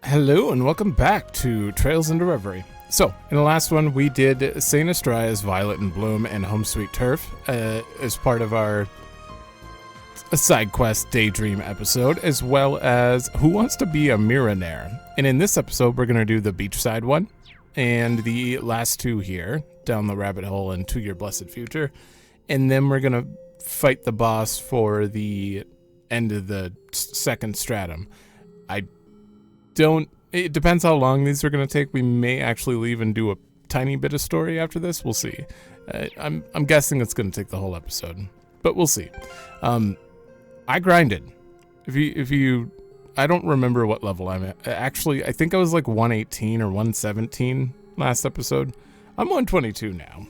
Hello and welcome back to Trails into Reverie. So, in the last one, we did Saint Estria's Violet and Bloom and Home Sweet Turf as part of our side quest Daydream episode, as well as Who Wants to Be a Millionaire? And in this episode, we're going to do the beachside one and the last two here, Down the Rabbit Hole and To Your Blessed Future. And then we're going to fight the boss for the end of the second stratum. It depends how long these are going to take. We may actually leave and do a tiny bit of story after this. We'll see. I'm guessing it's going to take the whole episode, but we'll see. I grinded. If you, I don't remember what level I'm at. Actually, I think I was like 118 or 117 last episode. I'm 122 now.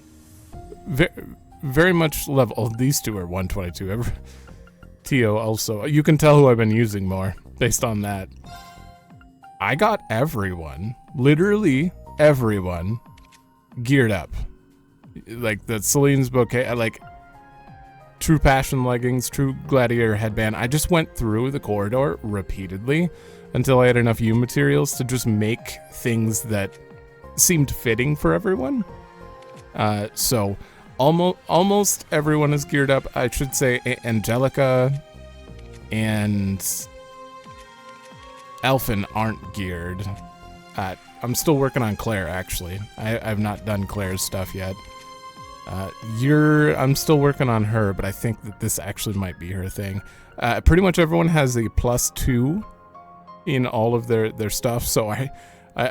Very much level. Oh, these two are 122. Tio also. You can tell who I've been using more based on that. I got everyone, literally everyone, geared up. Like the Celine's bouquet, like True Passion leggings, True Gladiator headband. I just went through the corridor repeatedly until I had enough U materials to just make things that seemed fitting for everyone. So almost everyone is geared up. I should say Angelica and Elfin aren't geared. I'm still working on Claire, actually. I've not done Claire's stuff yet. I'm still working on her, but I think that this actually might be her thing. Pretty much everyone has a +2 in all of their stuff, so I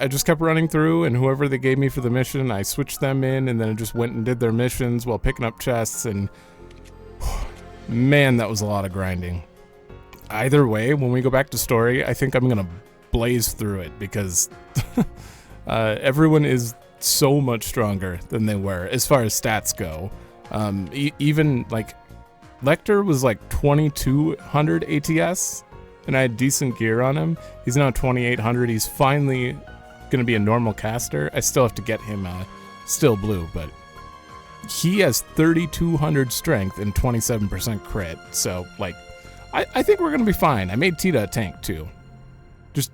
just kept running through, and whoever they gave me for the mission, I switched them in, and then I just went and did their missions while picking up chests, and man, that was a lot of grinding. Either way, when we go back to story, I think I'm going to blaze through it because everyone is so much stronger than they were as far as stats go. Even like Lecter was like 2200 ATS and I had decent gear on him. He's now 2800. He's finally going to be a normal caster. I still have to get him still blue, but he has 3200 strength and 27% crit. So like, I think we're gonna be fine. I made Tita a tank too, just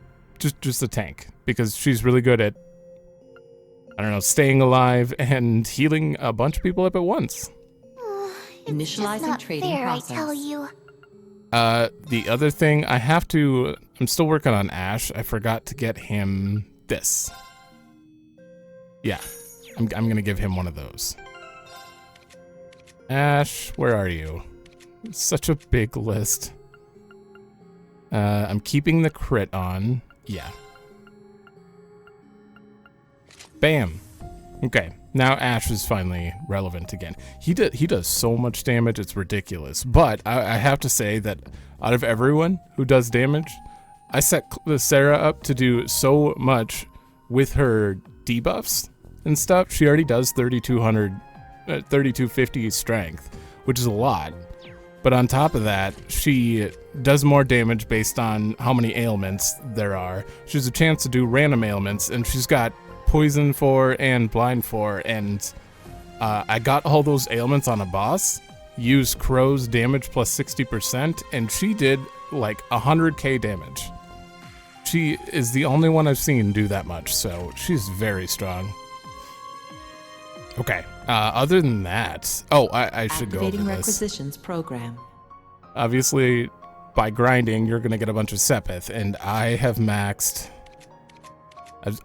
a tank because she's really good at, I don't know, staying alive and healing a bunch of people up at once. Initializing trading process. I tell you. The other thing I'm still working on Ash. I forgot to get him this. Yeah, I'm gonna give him one of those. Ash, where are you? It's such a big list. I'm keeping the crit on. Yeah. Bam. Okay, now Ash is finally relevant again. He does so much damage, it's ridiculous. But I have to say that out of everyone who does damage, I set Sarah up to do so much with her debuffs and stuff. She already does 3250 strength, which is a lot. But on top of that, she does more damage based on how many ailments there are. She has a chance to do random ailments, and she's got Poison 4 and Blind 4, and I got all those ailments on a boss, used Crow's damage plus 60%, and she did like 100k damage. She is the only one I've seen do that much, so she's very strong. Okay, other than that, I should go over Activating this. requisitions program. Obviously, by grinding, you're going to get a bunch of Sepith, and I have maxed. I've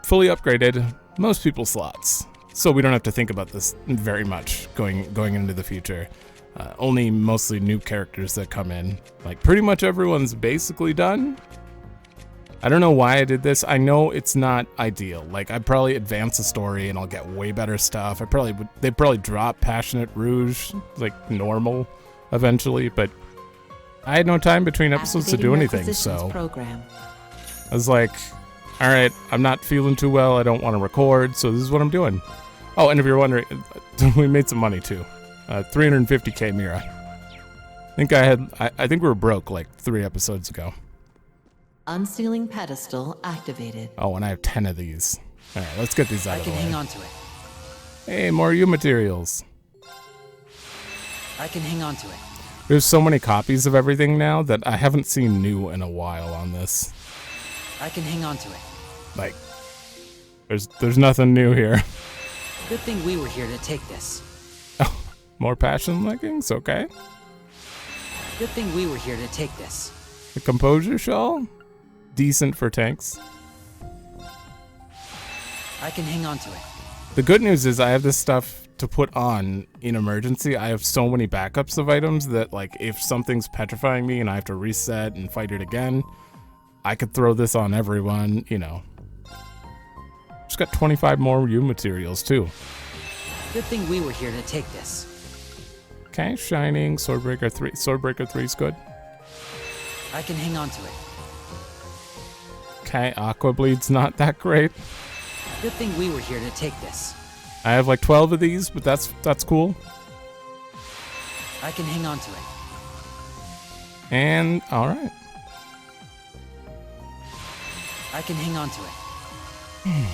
fully upgraded most people's slots, so we don't have to think about this very much going into the future. Only mostly new characters that come in. Like, pretty much everyone's basically done. I don't know why I did this. I know it's not ideal. Like, I'd probably advance the story and I'll get way better stuff. They'd probably drop Passionate Rouge, like normal, eventually, but I had no time between episodes to do anything, so program. I was like, alright, I'm not feeling too well, I don't want to record, so this is what I'm doing. Oh, and if you're wondering, we made some money too. 350k Mira. I think we were broke like 3 episodes ago. Unsealing pedestal activated. Oh, and I have 10 of these. All right, let's get these out of the way. I can hang on to it. Hey, more U materials. I can hang on to it. There's so many copies of everything now that I haven't seen new in a while on this. I can hang on to it. Like, there's nothing new here. Good thing we were here to take this. Oh, more passion leggings? Okay. Good thing we were here to take this. The composure shawl? Decent for tanks. I can hang on to it. The good news is I have this stuff to put on in emergency. I have so many backups of items that, like, if something's petrifying me and I have to reset and fight it again, I could throw this on everyone, you know. Just got 25 more U materials, too. Good thing we were here to take this. Okay, Shining, Swordbreaker 3. Swordbreaker 3 is good. I can hang on to it. Okay, Aqua Bleed's not that great. Good thing we were here to take this. I have like 12 of these, but that's cool. I can hang on to it. And, alright. I can hang on to it.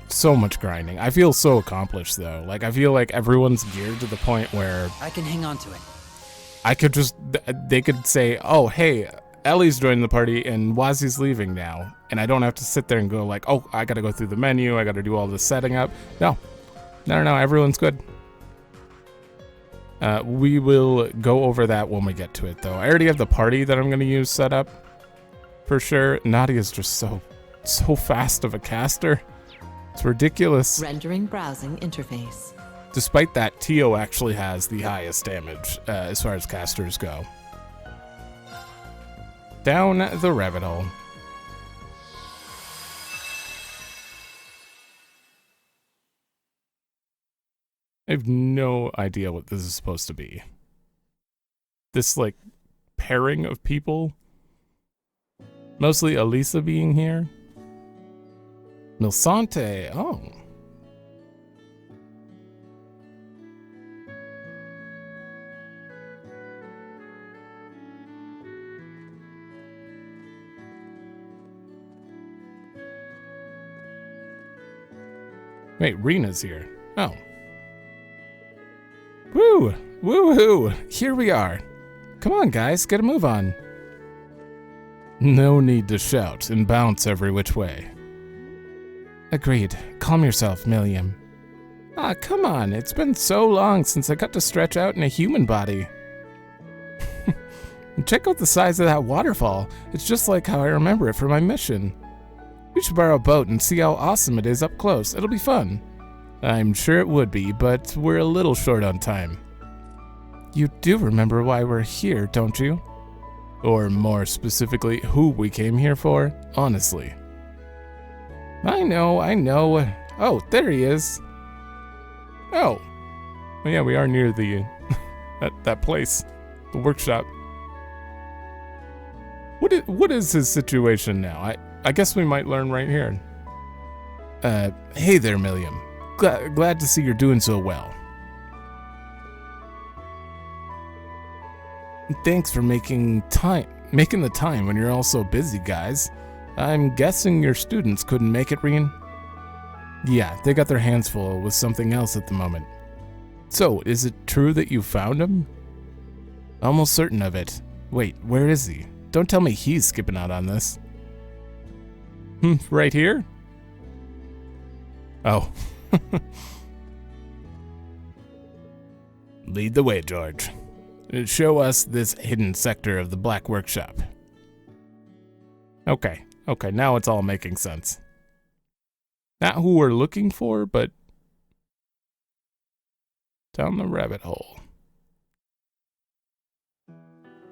So much grinding. I feel so accomplished, though. Like, I feel like everyone's geared to the point where I can hang on to it. I could just, they could say, oh, hey, Ellie's joining the party and Wazi's leaving now. And I don't have to sit there and go like, oh, I gotta go through the menu, I gotta do all this setting up. No, everyone's good. We will go over that when we get to it, though. I already have the party that I'm gonna use set up, for sure. Nadia's just so fast of a caster. It's ridiculous. Rendering browsing interface. Despite that, Tio actually has the highest damage as far as casters go. Down the rabbit hole. I have no idea what this is supposed to be. This, like, pairing of people. Mostly Elisa being here. Milsante, oh. Wait, Rena's here. Oh. Woo! Woo-hoo! Here we are. Come on, guys, get a move on. No need to shout and bounce every which way. Agreed. Calm yourself, Milliam. Ah, come on. It's been so long since I got to stretch out in a human body. Check out the size of that waterfall. It's just like how I remember it from my mission. We should borrow a boat and see how awesome it is up close. It'll be fun. I'm sure it would be, but we're a little short on time. You do remember why we're here, don't you? Or more specifically, who we came here for, honestly. I know. Oh, there he is. Oh. Well, yeah, we are near the, that place, the workshop. What is his situation now? I guess we might learn right here. Hey there, Milliam. Glad to see you're doing so well. Thanks for making the time when you're all so busy, guys. I'm guessing your students couldn't make it, Rien? Yeah, they got their hands full with something else at the moment. So, is it true that you found him? Almost certain of it. Wait, where is he? Don't tell me he's skipping out on this. Right here? Oh. Lead the way, George. Show us this hidden sector of the Black Workshop. Okay, now it's all making sense. Not who we're looking for, but down the rabbit hole.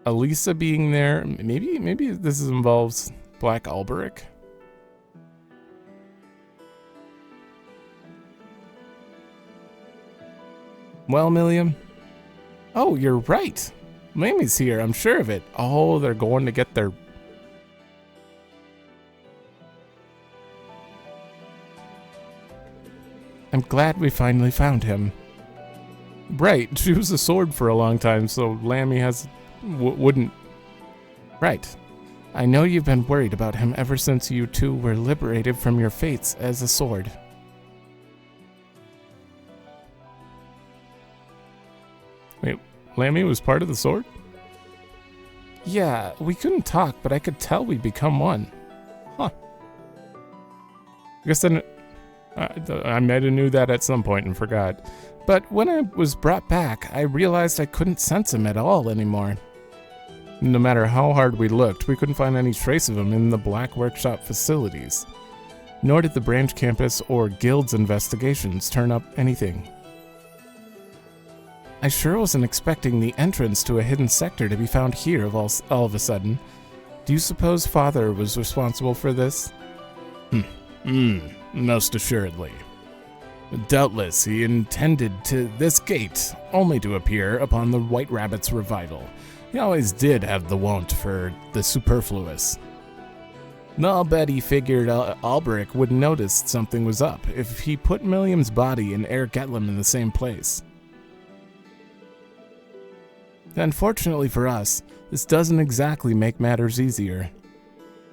Elisa being there, maybe this involves Black Alberic. Well, Milliam. Oh, you're right. Lammy's here, I'm sure of it. Oh, they're going to get their... I'm glad we finally found him. Right, she was a sword for a long time, so Lammy wouldn't... Right. I know you've been worried about him ever since you two were liberated from your fates as a sword. Wait, Lammy was part of the sword? Yeah, we couldn't talk, but I could tell we'd become one. Huh. I guess I might have knew that at some point and forgot. But when I was brought back, I realized I couldn't sense him at all anymore. No matter how hard we looked, we couldn't find any trace of him in the Black Workshop facilities. Nor did the branch campus or guild's investigations turn up anything. I sure wasn't expecting the entrance to a hidden sector to be found here all of a sudden. Do you suppose Father was responsible for this? Most assuredly. Doubtless he intended to this gate only to appear upon the White Rabbit's revival. He always did have the want for the superfluous. I'll bet he figured Albrecht would notice something was up if he put Milliam's body and Air Getlam in the same place. Unfortunately for us, this doesn't exactly make matters easier.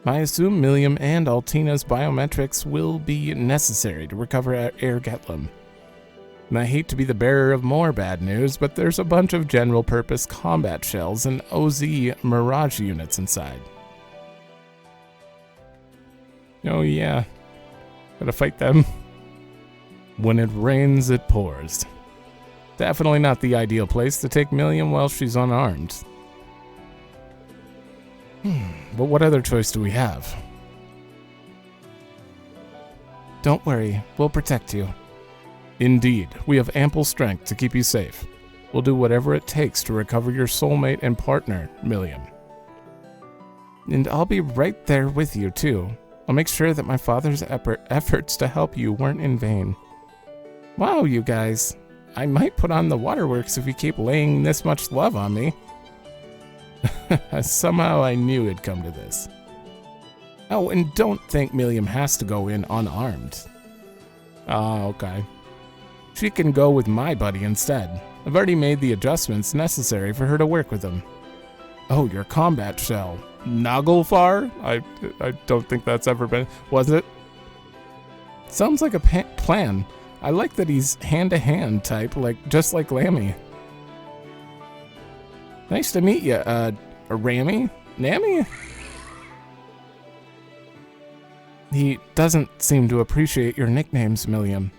I assume Milliam and Altina's biometrics will be necessary to recover Air Getlam. And I hate to be the bearer of more bad news, but there's a bunch of general-purpose combat shells and OZ Mirage units inside. Oh yeah, gotta fight them. When it rains, it pours. Definitely not the ideal place to take Milliam while she's unarmed. But what other choice do we have? Don't worry, we'll protect you. Indeed, we have ample strength to keep you safe. We'll do whatever it takes to recover your soulmate and partner, Milliam. And I'll be right there with you, too. I'll make sure that my father's efforts to help you weren't in vain. Wow, you guys. I might put on the waterworks if you keep laying this much love on me. Somehow I knew it'd come to this. Oh, and don't think Milliam has to go in unarmed. Oh, okay. She can go with my buddy instead. I've already made the adjustments necessary for her to work with him. Oh, your combat shell. Naglfar? I don't think that's ever been... Was it? Sounds like a plan. I like that he's hand-to-hand type, just like Lammy. Nice to meet you, Rami? Nami? He doesn't seem to appreciate your nicknames, Milliam.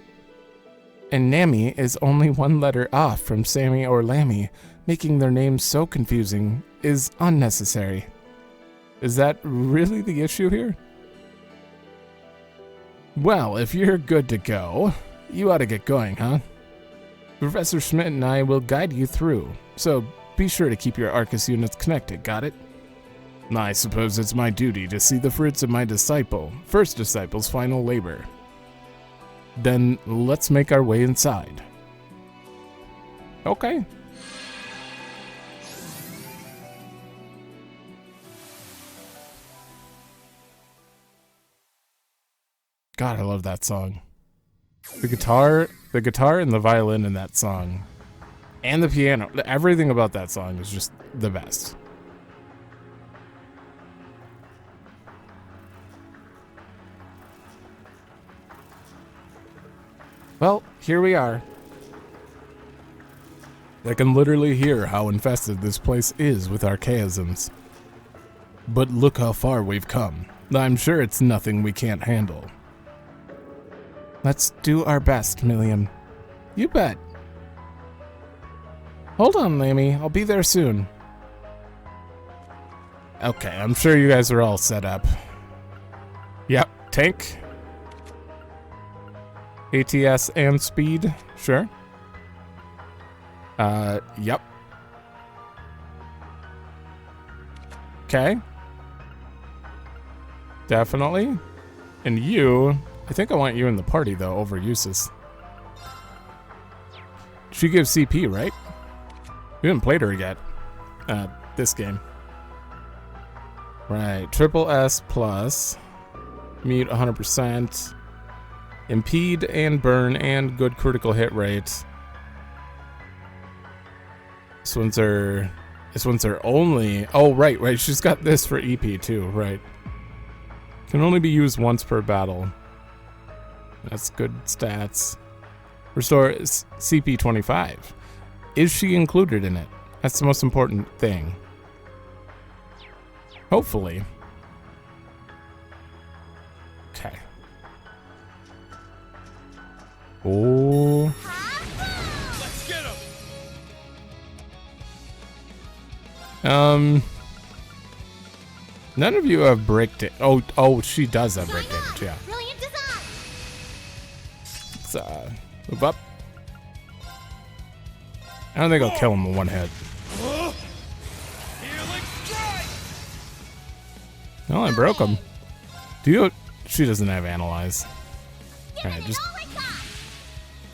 And Nami is only one letter off from Sammy or Lammy. Making their names so confusing is unnecessary. Is that really the issue here? Well, if you're good to go, you ought to get going, huh? Professor Schmidt and I will guide you through, so be sure to keep your Arcus units connected, got it? I suppose it's my duty to see the fruits of my first disciple's final labor. Then let's make our way inside. Okay. God, I love that song. The guitar and the violin in that song, and the piano, everything about that song is just the best. Well, here we are. I can literally hear how infested this place is with archaisms. But look how far we've come. I'm sure it's nothing we can't handle. Let's do our best, Milliam. You bet. Hold on, Lammy. I'll be there soon. Okay, I'm sure you guys are all set up. Yep, tank. ATS and speed, sure. Yep. Okay. Definitely. And you, I think I want you in the party though, over Usus. She gives CP, right? We haven't played her yet. This game. Right, triple S plus. Mute 100%. Impede and burn and good critical hit rate. This one's her only. Oh, right. She's got this for EP too, right. Can only be used once per battle. That's good stats. Restore CP 25. Is she included in it? That's the most important thing. Hopefully. Oh. Let's get him. None of you have break damage. Oh, she does have break damage. Yeah. Brilliant design. Let's move up. I don't think I'll kill him with one hit. Healing strike. No, I broke him. Do you? She doesn't have analyze. All right, just. All I got.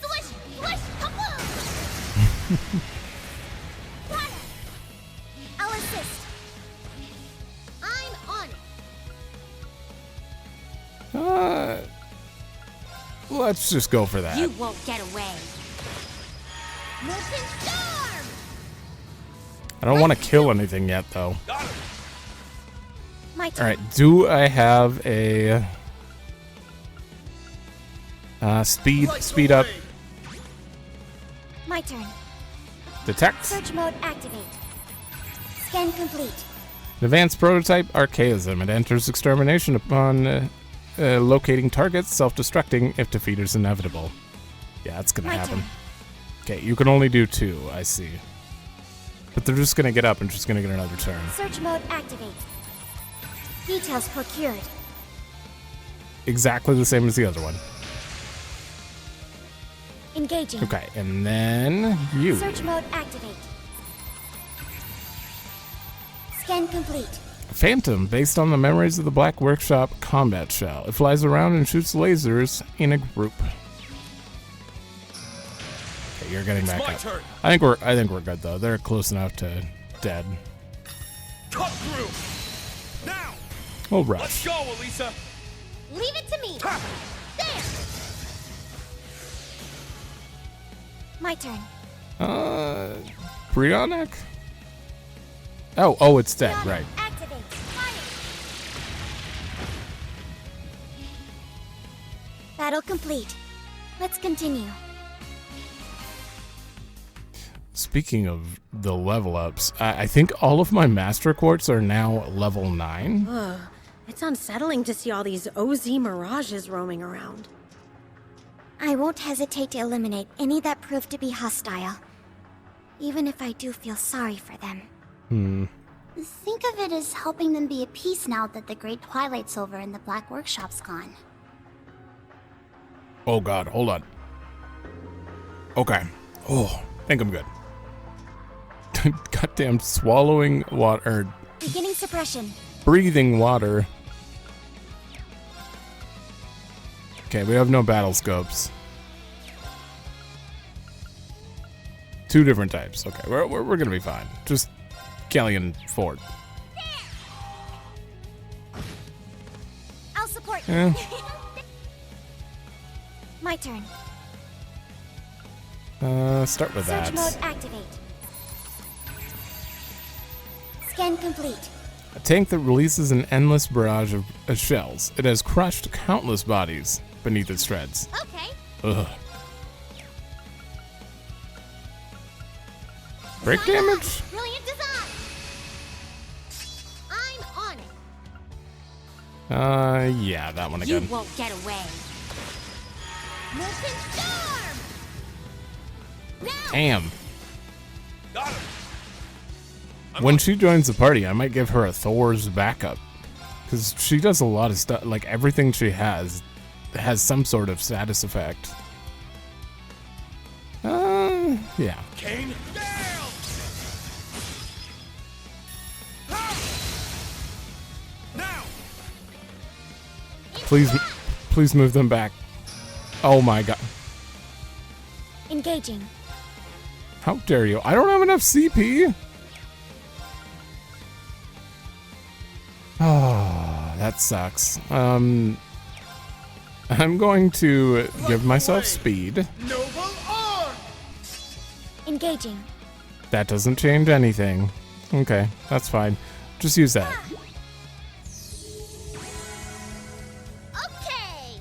Swish, swish, kaboom. Water. I'll assist. I'm on it. Let's just go for that. You won't get away. Molten storm. I don't want to kill anything yet, though. Got him. My All turn. right, do I have a speed up? My turn. Detect. Search mode activate. Scan complete. Advanced prototype archaism. It enters extermination upon locating targets, self-destructing if defeat is inevitable. Yeah, that's gonna My happen. turn. Okay, you can only do 2. I see. But they're just gonna get up and just gonna get another turn. Search mode activate. Details procured. Exactly the same as the other one. Engaging. Okay, and then you. Search mode activate. Scan complete. Phantom, based on the memories of the Black Workshop combat shell. It flies around and shoots lasers in a group. Okay, you're getting back My up. turn. I think we're good though. They're close enough to dead. Cut through. Now. We'll Let's rush. go, Elisa. Leave it to me. Ha! There. My turn. Brionic? Oh, it's dead, Auto right. Activate. Fire. Battle complete. Let's continue. Speaking of the level ups, I think all of my Master Quartz are now level 9. Ugh, it's unsettling to see all these OZ mirages roaming around. I won't hesitate to eliminate any that prove to be hostile, even if I do feel sorry for them. Think of it as helping them be at peace now that the Great Twilight's over and the Black Workshop's gone. Oh god, hold on. Okay. Oh, I think I'm good. Goddamn swallowing water, Beginning suppression. breathing water. Okay, we have no battle scopes. 2 different types. Okay, we're gonna be fine. Just Kellyan Ford. I'll support you. Eh, My turn. start with Search that. mode activate. Scan complete. A tank that releases an endless barrage of shells. It has crushed countless bodies beneath its treads. Okay. Ugh. Break damage? Brilliant design. I'm on it. Yeah, that one You again. won't get away. Molten storm. Now. Damn. Got him. When she joins the party, I might give her a Thor's backup. Because she does a lot of stuff. Like, everything she has some sort of status effect. Yeah. Kane down. Ha! Now. Please move them back. Oh my god. Engaging. How dare you? I don't have enough CP. Oh, that sucks. I'm going to give myself speed. Noble arm. Engaging. That doesn't change anything. Okay, that's fine. Just use that. Okay.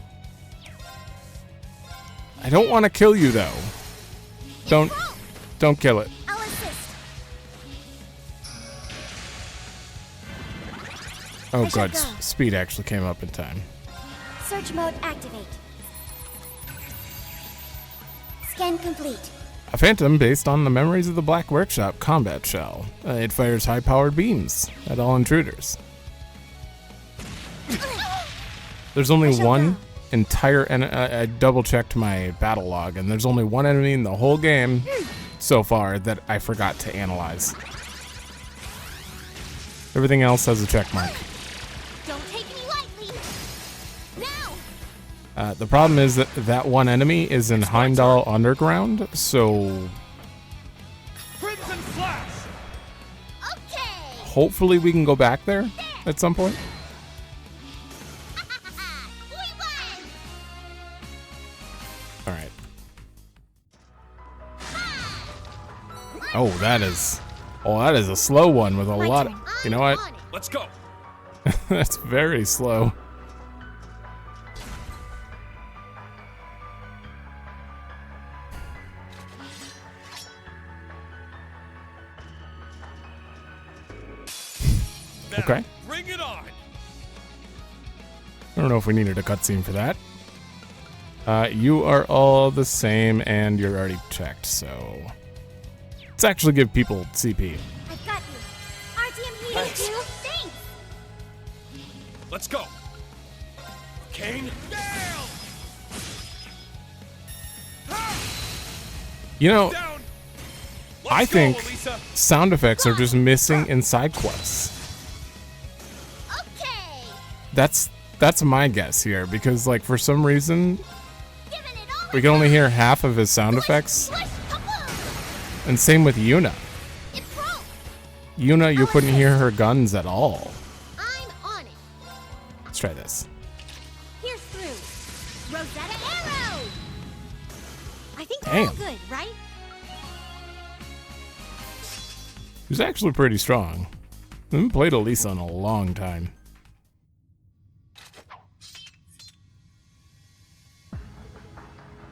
I don't want to kill you though. Don't kill it. I'll assist. Oh I shall good. go. Speed actually came up in time. Search mode activate. Scan complete. A phantom based on the memories of the Black Workshop combat shell. It fires high-powered beams at all intruders. There's only one entire... I double-checked my battle log, and there's only one enemy in the whole game so far that I forgot to analyze. Everything else has a check mark. Don't take me lightly. Now. The problem is that that one enemy is in Heimdall Underground, so Crimson Flash! Okay. hopefully we can go back there at some point. We won. All right. Oh, that is a slow one with a My lot. turn. You know what? I'm on it. Let's go! That's very slow. Now, Okay. bring it on! I don't know if we needed a cutscene for that. You are all the same, and you're already checked, so let's actually give people CP. I've got you. RTM healing Thanks. you. Thanks. Let's go! Kane, down! You know, Down! I Let's think go, Elisa. sound effects are just missing in side quests. Okay. That's my guess here, because like for some reason Giving it all. we can only hear half of his sound effects, Swish, kaboom. and same with Yuna. It broke. Yuna, you couldn't hear her guns at all. I'm on it. Let's try this. Here's through. Rosetta arrow. I think we're all Damn. good, right? She's actually pretty strong. I haven't played Elisa in a long time.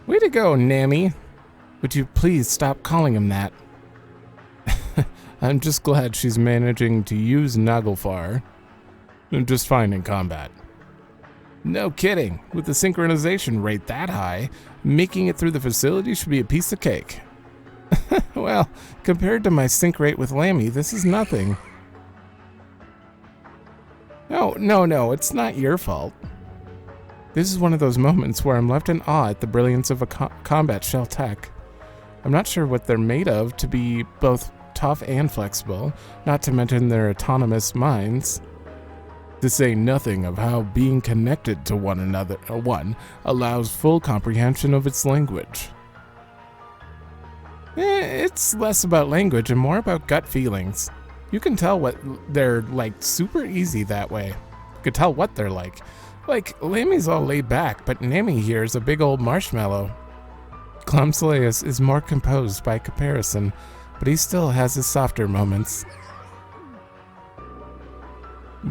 Way to go, Nami. Would you please stop calling him that? I'm just glad she's managing to use Naglfar just fine in combat. No kidding. With the synchronization rate that high, making it through the facility should be a piece of cake. Well, compared to my sync rate with Lammy, this is nothing. No, it's not your fault. This is one of those moments where I'm left in awe at the brilliance of a combat shell tech. I'm not sure what they're made of to be both tough and flexible, not to mention their autonomous minds. To say nothing of how being connected to one another allows full comprehension of its language. It's less about language and more about gut feelings. You can tell what they're like super easy that way. You can tell what they're like. Like, Lammy's all laid back, but Nami here is a big old marshmallow. Clumsilius is more composed by comparison, but he still has his softer moments.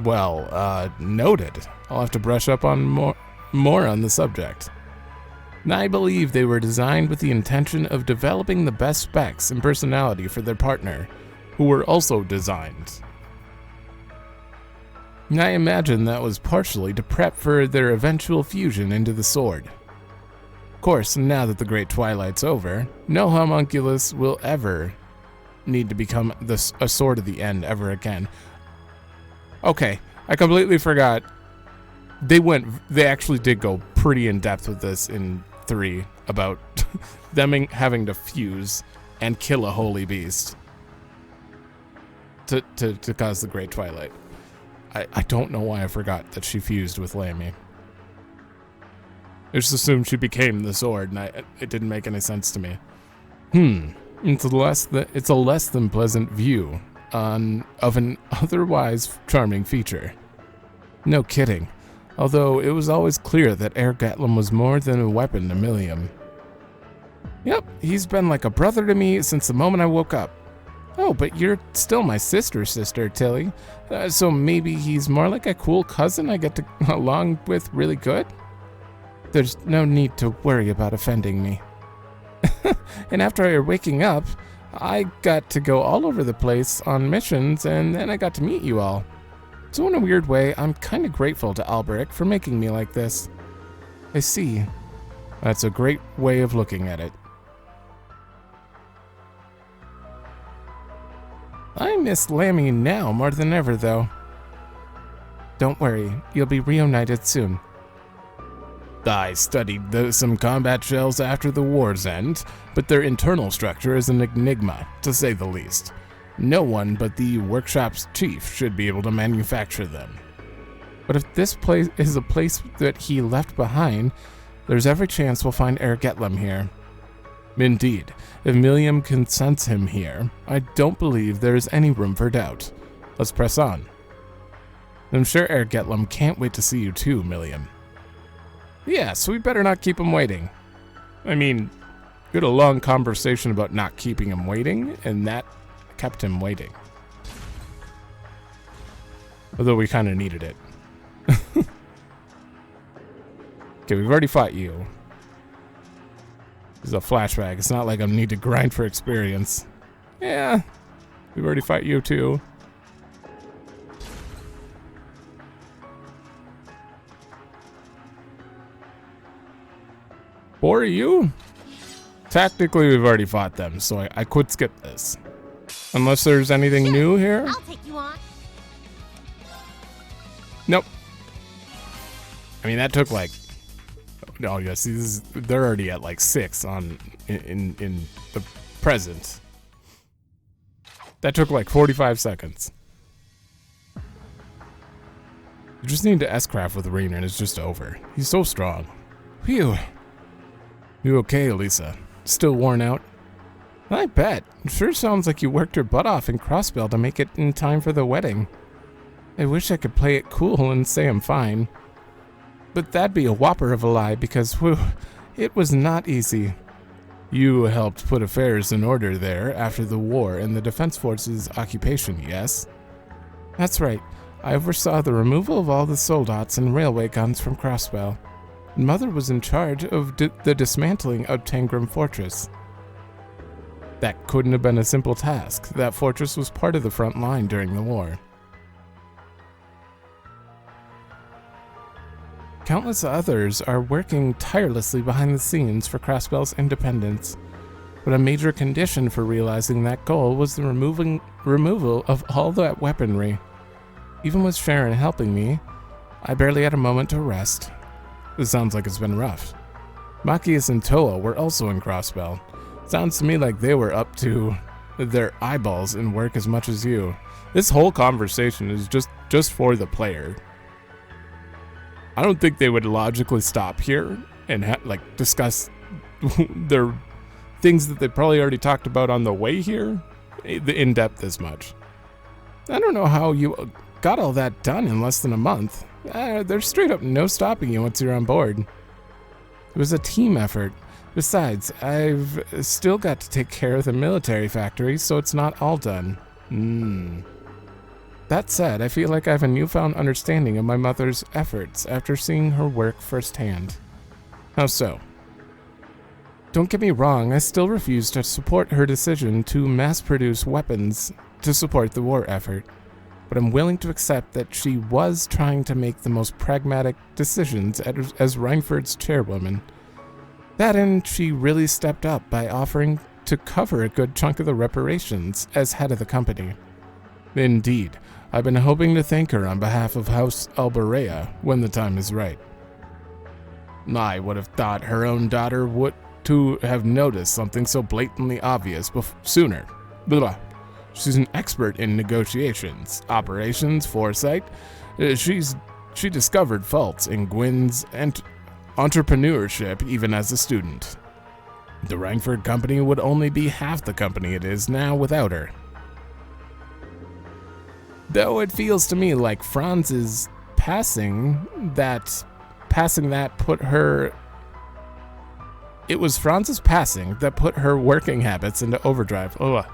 Well, noted. I'll have to brush up on more on the subject. I believe they were designed with the intention of developing the best specs and personality for their partner, who were also designed. I imagine that was partially to prep for their eventual fusion into the sword. Of course, now that the Great Twilight's over, no homunculus will ever need to become a sword of the end ever again. Okay, I completely forgot. They actually did go pretty in depth with this in 3 about them having to fuse and kill a holy beast to cause the Great Twilight. I don't know why I forgot that she fused with Lammy. I just assumed she became the sword, and it didn't make any sense to me. It's a less than pleasant view of an otherwise charming feature. No kidding. Although it was always clear that Air Gatlin was more than a weapon to Milliam. Yep, he's been like a brother to me since the moment I woke up. Oh, but you're still my sister, Tilly. So maybe he's more like a cool cousin I get to along with really good? There's no need to worry about offending me. And after waking up, I got to go all over the place on missions, and then I got to meet you all. So in a weird way, I'm kind of grateful to Alberic for making me like this. I see. That's a great way of looking at it. I miss Lammy now more than ever, though. Don't worry, you'll be reunited soon. I studied some combat shells after the war's end, but their internal structure is an enigma, to say the least. No one but the workshop's chief should be able to manufacture them. But if this place is a place that he left behind, there's every chance we'll find Ergetlam here. Indeed, if Milliam can sense him here, I don't believe there is any room for doubt. Let's press on. I'm sure Ergetlam can't wait to see you too, Milliam. Yeah, so we better not keep him waiting. I mean, we had a long conversation about not keeping him waiting, and that kept him waiting. Although we kind of needed it. Okay, we've already fought you. This is a flashback. It's not like I need to grind for experience. Yeah, we've already fought you too. Or you? Technically, we've already fought them, so I could skip this. Unless there's anything new here? I'll take you on. Nope. I mean, that took like... Oh, yes, they're already at like 6 in the present. That took like 45 seconds. You just need to S-craft with Reina and it's just over. He's so strong. Phew. You okay, Elisa? Still worn out? I bet. It sure sounds like you worked your butt off in Crossbell to make it in time for the wedding. I wish I could play it cool and say I'm fine. But that'd be a whopper of a lie because, whew, it was not easy. You helped put affairs in order there after the war and the Defense Force's occupation, yes? That's right. I oversaw the removal of all the soldats and railway guns from Crossbell. Mother was in charge of the dismantling of Tangram Fortress. That couldn't have been a simple task. That fortress was part of the front line during the war. Countless others are working tirelessly behind the scenes for Crossbell's independence, but a major condition for realizing that goal was the removal of all that weaponry. Even with Sharon helping me, I barely had a moment to rest. This sounds like it's been rough. Machias and Toa were also in Crossbell. Sounds to me like they were up to their eyeballs in work as much as you. This whole conversation is just for the player. I don't think they would logically stop here and discuss their things that they probably already talked about on the way here in depth as much. I don't know how you got all that done in less than a month. There's straight up no stopping you once you're on board. It was a team effort. Besides, I've still got to take care of the military factory, so it's not all done. That said, I feel like I have a newfound understanding of my mother's efforts after seeing her work firsthand. How so? Don't get me wrong, I still refuse to support her decision to mass-produce weapons to support the war effort, but I'm willing to accept that she was trying to make the most pragmatic decisions as Reinford's chairwoman. That and she really stepped up by offering to cover a good chunk of the reparations as head of the company. Indeed, I've been hoping to thank her on behalf of House Alberea when the time is right. I would have thought her own daughter would to have noticed something so blatantly obvious sooner. Blah. She's an expert in negotiations, operations, foresight. She discovered faults in Gwyn's entrepreneurship even as a student. The Reinford company would only be half the company it is now without her. Though it feels to me like Franz's passing that put her... It was Franz's passing that put her working habits into overdrive. Ugh.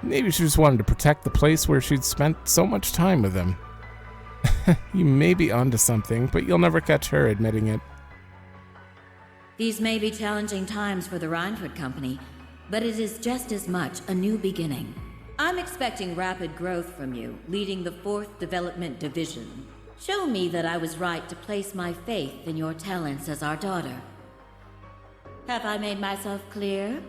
Maybe she just wanted to protect the place where she'd spent so much time with him. You may be onto something, but you'll never catch her admitting it. These may be challenging times for the Reinford Company, but it is just as much a new beginning. I'm expecting rapid growth from you, leading the 4th Development Division. Show me that I was right to place my faith in your talents as our daughter. Have I made myself clear?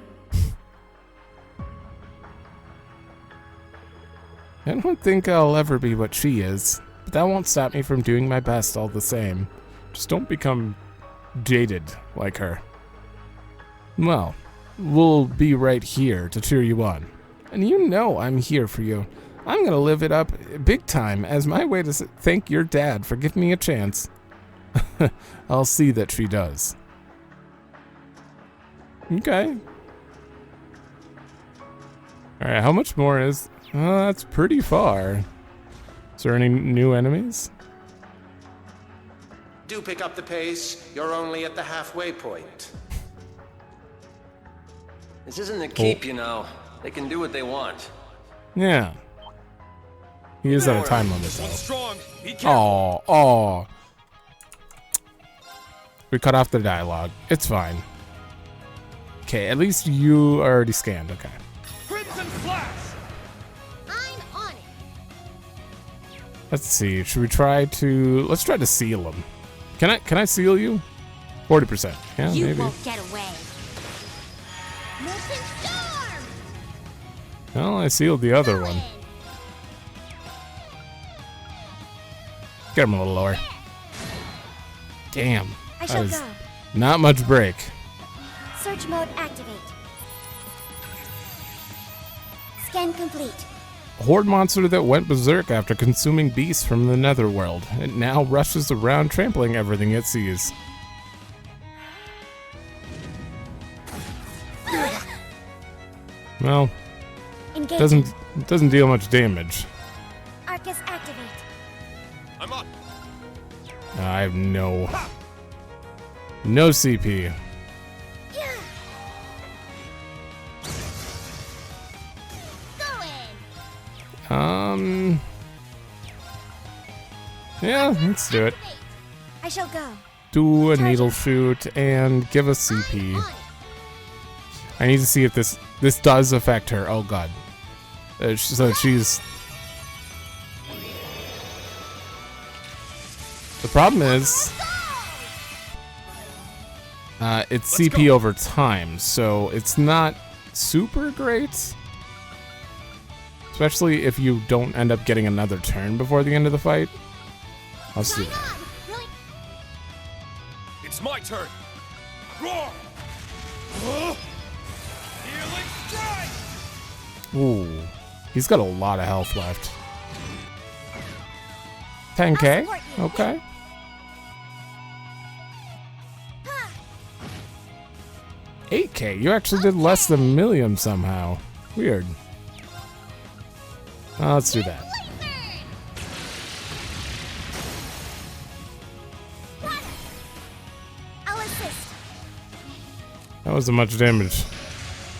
I don't think I'll ever be what she is, but that won't stop me from doing my best all the same. Just don't become jaded like her. Well, we'll be right here to cheer you on. And you know I'm here for you. I'm gonna live it up big time as my way to thank your dad for giving me a chance. I'll see that she does. Okay. Alright, how much more is... that's pretty far. Is there any new enemies? Do pick up the pace. You're only at the halfway point. This isn't a keep, you know. They can do what they want. Yeah. He is at a time limit, This one's though. strong. Be careful. Oh. We cut off the dialogue. It's fine. Okay, at least you are already scanned. Okay. Crimson Flash! I'm on it. Let's see. Should we try to... Let's try to seal him. Can I seal you? 40%. Yeah, You maybe. won't get away. Molten Storm! Well, I sealed the other one. Get him a little lower. Damn. I shall That is go. not much break. Search mode activate. Scan complete. A horde monster that went berserk after consuming beasts from the netherworld. It now rushes around, trampling everything it sees. Well, Engage. doesn't deal much damage. Arcus activate. I'm up. I have no CP. Yeah. Go in. Yeah, let's do it. I shall go. Do a needle shoot and give us CP. On it. I need to see if this does affect her. Oh god. So she's... The problem is... it's Let's CP go. over time, so it's not super great. Especially if you don't end up getting another turn before the end of the fight. I'll see that. It's my turn. Roar! Healing strike! Ooh. He's got a lot of health left. 10k? Okay. Ha! 8k? You actually did less than Milliam somehow. Weird. Let's do that. I'll assist. That wasn't much damage.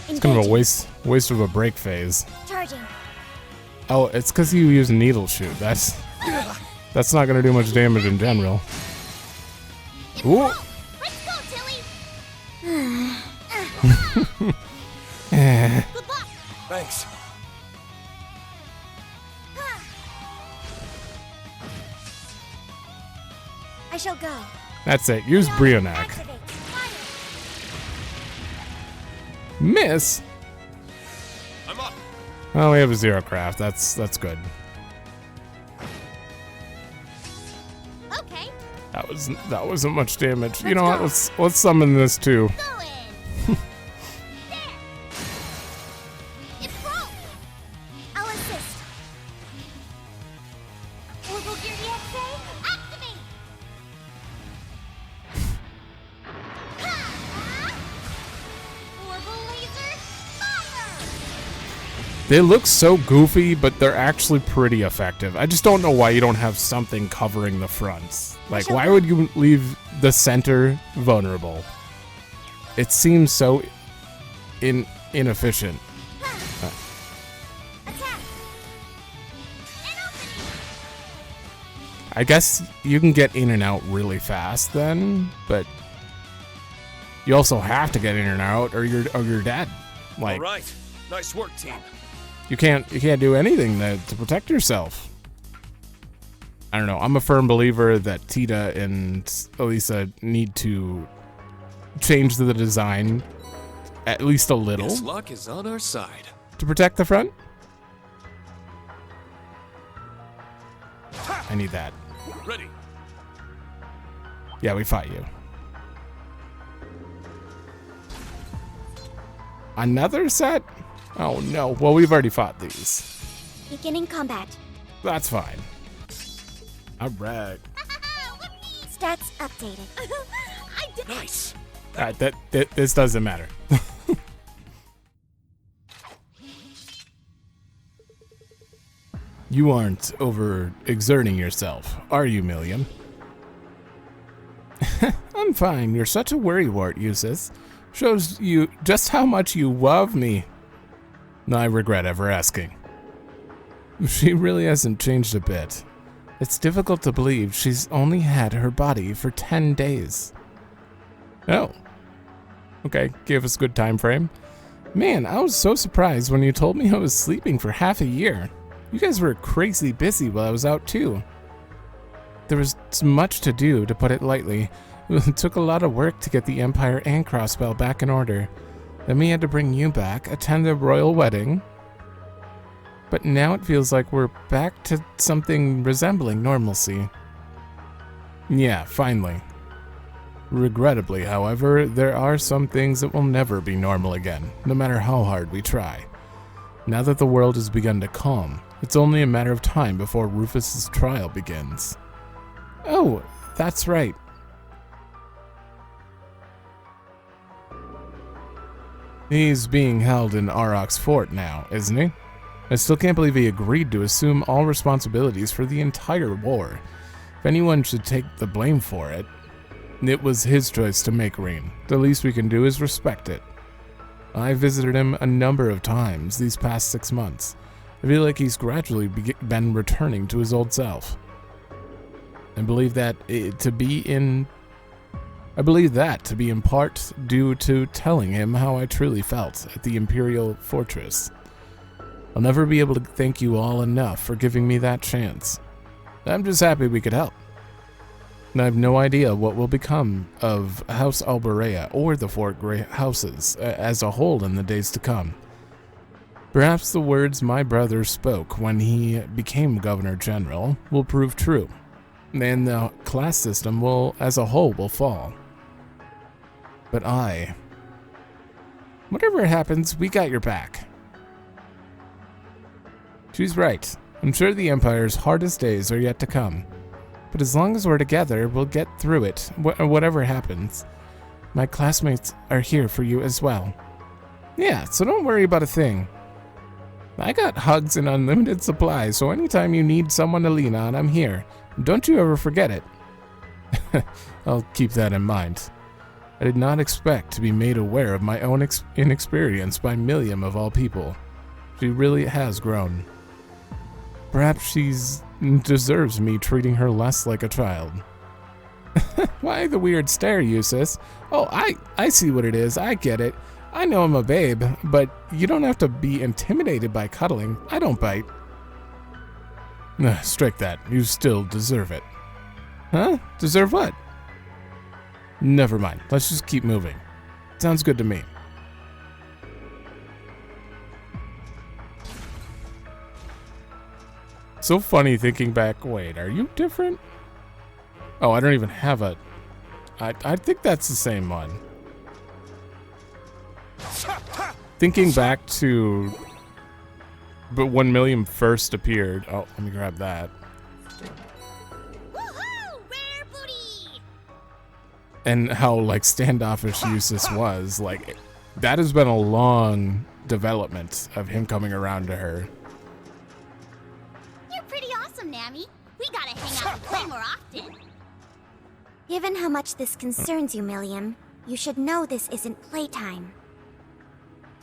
It's kind of a waste of a break phase. Charging. Oh, it's because you use needle shoot. That's not gonna do much damage in general. Ooh. Let's go, Tilly. Good luck. Thanks. I shall go. That's it. Use Brionac. Activate. Fire. Miss. I'm up. Oh, we have a zero craft. That's good. Okay. That wasn't much damage. You know what? Let's summon this too. Go in. There. It broke. I'll assist. Orbital Gear EXA, activate. Ha! Orbital Laser, fire. They look so goofy, but they're actually pretty effective. I just don't know why you don't have something covering the fronts. Like, why would you leave the center vulnerable? It seems so inefficient. Attack. An opening. I guess you can get in and out really fast then, but you also have to get in and out or you're dead. Like, All right. Nice work, team. you can't do anything to protect yourself. I don't know. I'm a firm believer that Tita and Elisa need to change the design at least a little Guess luck is on our side. to protect the front. I need that. Ready. Yeah, we fought you. Another set? Oh no. Well, we've already fought these. Beginning combat. That's fine. Alright. Stats updated. Nice. This doesn't matter. You aren't overexerting yourself, are you, Milliam? I'm fine. You're such a worrywart, Eustace. Shows you just how much you love me. I regret ever asking. She really hasn't changed a bit. It's difficult to believe she's only had her body for 10 days. Oh. Okay, give us a good time frame. Man, I was so surprised when you told me I was sleeping for half a year. You guys were crazy busy while I was out too. There was much to do, to put it lightly. It took a lot of work to get the Empire and Crossbell back in order. Then we had to bring you back, attend the royal wedding. But now it feels like we're back to something resembling normalcy. Yeah, finally. Regrettably, however, there are some things that will never be normal again, no matter how hard we try. Now that the world has begun to calm, it's only a matter of time before Rufus's trial begins. Oh, that's right. He's being held in Auroch's fort now, isn't he? I still can't believe he agreed to assume all responsibilities for the entire war. If anyone should take the blame for it, it was his choice to make, Reen. The least we can do is respect it. I visited him a number of times these past 6 months. I feel like he's gradually been returning to his old self. I believe that to be in part due to telling him how I truly felt at the Imperial Fortress. I'll never be able to thank you all enough for giving me that chance. I'm just happy we could help. And I have no idea what will become of House Alberea or the Fort Grey houses as a whole in the days to come. Perhaps the words my brother spoke when he became Governor General will prove true, and the class system as a whole will fall. But whatever happens, we got your back. She's right. I'm sure the Empire's hardest days are yet to come. But as long as we're together, we'll get through it, whatever happens. My classmates are here for you as well. Yeah, so don't worry about a thing. I got hugs and unlimited supplies, so anytime you need someone to lean on, I'm here. Don't you ever forget it. I'll keep that in mind. I did not expect to be made aware of my own inexperience by Milliam of all people. She really has grown. Perhaps she deserves me treating her less like a child. Why the weird stare, Eustace? Oh, I see what it is. I get it. I know I'm a babe, but you don't have to be intimidated by cuddling. I don't bite. Strike that. You still deserve it. Huh? Deserve what? Never mind. Let's just keep moving. Sounds good to me. So funny thinking back. Wait, are you different? Oh, I don't even have a... I think that's the same one. Thinking back to... But when Milliam first appeared... Oh, let me grab that. Woohoo! Rare booty! And how, like, standoffish Eustace was. Like, that has been a long development of him coming around to her. You're pretty awesome, Nammy. We gotta hang out and play more often. Given how much this concerns you, Milliam, you should know this isn't playtime.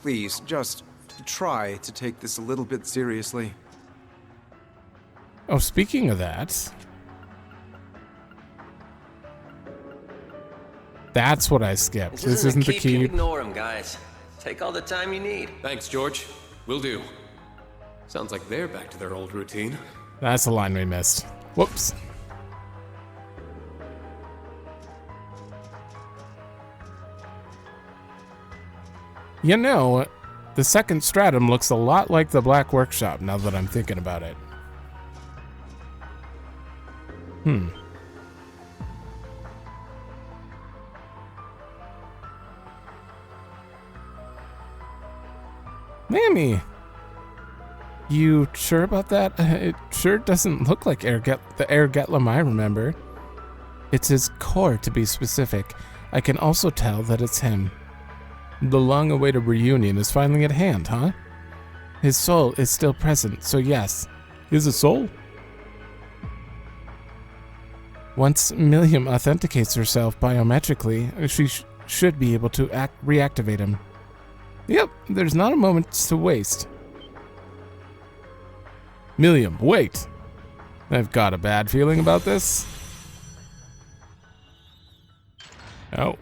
Please, just try to take this a little bit seriously. Oh, speaking of that... That's what I skipped. This isn't the key. Ignore him, guys. Take all the time you need. Thanks, George. Will do. Sounds like they're back to their old routine. That's the line we missed. Whoops. You know, the second stratum looks a lot like the Black Workshop now that I'm thinking about it. Mammy! You sure about that? It sure doesn't look like the Air Getlem I remember. It's his core, to be specific. I can also tell that it's him. The long-awaited reunion is finally at hand, huh? His soul is still present, so yes. Is a soul? Once Millium authenticates herself biometrically, she should be able to reactivate him. Yep, there's not a moment to waste. Millium, wait! I've got a bad feeling about this. Oh.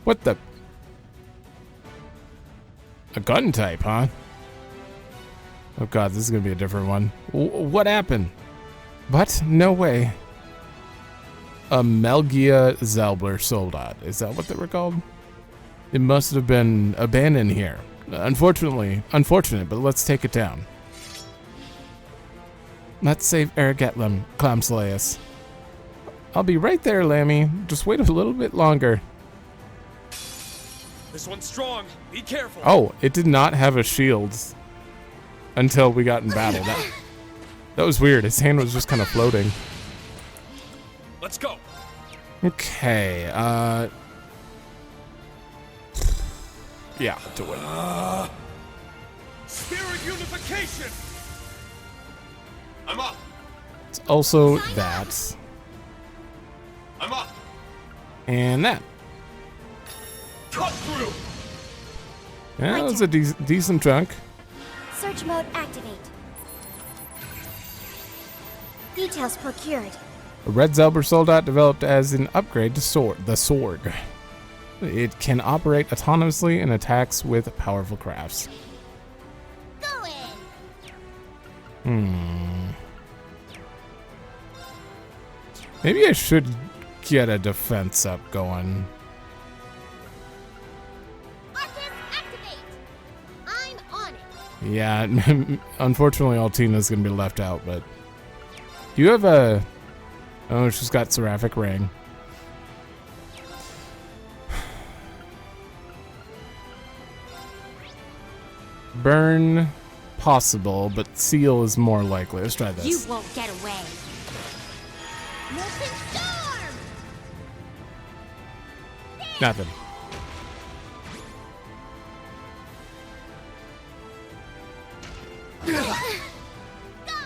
What the? A gun type, huh? Oh god, this is gonna be a different one. What happened? What? No way. A Melgia Zelbler Soldat. Is that what they were called? It must have been abandoned here. Unfortunate, but let's take it down. Let's save Ergetlem, Clamslayus. I'll be right there, Lammy. Just wait a little bit longer. This one's strong. Be careful. Oh, it did not have a shield until we got in battle. That was weird. His hand was just kind of floating. Let's go. Okay, yeah, do it. Spirit unification. I'm up. It's also that. I'm up. And that. Cut through. Yeah, that was a decent chunk. Search mode activate. Details procured. A red Zelber Soldat developed as an upgrade to the Sorg. It can operate autonomously and attacks with powerful crafts. Go in. Maybe I should get a defense up going. Arcus, activate. I'm on it. Yeah, unfortunately Altina's gonna be left out, but... Do you have a... Oh, she's got Seraphic Ring. Burn, possible, but seal is more likely. Let's try this. You won't get away. Molten storm. Nothing.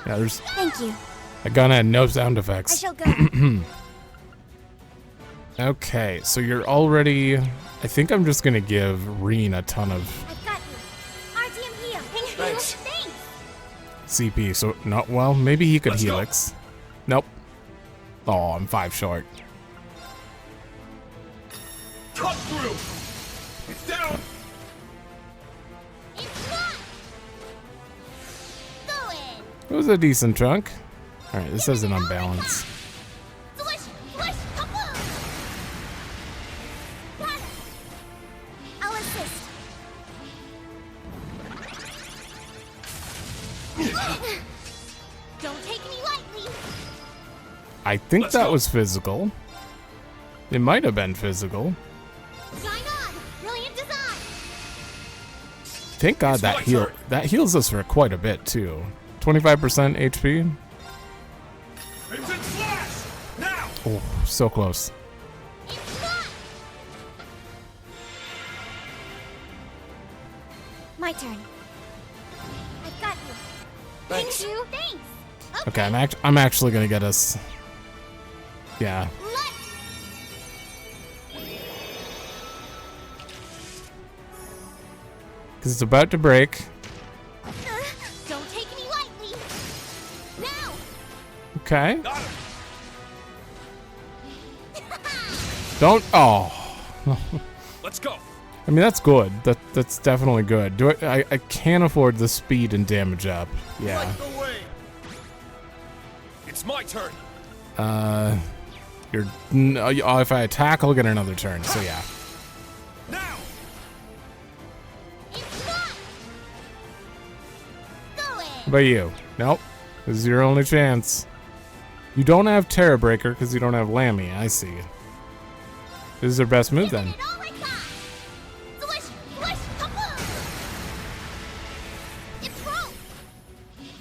Yeah, there's... Thank you. That gun had no sound I effects. shall go. Okay, so you're already... I think I'm just gonna give Reen a ton of I've got you. RTM heal. Thanks. Thanks. CP, so not well. Maybe he could Let's go. helix. Nope. Oh, I'm 5 short. Cut through. It's down. It's not. Go in. It was a decent chunk. All right, this has an unbalance. Swish, swish, kaboom. Got it. I'll assist. Don't take me lightly. I think Let's that go. was physical. It might have been physical. Shine on. Brilliant design. Thank God It's that my heal turn. that heals us for quite a bit too. 25% HP. Crimson Slash. Now. Oh, so close. It's not. My turn. I've got you. Thanks. Thank you. Thanks. Okay, I'm actually gonna get us. Yeah. Let's. Because it's about to break. Don't take me lightly. Now. Okay. Got him. Don't. Oh. Let's go. I mean, that's good. That's definitely good. Do I can't afford the speed and damage up. Yeah. Light the way. It's my turn. You're. If I attack, I'll get another turn. So yeah. Now. It's not. Go in. How about you? Nope. This is your only chance. You don't have Terra Breaker because you don't have Lammy. I see. This is her best move then.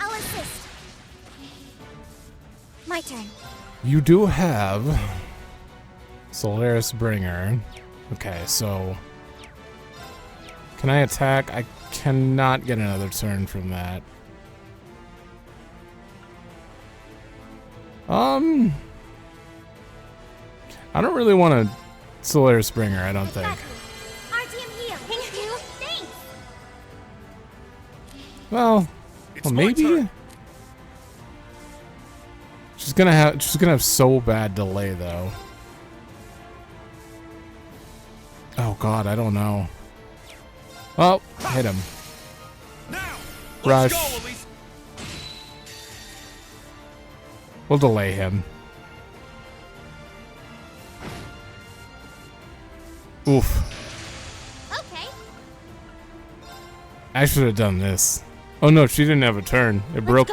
I'll assist. My turn. You do have Solaris Bringer. Okay, so can I attack? I cannot get another turn from that. I don't really want a Solaris Bringer, I don't think. Well, maybe. She's gonna have so bad delay though. Oh god, I don't know. Oh, hit him. Rush. We'll delay him. Oof. Okay. I should have done this. Oh no, she didn't have a turn. It broke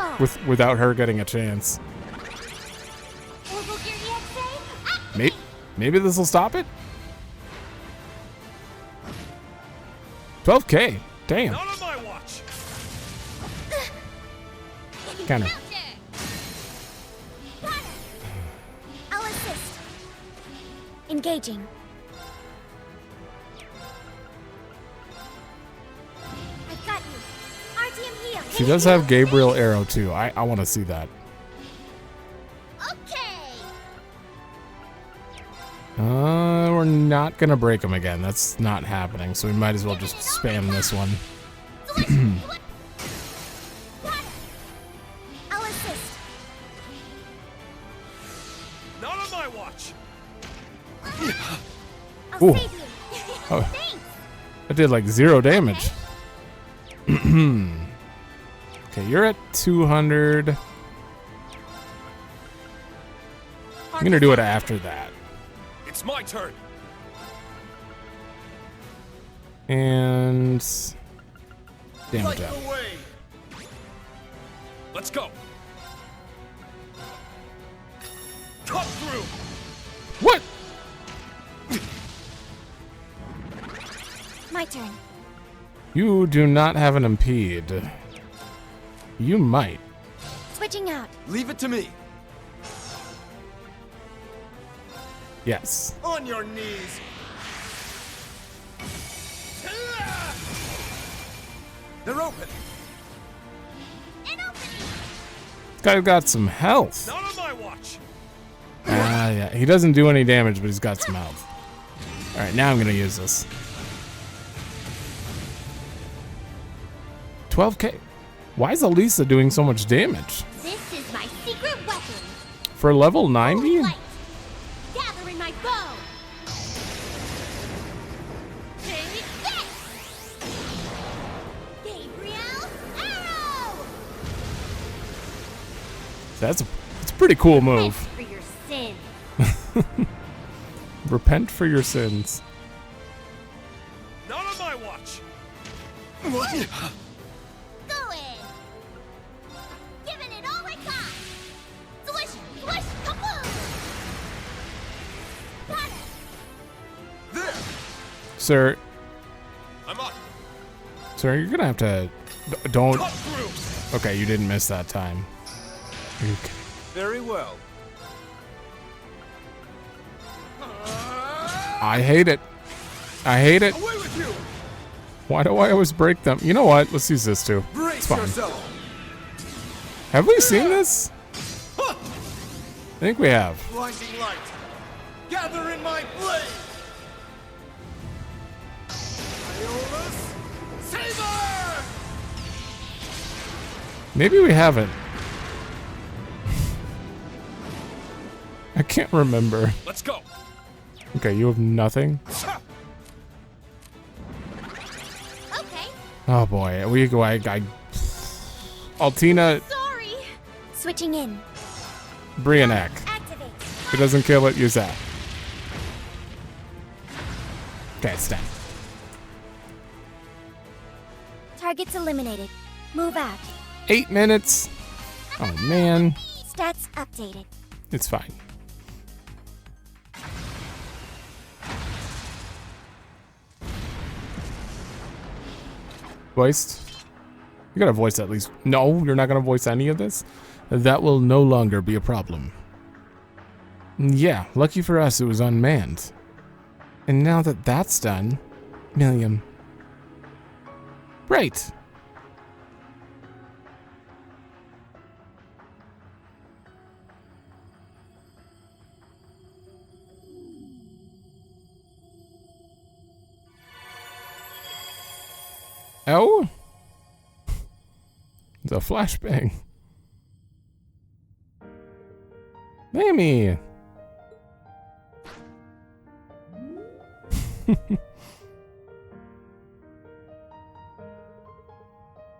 without her getting a chance. Maybe this will stop it? 12K. Damn. Not on my watch. Counter. I'll assist. Engaging. I've got you. RTM heal. She does have Gabriel Arrow too. I want to see that. We're not gonna break him again. That's not happening. So we might as well just spam this one. I'll assist. Not on my watch. I'll save you. Oh, that did like 0 damage. Okay, you're at 200. I'm gonna do it after that. It's my turn. And damage up. Let's go. Cut through. What? My turn. You do not have an impede. You might. Switching out. Leave it to me. Yes. On your knees. They're open. This guy's got some health. Not on my watch. Ah, yeah. He doesn't do any damage, but he's got some health. All right, now I'm gonna use this. 12K. Why is Elisa doing so much damage? This is my secret weapon. For level 90? Gather in my bow. Take this. Gabriel arrow. It's a pretty cool move. For your sin. Repent for your sins. Not on my watch. Go in. Giving it all I got. Swish, swish, kaboom. Got it. There. Sir, I'm up. sir, you're gonna have to don't. Cut through. Okay, you didn't miss that time. Okay. Very well. I hate it. I hate it. Away with you. Why do I always break them? You know what? Let's use this too. It's Brace fine. yourself. Have we seen this? I think we have. Blinding light. Gather in my blade. Iola's Saber. Maybe we haven't. I can't remember. Let's go. Okay, you have nothing. Okay. Oh boy, Altina Sorry. Switching in. Brianek. Activate. If it doesn't kill it, use that. Okay, it's done. Targets eliminated. Move out. 8 minutes. Oh man. Stats updated. It's fine. Voiced? You gotta voice at least. No, you're not gonna voice any of this? That will no longer be a problem. Yeah, lucky for us it was unmanned. And now that that's done, Milliam. Right. Oh? It's a flashbang. Mammy.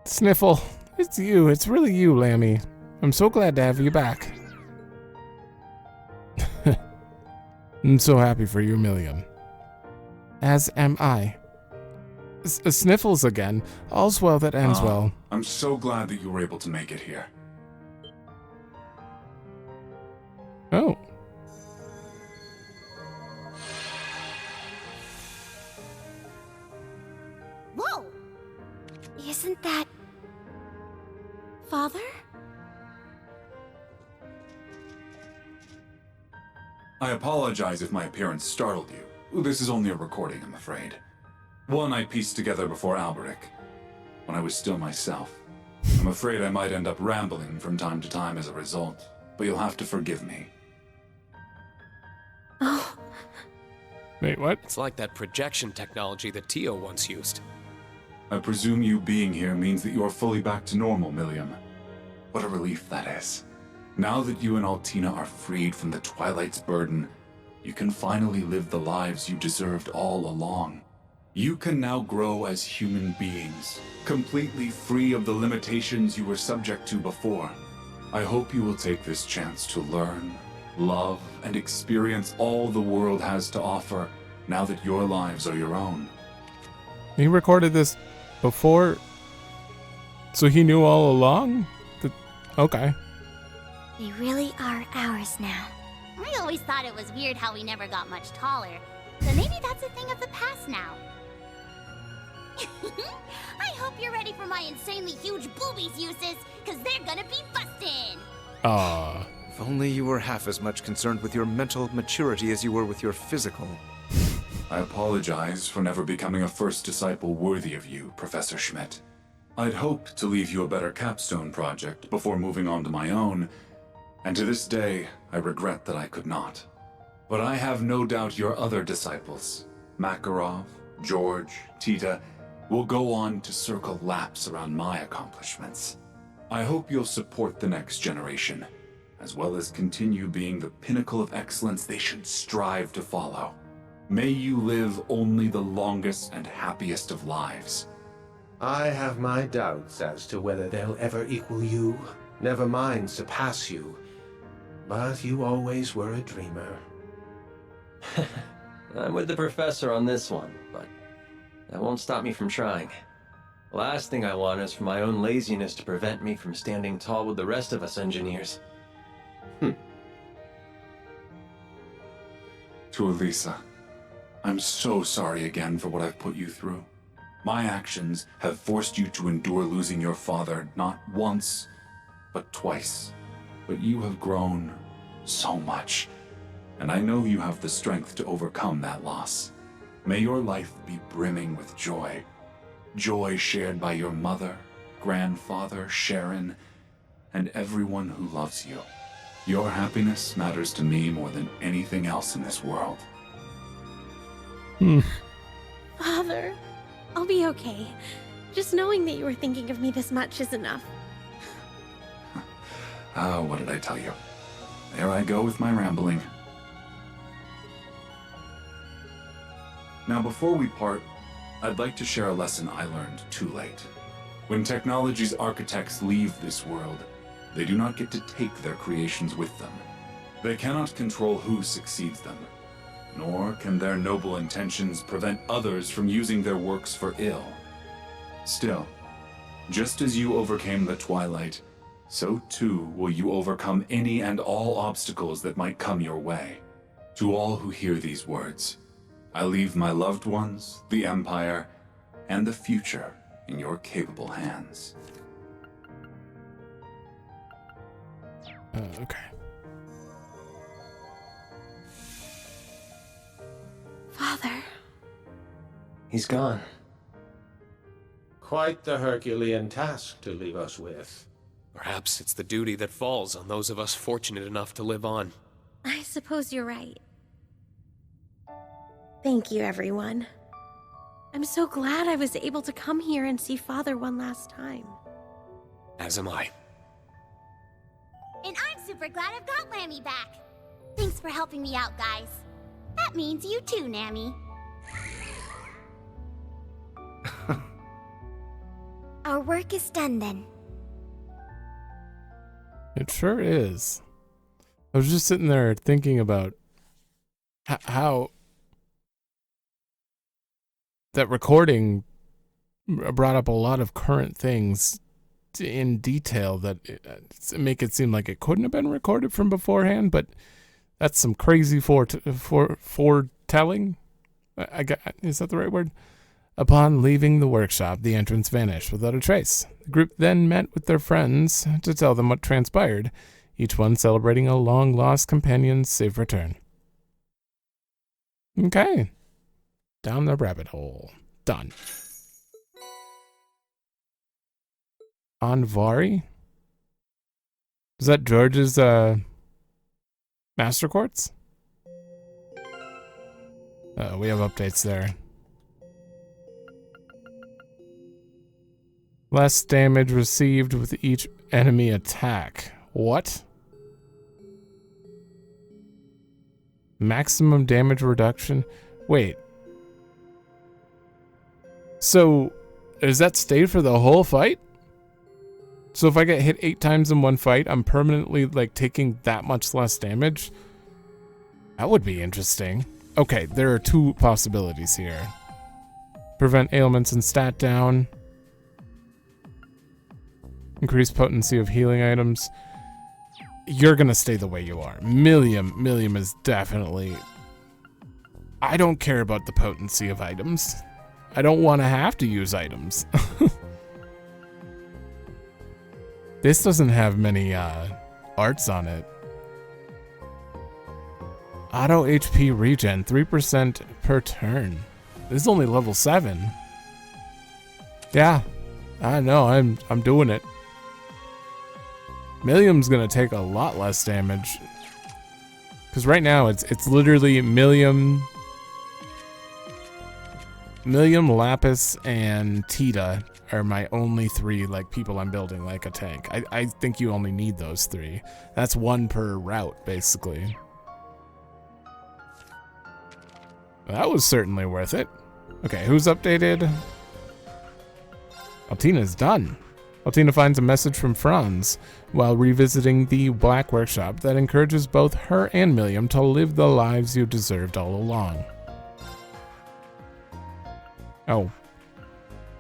Sniffle. It's you. It's really you, Lammy. I'm so glad to have you back. I'm so happy for you, Milliam. As am I. Sniffles again. All's well that ends well. I'm so glad that you were able to make it here. Oh. Whoa! Isn't that... Father? I apologize if my appearance startled you. This is only a recording, I'm afraid. One I pieced together before Alberic, when I was still myself. I'm afraid I might end up rambling from time to time as a result, but you'll have to forgive me. Oh. Wait, what? It's like that projection technology that Tio once used. I presume you being here means that you are fully back to normal, Milliam. What a relief that is. Now that you and Altina are freed from the Twilight's burden, you can finally live the lives you deserved all along. You can now grow as human beings, completely free of the limitations you were subject to before. I hope you will take this chance to learn, love, and experience all the world has to offer now that your lives are your own. He recorded this before, so he knew all along? Okay. They really are ours now. I always thought it was weird how we never got much taller. So maybe that's a thing of the past now. I hope you're ready for my insanely huge boobies uses, because they're gonna be bustin'! If only you were half as much concerned with your mental maturity as you were with your physical. I apologize for never becoming a first disciple worthy of you, Professor Schmidt. I'd hoped to leave you a better capstone project before moving on to my own, and to this day, I regret that I could not. But I have no doubt your other disciples, Makarov, George, Tita, will go on to circle laps around my accomplishments. I hope you'll support the next generation, as well as continue being the pinnacle of excellence they should strive to follow. May you live only the longest and happiest of lives. I have my doubts as to whether they'll ever equal you, never mind surpass you. But you always were a dreamer. I'm with the professor on this one, but that won't stop me from trying. The last thing I want is for my own laziness to prevent me from standing tall with the rest of us engineers. To Elisa, I'm so sorry again for what I've put you through. My actions have forced you to endure losing your father not once, but twice. But you have grown so much, and I know you have the strength to overcome that loss. May your life be brimming with joy. Joy shared by your mother, grandfather, Sharon, and everyone who loves you. Your happiness matters to me more than anything else in this world. Father, I'll be okay. Just knowing that you were thinking of me this much is enough. Oh, what did I tell you? There I go with my rambling. Now, before we part, I'd like to share a lesson I learned too late. When technology's architects leave this world, they do not get to take their creations with them. They cannot control who succeeds them, nor can their noble intentions prevent others from using their works for ill. Still, just as you overcame the Twilight, so too will you overcome any and all obstacles that might come your way. To all who hear these words, I leave my loved ones, the Empire, and the future in your capable hands. Okay. Father. He's gone. Quite the Herculean task to leave us with. Perhaps it's the duty that falls on those of us fortunate enough to live on. I suppose you're right. Thank you, everyone. I'm so glad I was able to come here and see Father one last time. As am I. And I'm super glad I've got Lammy back. Thanks for helping me out, guys. That means you too, Nammy. Our work is done then. It sure is. I was just sitting there thinking about how that recording brought up a lot of current things in detail that make it seem like it couldn't have been recorded from beforehand, but that's some crazy foretelling. Is that the right word? Upon leaving the workshop, the entrance vanished without a trace. The group then met with their friends to tell them what transpired, each one celebrating a long-lost companion's safe return. Okay. Down the rabbit hole. Done. Anvari? Is that George's, Master Quartz? We have updates there. Less damage received with each enemy attack. What? Maximum damage reduction? Wait. So, does that stay for the whole fight? So if I get hit 8 times in one fight, I'm permanently, like, taking that much less damage? That would be interesting. Okay, there are 2 possibilities here. Prevent ailments and stat down. Increase potency of healing items. You're gonna stay the way you are. Millium is definitely... I don't care about the potency of items. I don't want to have to use items. This doesn't have many arts on it. Auto HP regen, 3% per turn. This is only level 7. Yeah, I know, I'm doing it. Millium's gonna take a lot less damage. Because right now it's literally Millium, Lapis, and Tita are my only 3 like people I'm building like a tank. I think you only need those 3. That's 1 per route, basically. That was certainly worth it. Okay, who's updated? Altina's done. Altina finds a message from Franz while revisiting the Black Workshop that encourages both her and Millium to live the lives you deserved all along. Oh.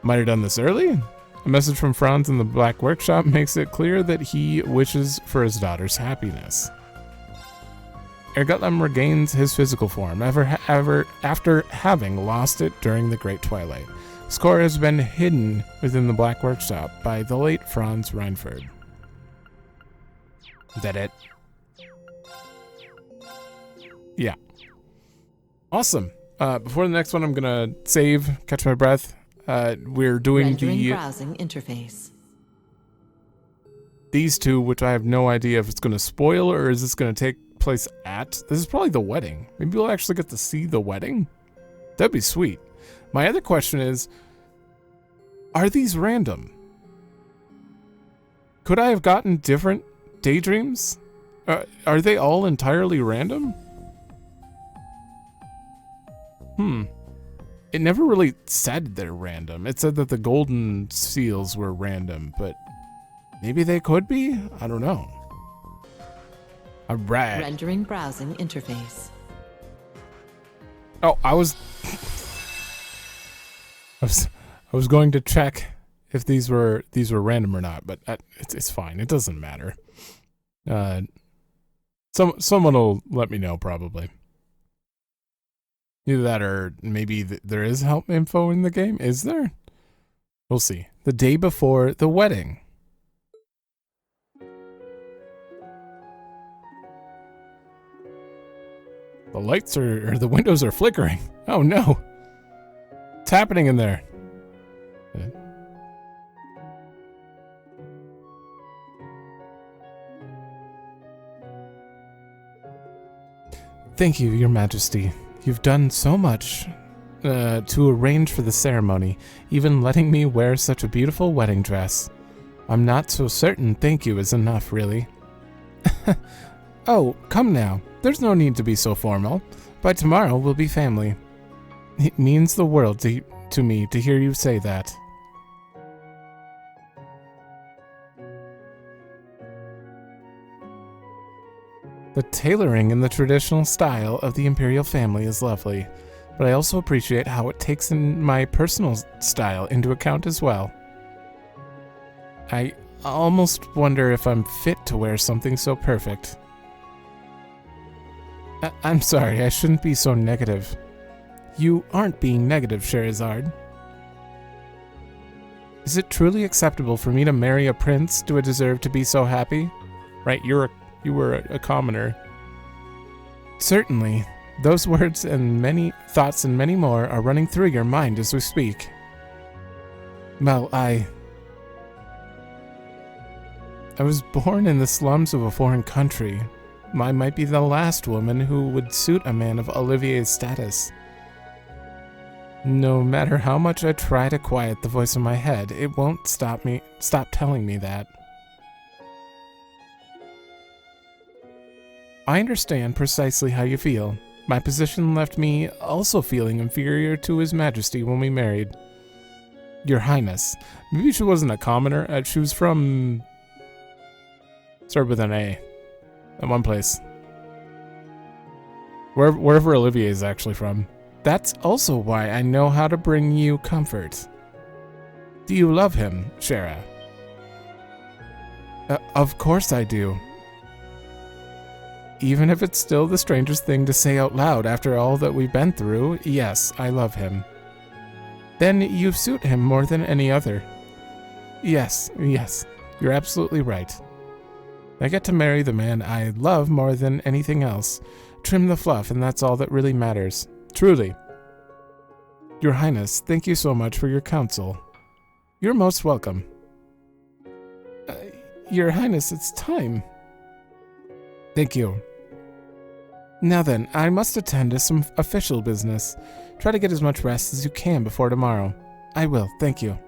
Might have done this early? A message from Franz in the Black Workshop makes it clear that he wishes for his daughter's happiness. Ergutlem regains his physical form after having lost it during the Great Twilight. His core has been hidden within the Black Workshop by the late Franz Reinford. Is that it? Yeah. Awesome. Before the next one, I'm gonna save, catch my breath. We're doing Rendering the browsing interface. These 2, which I have no idea if it's gonna spoil or is this gonna take place at. This is probably the wedding. Maybe we'll actually get to see the wedding. That'd be sweet. My other question is, are these random? Could I have gotten different daydreams? Are they all entirely random? It never really said they're random. It said that the golden seals were random, but maybe they could be? I don't know. All right. Rendering browsing interface. Oh, I was going to check if these were random or not, but it's fine. It doesn't matter. Someone will let me know probably. Either that or maybe there is help info in the game. Is there? We'll see. The day before the wedding. The lights or the windows are flickering. Oh no. What's happening in there? Thank you, Your Majesty. You've done so much to arrange for the ceremony, even letting me wear such a beautiful wedding dress. I'm not so certain thank you is enough, really. Oh, come now. There's no need to be so formal. By tomorrow, we'll be family. It means the world to me to hear you say that. The tailoring in the traditional style of the Imperial family is lovely, but I also appreciate how it takes in my personal style into account as well. I almost wonder if I'm fit to wear something so perfect. I'm sorry, I shouldn't be so negative. You aren't being negative, Scheherazade. Is it truly acceptable for me to marry a prince? Do I deserve to be so happy? Right, you were a commoner. Certainly. Those words and many thoughts and many more are running through your mind as we speak. Well, I was born in the slums of a foreign country. I might be the last woman who would suit a man of Olivier's status. No matter how much I try to quiet the voice in my head, it won't stop telling me that. I understand precisely how you feel. My position left me also feeling inferior to His Majesty when we married. Your Highness. Maybe she wasn't a commoner. She was from... Started with an A. At one place. Wherever Olivier is actually from. That's also why I know how to bring you comfort. Do you love him, Shara? Of course I do. Even if it's still the strangest thing to say out loud after all that we've been through, yes, I love him. Then you suit him more than any other. Yes, you're absolutely right. I get to marry the man I love more than anything else. Trim the fluff, and that's all that really matters. Truly. Your Highness, thank you so much for your counsel. You're most welcome. Your Highness, it's time. Thank you. Now then, I must attend to some official business. Try to get as much rest as you can before tomorrow. I will, thank you.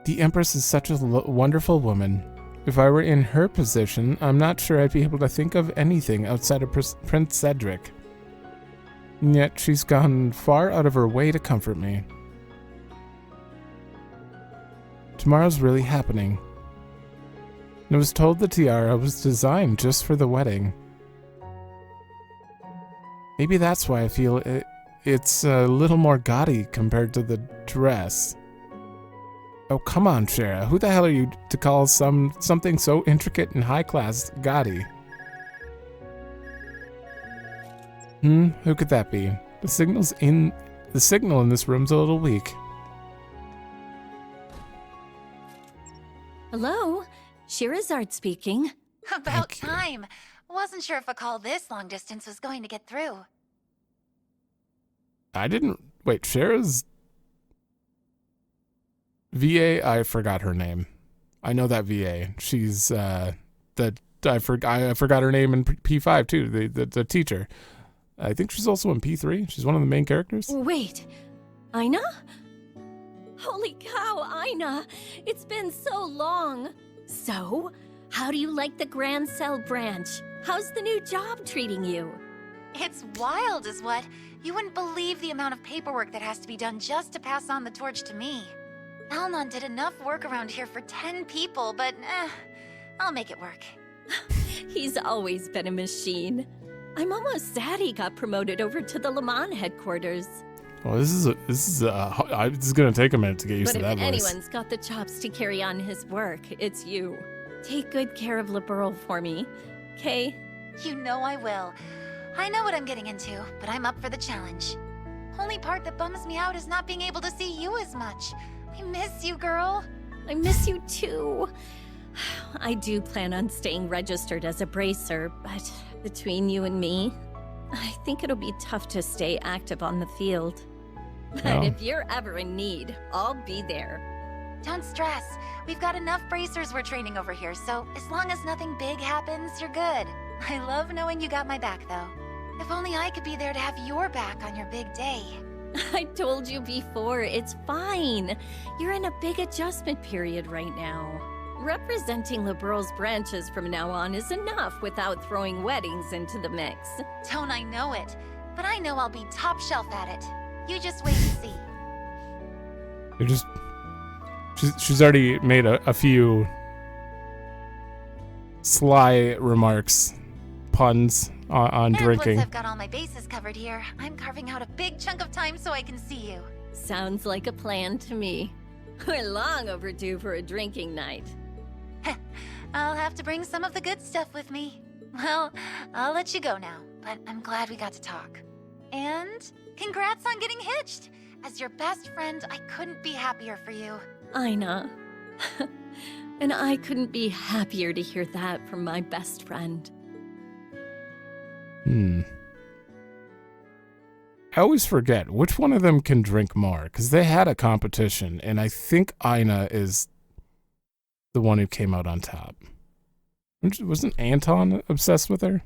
The Empress is such a wonderful woman. If I were in her position, I'm not sure I'd be able to think of anything outside of Prince Cedric. And yet she's gone far out of her way to comfort me. Tomorrow's really happening. I was told the tiara was designed just for the wedding. Maybe that's why I feel it's a little more gaudy compared to the dress. Oh, come on, Shara. Who the hell are you to call something so intricate and high-class gaudy? Who could that be? The signal in this room's a little weak. Hello? Scheherazade speaking. About time. Wasn't sure if a call this long distance was going to get through. I didn't... Wait, Shara's... VA, I forgot her name. I know that VA. She's, I forgot her name in P5, too, the teacher. I think she's also in P3. She's one of the main characters. Wait, Aina? Holy cow, Aina! It's been so long! So, how do you like the Grand Cell branch? How's the new job treating you? It's wild, is what. You wouldn't believe the amount of paperwork that has to be done just to pass on the torch to me. Alnon did enough work around here for 10 people, but I'll make it work. He's always been a machine. I'm almost sad he got promoted over to the Le Mans headquarters. Oh, this is gonna take a minute to get used But to that if voice. anyone's got the chops to carry on his work, it's you. Take good care of Liberal for me, okay? You know I will. I know what I'm getting into, but I'm up for the challenge. Only part that bums me out is not being able to see you as much. I miss you, girl. I miss you too. I do plan on staying registered as a bracer, but between you and me, I think it'll be tough to stay active on the field. But Oh. if you're ever in need, I'll be there. Don't stress. We've got enough bracers we're training over here, so as long as nothing big happens, you're good. I love knowing you got my back, though. If only I could be there to have your back on your big day. I told you before, it's fine. You're in a big adjustment period right now. Representing Liberal's branches from now on is enough without throwing weddings into the mix. Don't I know it? But I know I'll be top shelf at it. You just wait and see. You're just... She's already made a few sly remarks, puns on And drinking. once I've got all my bases covered here, I'm carving out a big chunk of time so I can see you. Sounds like a plan to me. We're long overdue for a drinking night. I'll have to bring some of the good stuff with me. Well, I'll let you go now, but I'm glad we got to talk. And congrats on getting hitched! As your best friend, I couldn't be happier for you. Aina. And I couldn't be happier to hear that from my best friend. I always forget which one of them can drink more, because they had a competition, and I think Aina is the one who came out on top. Wasn't Anton obsessed with her?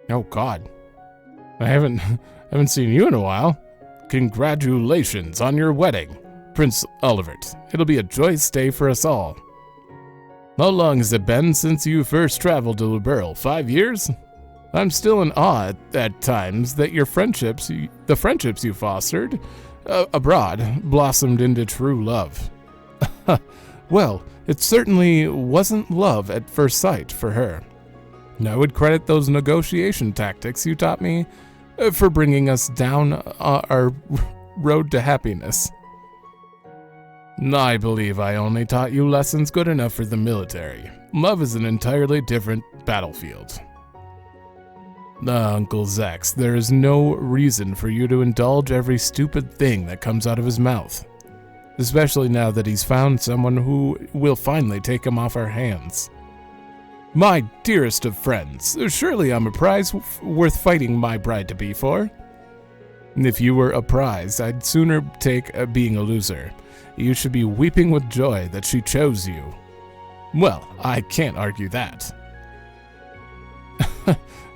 Oh God, I haven't seen you in a while. Congratulations on your wedding, Prince Olivert. It'll be a joyous day for us all. How long has it been since you first traveled to Liberal? 5 years? I'm still in awe at times that the friendships you fostered abroad blossomed into true love. Well, it certainly wasn't love at first sight for her. I would credit those negotiation tactics you taught me for bringing us down our road to happiness. I believe I only taught you lessons good enough for the military. Love is an entirely different battlefield. Uncle Zex, there is no reason for you to indulge every stupid thing that comes out of his mouth. Especially now that he's found someone who will finally take him off our hands. My dearest of friends, surely I'm a prize worth fighting my bride-to-be for. If you were a prize, I'd sooner take being a loser. You should be weeping with joy that she chose you. Well, I can't argue that.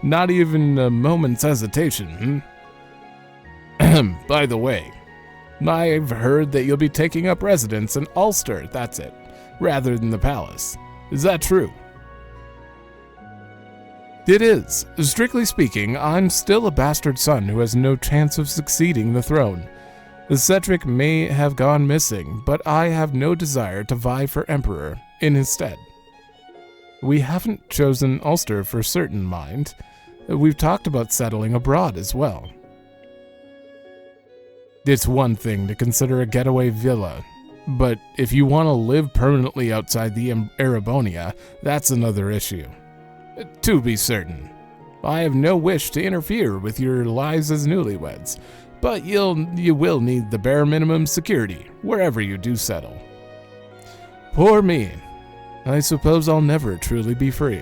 Not even a moment's hesitation, By the way, I've heard that you'll be taking up residence in Ulster, that's it, rather than the palace. Is that true? It is. Strictly speaking, I'm still a bastard son who has no chance of succeeding the throne. Cedric may have gone missing, but I have no desire to vie for emperor in his stead. We haven't chosen Ulster for certain, mind. We've talked about settling abroad as well. It's one thing to consider a getaway villa, but if you want to live permanently outside the Erebonia, that's another issue. To be certain, I have no wish to interfere with your lives as newlyweds, but you will need the bare minimum security wherever you do settle. Poor me. I suppose I'll never truly be free.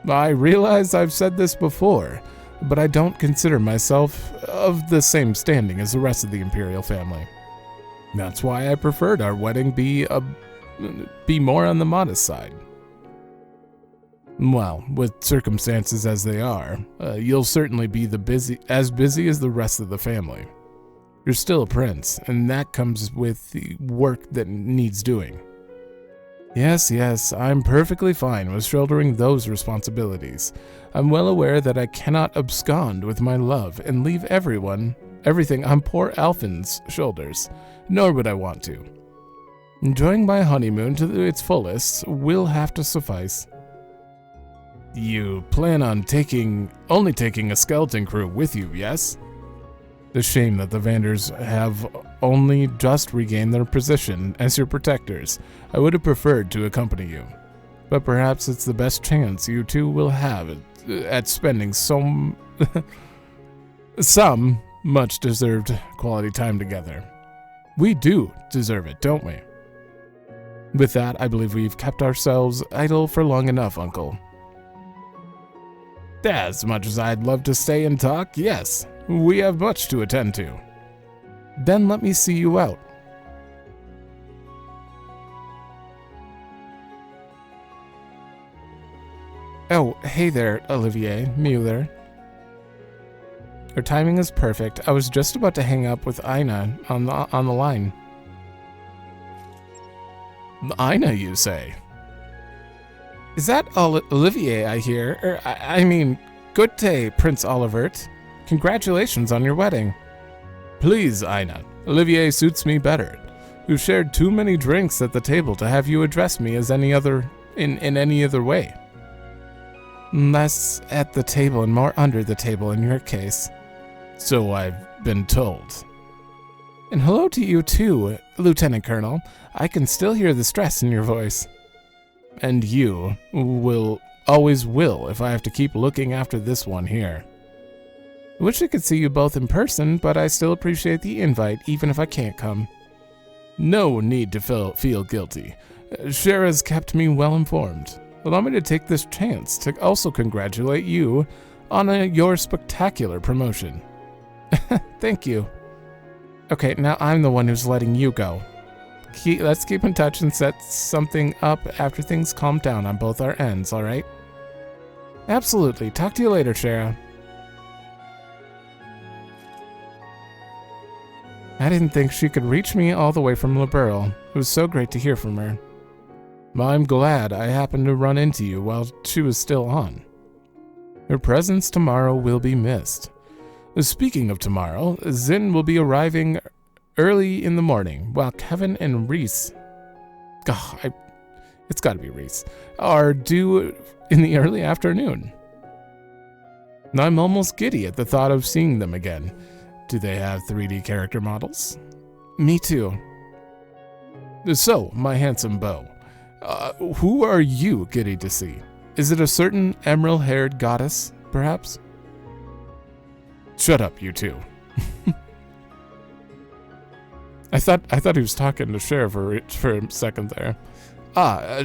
I realize I've said this before, but I don't consider myself of the same standing as the rest of the Imperial family. That's why I preferred our wedding be more on the modest side. Well, with circumstances as they are, you'll certainly be as busy as the rest of the family. You're still a prince, and that comes with the work that needs doing. Yes, I'm perfectly fine with shouldering those responsibilities. I'm well aware that I cannot abscond with my love and leave everything on poor Alphen's shoulders, nor would I want to. Enjoying my honeymoon to its fullest will have to suffice. You plan on only taking a skeleton crew with you, yes? The shame that the Vanders have only just regained their position as your protectors. I would have preferred to accompany you. But perhaps it's the best chance you two will have at spending some much deserved quality time together. We do deserve it, don't we? With that, I believe we've kept ourselves idle for long enough, Uncle. As much as I'd love to stay and talk, yes, we have much to attend to. Then let me see you out. Oh, hey there, Olivier, Mueller. Her timing is perfect. I was just about to hang up with Ina on the line. Ina, you say? Is that Olivier I hear? I mean, good day, Prince Olivert. Congratulations on your wedding. Please, Ina. Olivier suits me better. We've shared too many drinks at the table to have you address me as any other in any other way. Less at the table and more under the table in your case. So I've been told. And hello to you too, Lieutenant Colonel. I can still hear the stress in your voice. And you always will if I have to keep looking after this one here. I wish I could see you both in person, but I still appreciate the invite even if I can't come. No need to feel guilty. Shara's kept me well informed. Allow me to take this chance to also congratulate you on your spectacular promotion. Thank you. Okay, now I'm the one who's letting you go. Let's keep in touch and set something up after things calm down on both our ends, alright? Absolutely. Talk to you later, Shara. I didn't think she could reach me all the way from Liberl. It was so great to hear from her. I'm glad I happened to run into you while she was still on. Her presence tomorrow will be missed. Speaking of tomorrow, Zin will be arriving early in the morning, while Kevin and Reese, it's gotta be Reese, are due in the early afternoon. I'm almost giddy at the thought of seeing them again. Do they have 3D character models? Me too. So, my handsome beau, who are you giddy to see? Is it a certain emerald-haired goddess, perhaps? Shut up, you two. I thought he was talking to Cher for a second there.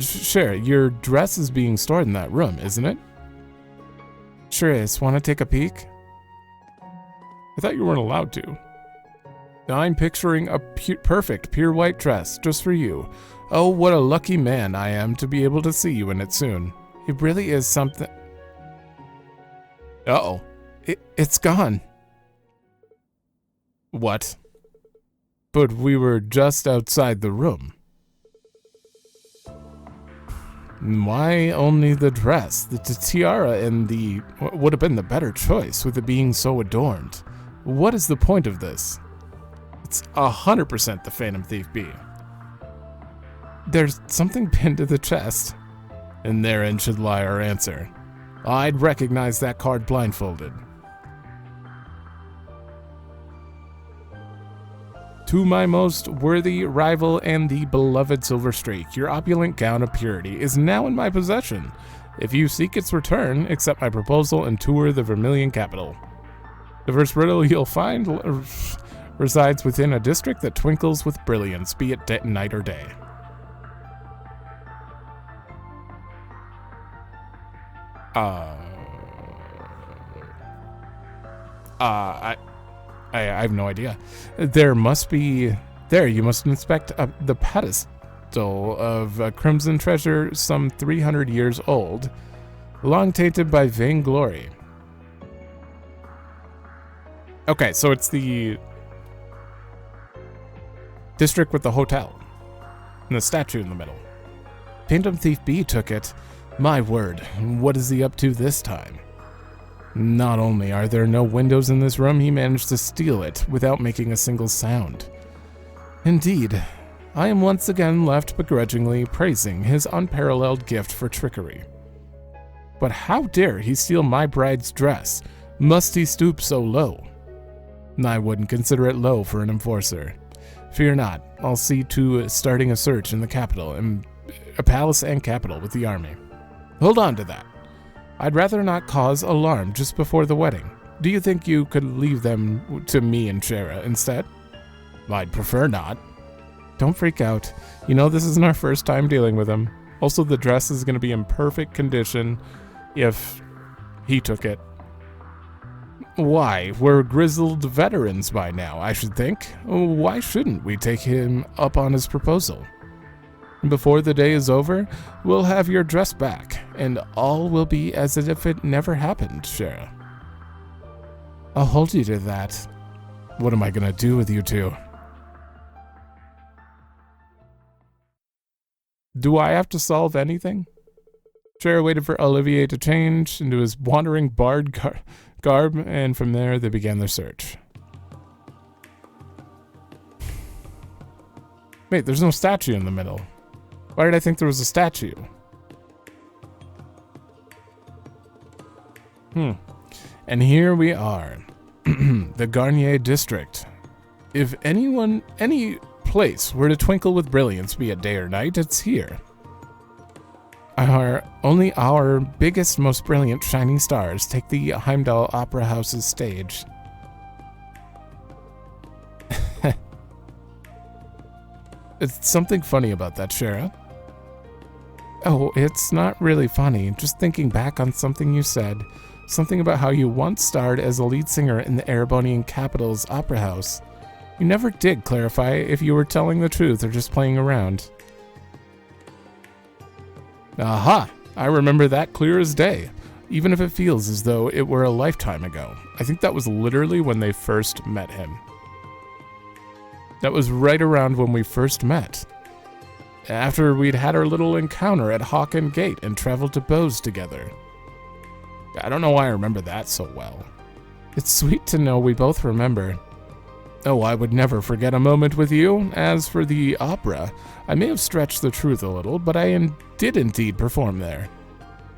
Cher, your dress is being stored in that room, isn't it? Sure is. Want to take a peek? I thought you weren't allowed to. Now I'm picturing a perfect pure white dress just for you. Oh, what a lucky man I am to be able to see you in it soon. It really is something. Uh-oh. It's gone. What? But we were just outside the room. Why only the dress? The tiara and the would have been the better choice with it being so adorned. What is the point of this? It's 100% the Phantom Thief B. There's something pinned to the chest. And therein should lie our answer. I'd recognize that card blindfolded. To my most worthy rival and the beloved Silver Streak, your opulent gown of purity is now in my possession. If you seek its return, accept my proposal and tour the Vermilion capital. The first riddle you'll find resides within a district that twinkles with brilliance, be it night or day. I have no idea. There you must inspect the pedestal of a crimson treasure some 300 years old, long tainted by vainglory. Okay, so it's the district with the hotel and the statue in the middle. Phantom Thief B took it. My word, what is he up to this time? Not only are there no windows in this room, he managed to steal it without making a single sound. Indeed, I am once again left begrudgingly praising his unparalleled gift for trickery. But how dare he steal my bride's dress? Must he stoop so low? I wouldn't consider it low for an enforcer. Fear not, I'll see to starting a search in the capital, and a palace and capital with the army. Hold on to that. I'd rather not cause alarm just before the wedding. Do you think you could leave them to me and Shara instead? I'd prefer not. Don't freak out. You know this isn't our first time dealing with him. Also, the dress is going to be in perfect condition if he took it. Why? We're grizzled veterans by now, I should think. Why shouldn't we take him up on his proposal? Before the day is over, we'll have your dress back, and all will be as if it never happened, Shara. I'll hold you to that. What am I going to do with you two? Do I have to solve anything? Shara waited for Olivier to change into his wandering bard garb, and from there they began their search. Wait, there's no statue in the middle. Why did I think there was a statue? And here we are. The Garnier district. If any place were to twinkle with brilliance, be it day or night, it's here. Only our biggest, most brilliant shining stars take the Heimdall Opera House's stage. It's something funny about that, Shara. Oh, it's not really funny. Just thinking back on something you said. Something about how you once starred as a lead singer in the Erebonian capital's opera house. You never did clarify if you were telling the truth or just playing around. Aha! I remember that clear as day, even if it feels as though it were a lifetime ago. I think that was literally when they first met him. That was right around when we first met. After we'd had our little encounter at Hawken Gate and traveled to Bose together. I don't know why I remember that so well. It's sweet to know we both remember. Oh, I would never forget a moment with you. As for the opera, I may have stretched the truth a little, but I did indeed perform there.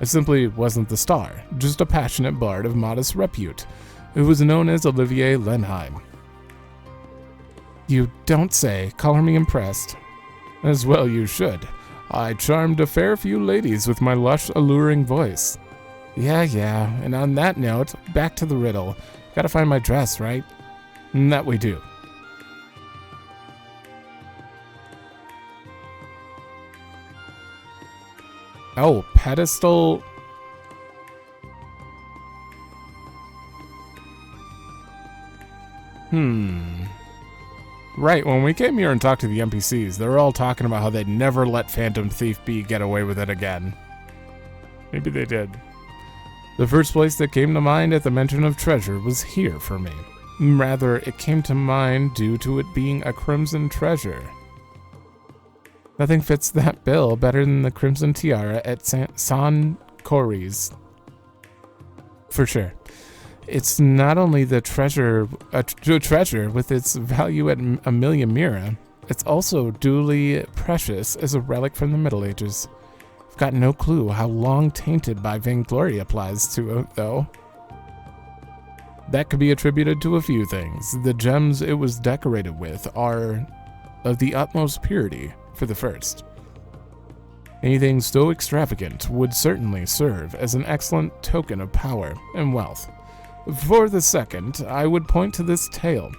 I simply wasn't the star, just a passionate bard of modest repute, who was known as Olivier Lenheim. You don't say. Color me impressed. As well you should. I charmed a fair few ladies with my lush, alluring voice. Yeah, and on that note, back to the riddle. Gotta find my dress, right? And that we do. Oh, pedestal. Right, when we came here and talked to the NPCs, they were all talking about how they'd never let Phantom Thief B get away with it again. Maybe they did. The first place that came to mind at the mention of treasure was here for me. Rather, it came to mind due to it being a crimson treasure. Nothing fits that bill better than the crimson tiara at San Cori's. For sure. It's not only the treasure, a treasure with its value at a million mira, it's also duly precious as a relic from the Middle Ages. I've got no clue how long tainted by vainglory applies to it, though. That could be attributed to a few things. The gems it was decorated with are of the utmost purity, for the first. Anything so extravagant would certainly serve as an excellent token of power and wealth. For the second, I would point to this tale.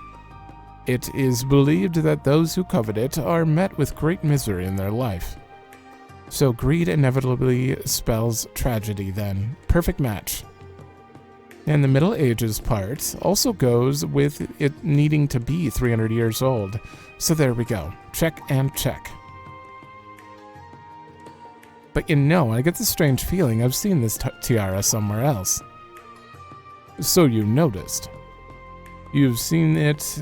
It is believed that those who covet it are met with great misery in their life. So greed inevitably spells tragedy then. Perfect match. And the Middle Ages part also goes with it needing to be 300 years old. So there we go. Check and check. But you know, I get the strange feeling I've seen this tiara somewhere else. So you noticed. You've seen it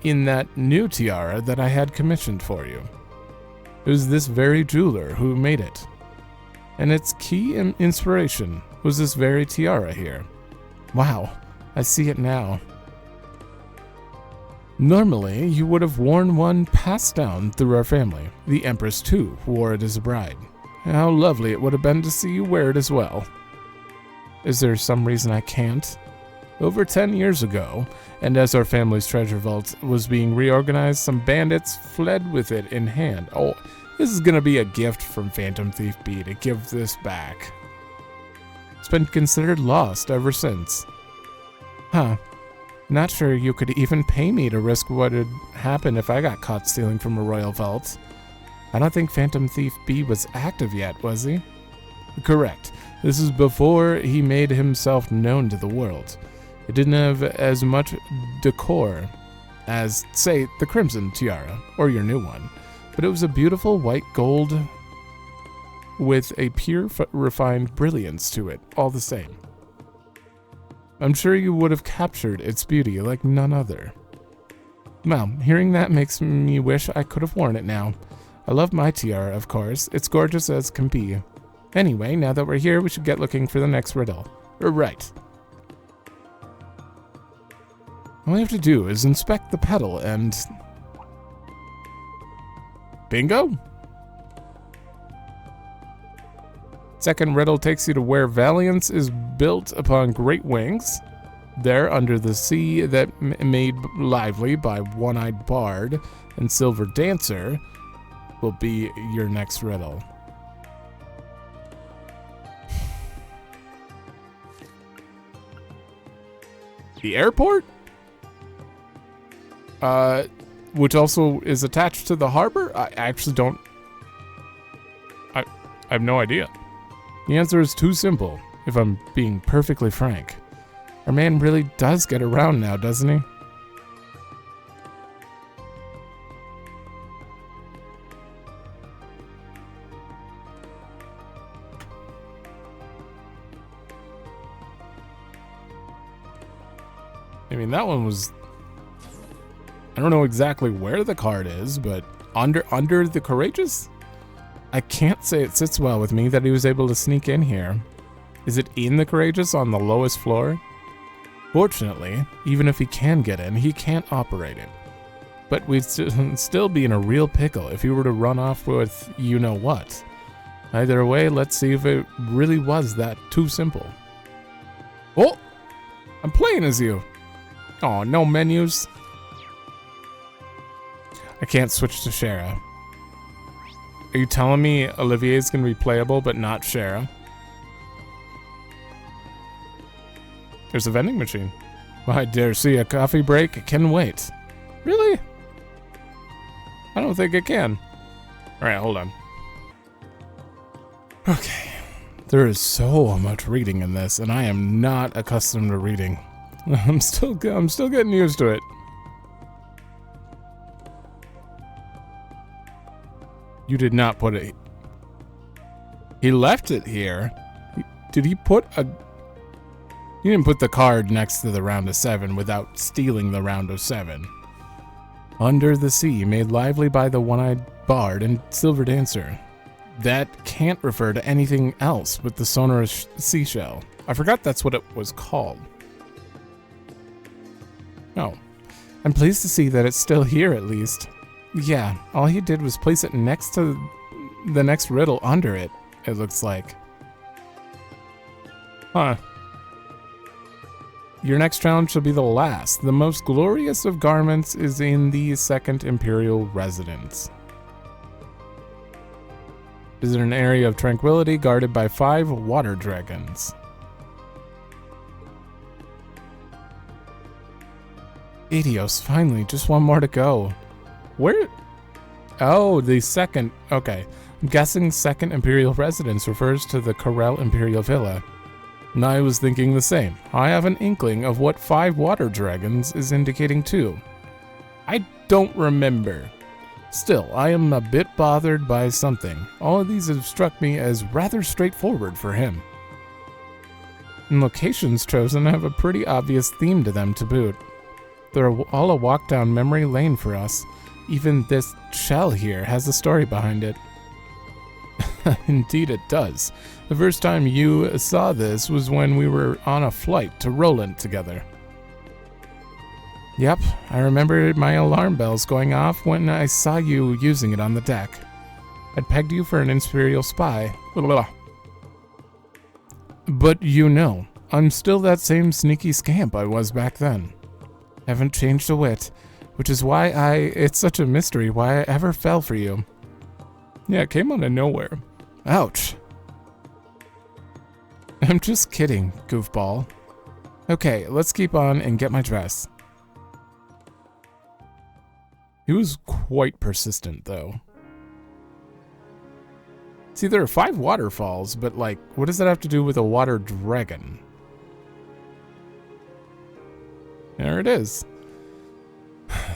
in that new tiara that I had commissioned for you. It was this very jeweler who made it. And its key inspiration was this very tiara here. Wow, I see it now. Normally, you would have worn one passed down through our family. The Empress, too, wore it as a bride. How lovely it would have been to see you wear it as well. Is there some reason I can't? Over 10 years ago, and as our family's treasure vault was being reorganized, some bandits fled with it in hand. Oh, this is gonna be a gift from Phantom Thief B to give this back. It's been considered lost ever since. Huh. Not sure you could even pay me to risk what would happen if I got caught stealing from a royal vault. I don't think Phantom Thief B was active yet, was he? Correct. This is before he made himself known to the world. It didn't have as much decor as, say, the Crimson Tiara, or your new one, but it was a beautiful white gold with a pure, refined brilliance to it, all the same. I'm sure you would have captured its beauty like none other. Well, hearing that makes me wish I could have worn it now. I love my tiara, of course. It's gorgeous as can be. Anyway, now that we're here, we should get looking for the next riddle. Right. All we have to do is inspect the pedal and... bingo! Second riddle takes you to where Valiance is built upon great wings. There, under the sea that made lively by One-Eyed Bard and Silver Dancer, will be your next riddle. The airport? Which also is attached to the harbor? I actually don't... I have no idea. The answer is too simple, if I'm being perfectly frank. Our man really does get around now, doesn't he? I mean, that one was... I don't know exactly where the card is, but under the Courageous? I can't say it sits well with me that he was able to sneak in here. Is it in the Courageous on the lowest floor? Fortunately, even if he can get in, he can't operate it. But we'd still be in a real pickle if he were to run off with you-know-what. Either way, let's see if it really was that too simple. Oh! I'm playing as you! Oh, no menus. I can't switch to Shara. Are you telling me Olivier's gonna be playable but not Shara? There's a vending machine. Well, I dare see a coffee break. It can wait. Really? I don't think it can. Alright, hold on. Okay. There is so much reading in this, and I am not accustomed to reading. I'm still getting used to it. You did not put it... He left it here. Did he put a... You didn't put the card next to the round of 7 without stealing the round of 7. Under the sea, made lively by the One-Eyed Bard and Silver Dancer. That can't refer to anything else with the sonorous seashell. I forgot that's what it was called. Oh. I'm pleased to see that it's still here at least. Yeah, all he did was place it next to the next riddle under it, it looks like. Huh. Your next challenge shall be the last. The most glorious of garments is in the Second Imperial Residence. Visit an area of tranquility guarded by 5 water dragons. Idios, finally, just one more to go. Where? Oh, the second. Okay. I'm guessing Second Imperial Residence refers to the Corel Imperial Villa. And I was thinking the same. I have an inkling of what 5 water dragons is indicating too. I don't remember. Still, I am a bit bothered by something. All of these have struck me as rather straightforward for him. And locations chosen have a pretty obvious theme to them to boot. They're all a walk down memory lane for us. Even this shell here has a story behind it. Indeed it does. The first time you saw this was when we were on a flight to Roland together. Yep, I remember my alarm bells going off when I saw you using it on the deck. I'd pegged you for an Imperial spy. Blah. But you know, I'm still that same sneaky scamp I was back then. Haven't changed a whit, which is why it's such a mystery why I ever fell for you. Yeah, it came out of nowhere. Ouch. I'm just kidding, goofball. Okay, let's keep on and get my dress. He was quite persistent, though. See, there are 5 waterfalls, but, like, what does that have to do with a water dragon? There it is.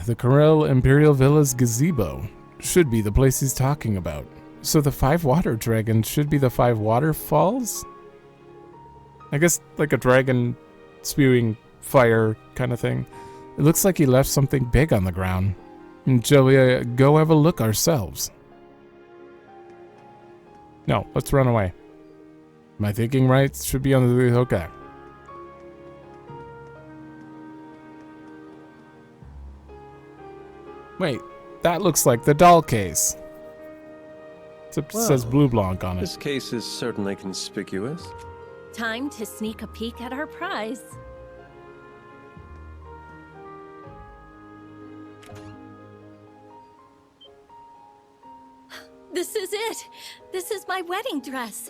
The Corel Imperial Villa's gazebo should be the place he's talking about. So the 5 water dragons should be the 5 waterfalls? I guess like a dragon spewing fire kind of thing. It looks like he left something big on the ground. Shall we go have a look ourselves? No, let's run away. Am I thinking right? Should be on the okay. Wait, that looks like the doll case. Except it says Blue Blanc on it. This case is certainly conspicuous. Time to sneak a peek at our prize. This is it! This is my wedding dress!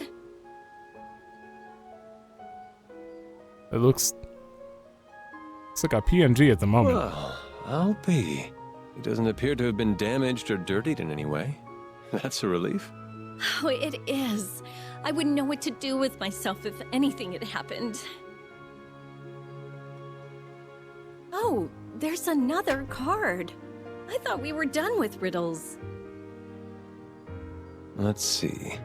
It looks like a PNG at the moment. Well, I'll be. It doesn't appear to have been damaged or dirtied in any way. That's a relief. Oh, it is. I wouldn't know what to do with myself if anything had happened. Oh, there's another card. I thought we were done with riddles. Let's see.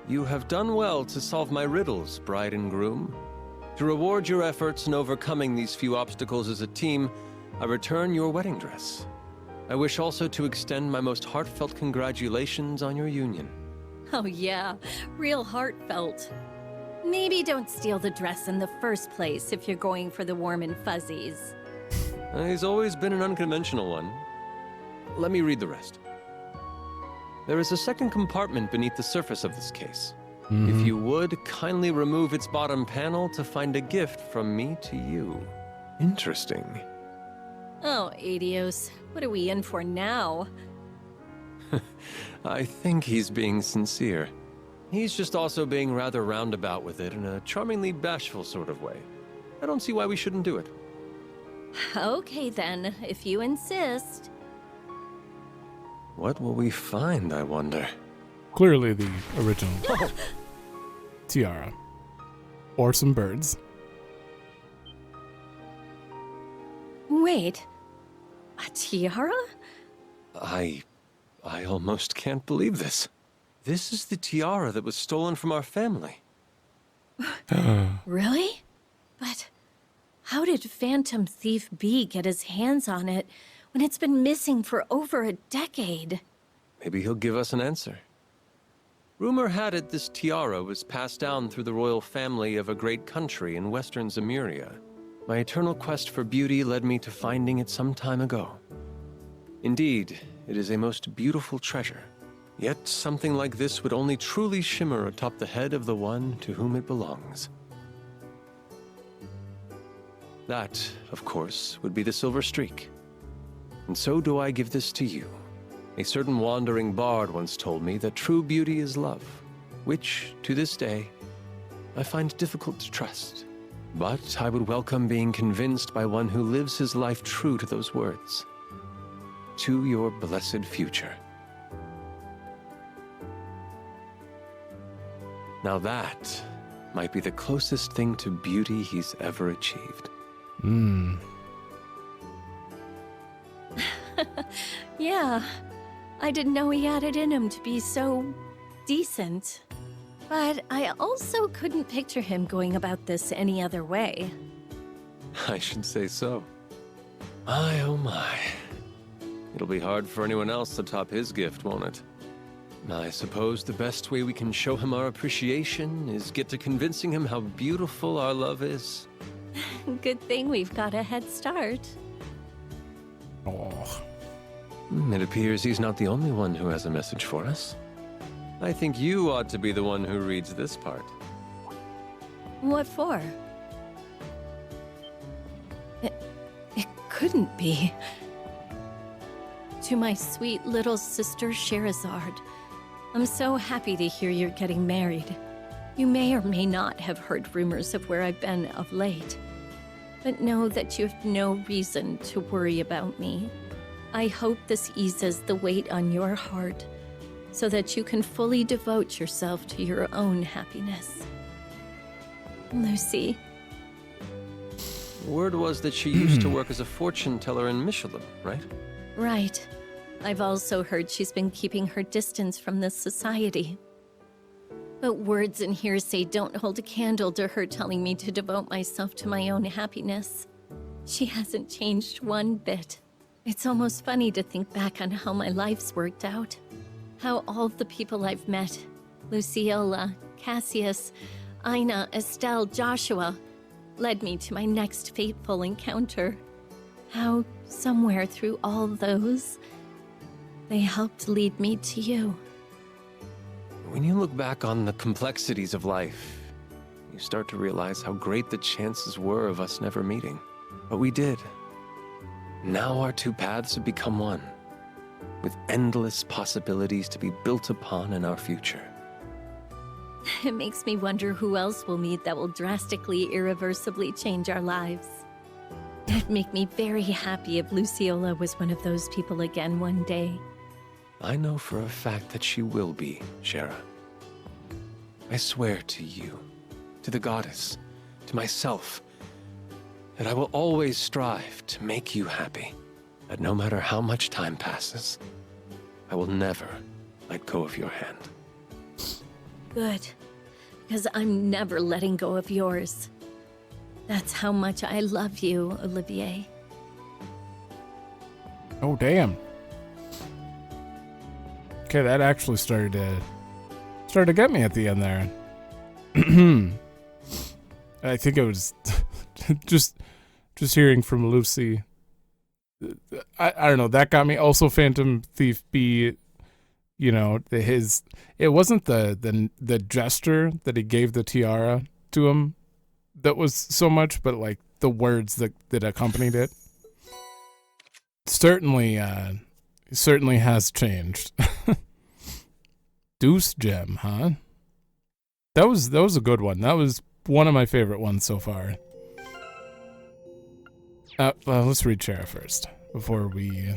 You have done well to solve my riddles, bride and groom. To reward your efforts in overcoming these few obstacles as a team, I return your wedding dress. I wish also to extend my most heartfelt congratulations on your union. Oh yeah, real heartfelt. Maybe don't steal the dress in the first place if you're going for the warm and fuzzies. He's always been an unconventional one. Let me read the rest. There is a second compartment beneath the surface of this case. If you would, kindly remove its bottom panel to find a gift from me to you. Interesting. Oh, Adios. What are we in for now? I think he's being sincere. He's just also being rather roundabout with it in a charmingly bashful sort of way. I don't see why we shouldn't do it. Okay then, if you insist. What will we find, I wonder? Clearly the original tiara. Or some birds. Wait. A tiara? I almost can't believe this. This is the tiara that was stolen from our family. Really? But how did Phantom Thief B get his hands on it when it's been missing for over a decade? Maybe he'll give us an answer. Rumor had it this tiara was passed down through the royal family of a great country in western Zemuria. My eternal quest for beauty led me to finding it some time ago. Indeed, it is a most beautiful treasure. Yet something like this would only truly shimmer atop the head of the one to whom it belongs. That, of course, would be the silver streak. And so do I give this to you. A certain wandering bard once told me that true beauty is love, which, to this day, I find difficult to trust. But I would welcome being convinced by one who lives his life true to those words. To your blessed future. Now that might be the closest thing to beauty he's ever achieved. Yeah, I didn't know he had it in him to be so decent. But I also couldn't picture him going about this any other way. I should say so. My, oh my. It'll be hard for anyone else to top his gift, won't it? I suppose the best way we can show him our appreciation is get to convincing him how beautiful our love is. Good thing we've got a head start. Oh. It appears he's not the only one who has a message for us. I think you ought to be the one who reads this part. What for? It couldn't be. To my sweet little sister Scheherazade. I'm so happy to hear you're getting married. You may or may not have heard rumors of where I've been of late, but know that you have no reason to worry about me. I hope this eases the weight on your heart so that you can fully devote yourself to your own happiness. Lucy. Word was that she used to work as a fortune teller in Michelin, right? Right. I've also heard she's been keeping her distance from this society. But words and hearsay don't hold a candle to her telling me to devote myself to my own happiness. She hasn't changed one bit. It's almost funny to think back on how my life's worked out. How all the people I've met, Luciola, Cassius, Ina, Estelle, Joshua, led me to my next fateful encounter. How, somewhere through all those, they helped lead me to you. When you look back on the complexities of life, you start to realize how great the chances were of us never meeting. But we did. Now our two paths have become one, with endless possibilities to be built upon in our future. It makes me wonder who else we'll meet that will drastically, irreversibly change our lives. It'd make me very happy if Luciola was one of those people again one day. I know for a fact that she will be, Shara. I swear to you, to the goddess, to myself, that I will always strive to make you happy. That no matter how much time passes, I will never let go of your hand. Good, because I'm never letting go of yours. That's how much I love you, Olivier. Oh, damn. Okay, that actually started to get me at the end there. I think it was just hearing from Lucy. I don't know, that got me. Also, Phantom Thief B, you know, it wasn't the gesture that he gave the tiara to him that was so much, but like the words that accompanied it. Certainly has changed. Deuce Gem, huh? That was a good one. That was one of my favorite ones so far. Well, let's read Shara first before we.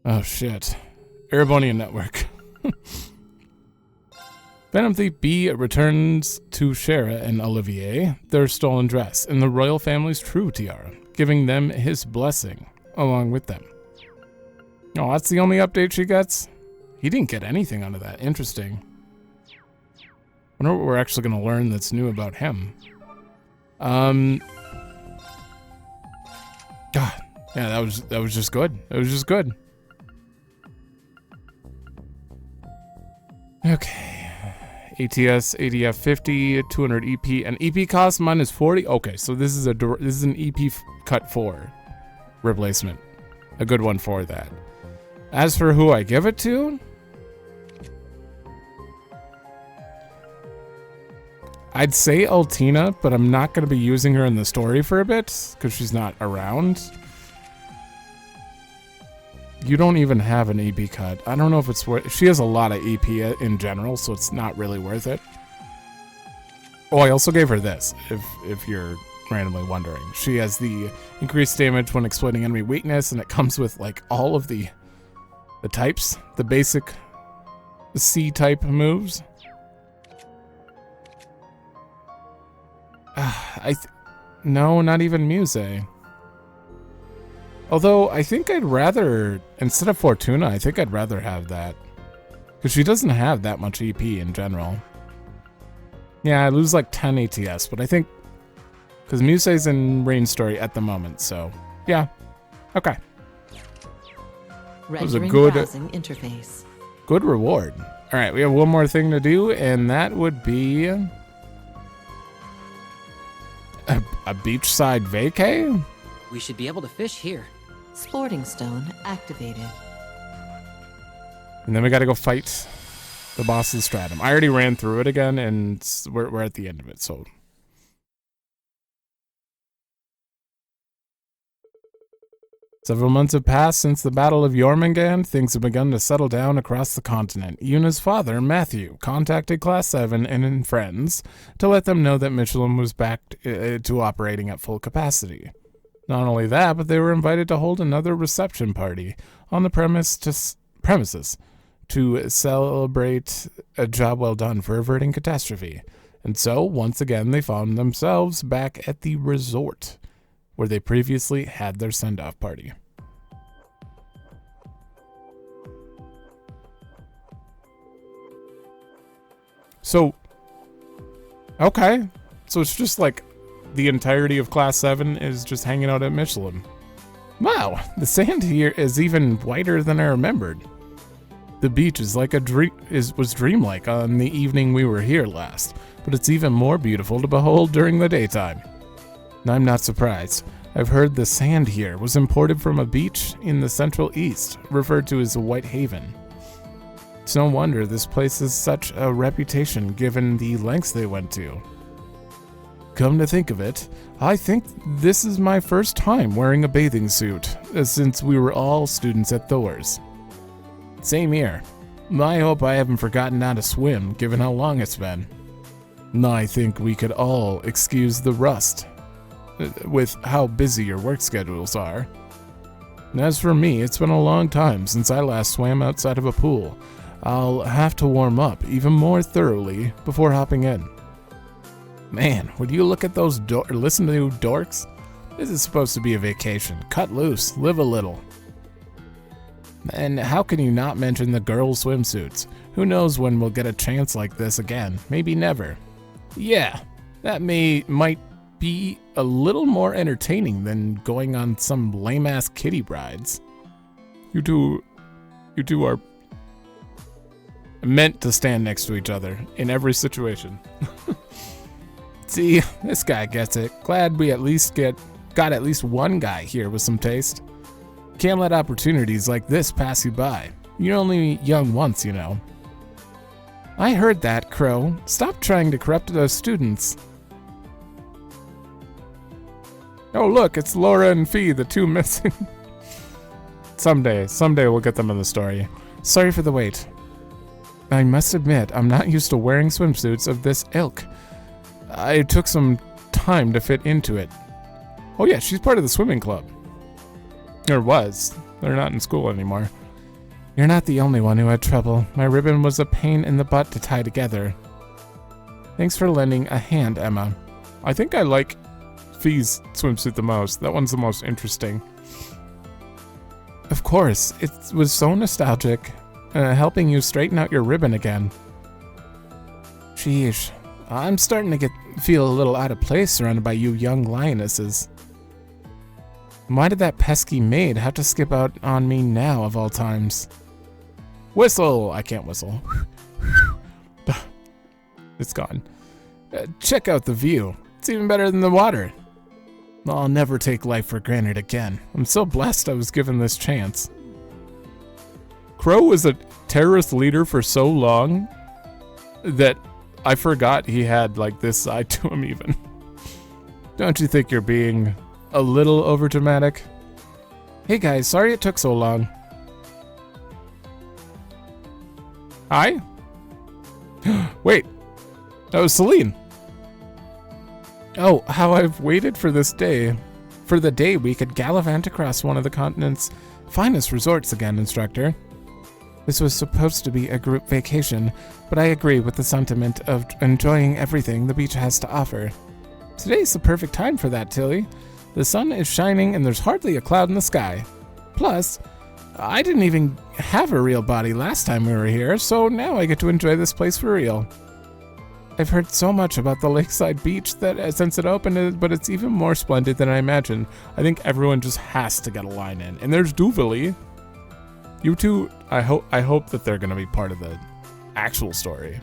Oh shit, Erebonian Network. Phantom Thief B returns to Shara and Olivier their stolen dress and the royal family's true tiara, giving them his blessing along with them. Oh, that's the only update she gets? He didn't get anything out of that. Interesting. Wonder what we're actually going to learn that's new about him. God. Yeah, that was just good. It was just good. Okay. ATS, ADF 50, 200 EP, and EP cost minus 40. Okay, so this is an EP cut 4 replacement. A good one for that. As for who I give it to, I'd say Altina, but I'm not going to be using her in the story for a bit because she's not around. You don't even have an EP cut. I don't know if it's worth. She has a lot of EP in general, so it's not really worth it. Oh, I also gave her this, if you're randomly wondering. She has the increased damage when exploiting enemy weakness, and it comes with like all of the types, the basic C-type moves. No, not even Muse. Although, I think I'd rather, instead of Fortuna, I think I'd rather have that. Because she doesn't have that much EP in general. Yeah, I lose like 10 ATS, but I think, because Muse's in Rain Story at the moment, so, yeah. Okay. That was a good interface. Good reward. Alright, we have one more thing to do, and that would be a beachside vacay? We should be able to fish here. Sporting stone activated. And then we gotta go fight The boss's stratum. I already ran through it again, and we're at the end of it, so... Several months have passed since the Battle of Jormungand. Things have begun to settle down across the continent. Yuna's father, Matthew, contacted Class 7 and friends to let them know that Michelin was back to operating at full capacity. Not only that, but they were invited to hold another reception party on the premises to celebrate a job well done for averting catastrophe. And so, once again, they found themselves back at the resort, where they previously had their send-off party. So, okay. So it's just like the entirety of Class 7 is just hanging out at Michelin. Wow, the sand here is even whiter than I remembered. The beach is like was dreamlike on the evening we were here last, but it's even more beautiful to behold during the daytime. I'm not surprised. I've heard the sand here was imported from a beach in the Central East, referred to as White Haven. It's no wonder this place has such a reputation given the lengths they went to. Come to think of it, I think this is my first time wearing a bathing suit, since we were all students at Thor's. Same here. I hope I haven't forgotten how to swim, given how long it's been. I think we could all excuse the rust, with how busy your work schedules are. As for me, it's been a long time since I last swam outside of a pool. I'll have to warm up even more thoroughly before hopping in. Man, would you look at those listen to dorks? This is supposed to be a vacation. Cut loose, live a little. And how can you not mention the girls' swimsuits? Who knows when we'll get a chance like this again? Maybe never. Yeah, that might be a little more entertaining than going on some lame-ass kiddie brides. You two are meant to stand next to each other in every situation. See, this guy gets it. Glad we at least got at least one guy here with some taste. Can't let opportunities like this pass you by. You're only young once, you know. I heard that, Crow. Stop trying to corrupt those students. Oh look, it's Laura and Fee, the two missing. Someday we'll get them in the story. Sorry for the wait. I must admit, I'm not used to wearing swimsuits of this ilk. It took some time to fit into it. Oh yeah, she's part of the swimming club. Or was. They're not in school anymore. You're not the only one who had trouble. My ribbon was a pain in the butt to tie together. Thanks for lending a hand, Emma. I think I like Fee's swimsuit the most. That one's the most interesting. Of course, it was so nostalgic, helping you straighten out your ribbon again. Sheesh, I'm starting to feel a little out of place surrounded by you young lionesses. Why did that pesky maid have to skip out on me now of all times? Whistle! I can't whistle. It's gone. Check out the view. It's even better than the water. I'll never take life for granted again. I'm so blessed I was given this chance. Crow was a terrorist leader for so long that I forgot he had like this side to him even. Don't you think you're being a little overdramatic? Hey guys, sorry it took so long. Hi? Wait, that was Celine. Oh, how I've waited for this day. For the day we could gallivant across one of the continent's finest resorts again, instructor. This was supposed to be a group vacation, but I agree with the sentiment of enjoying everything the beach has to offer. Today's the perfect time for that, Tilly. The sun is shining and there's hardly a cloud in the sky. Plus, I didn't even have a real body last time we were here, so now I get to enjoy this place for real. I've heard so much about the lakeside beach that since it opened, but it's even more splendid than I imagined. I think everyone just has to get a line in. And there's Duvali. You two, I hope that they're going to be part of the actual story.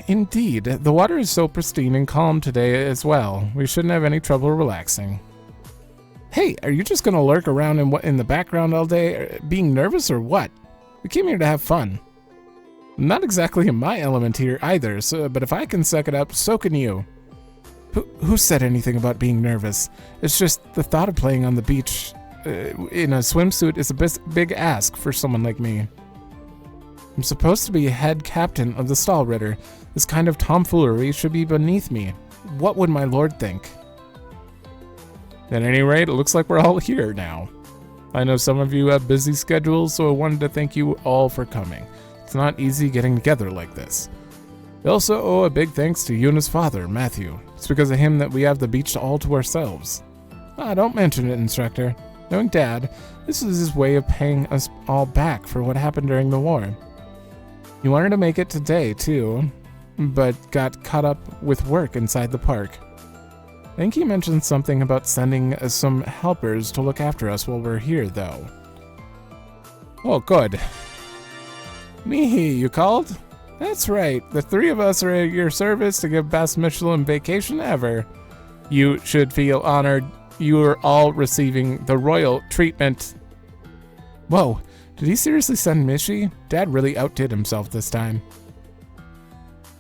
Indeed, the water is so pristine and calm today as well. We shouldn't have any trouble relaxing. Hey, are you just going to lurk around in the background all day, being nervous or what? We came here to have fun. Not exactly in my element here either, but if I can suck it up, so can you. Who said anything about being nervous? It's just the thought of playing on the beach in a swimsuit is a big ask for someone like me. I'm supposed to be head captain of the Stall Ritter. This kind of tomfoolery should be beneath me. What would my lord think? At any rate, it looks like we're all here now. I know some of you have busy schedules, so I wanted to thank you all for coming. It's not easy getting together like this. We also owe a big thanks to Yuna's father, Matthew. It's because of him that we have the beach all to ourselves. Don't mention it, Instructor. Knowing Dad, this is his way of paying us all back for what happened during the war. He wanted to make it today, too, but got caught up with work inside the park. I think he mentioned something about sending some helpers to look after us while we're here, though. Oh, good. Mihi, you called? That's right. The three of us are at your service to give best Michelin vacation ever. You should feel honored. You are all receiving the royal treatment. Whoa, did he seriously send Mishi? Dad really outdid himself this time.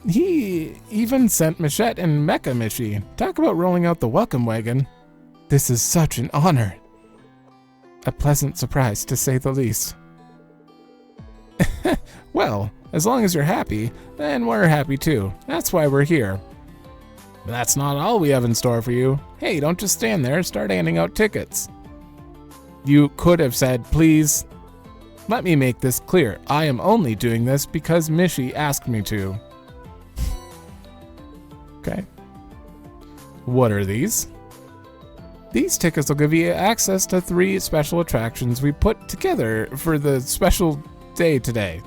He even sent Michette and Mecha Mishi. Talk about rolling out the welcome wagon. This is such an honor. A pleasant surprise, to say the least. Well, as long as you're happy, then we're happy too. That's why we're here. But that's not all we have in store for you. Hey, don't just stand there, start handing out tickets. You could have said, please. Let me make this clear. I am only doing this because Mishi asked me to. Okay. What are these? These tickets will give you access to 3 special attractions we put together for the special day today.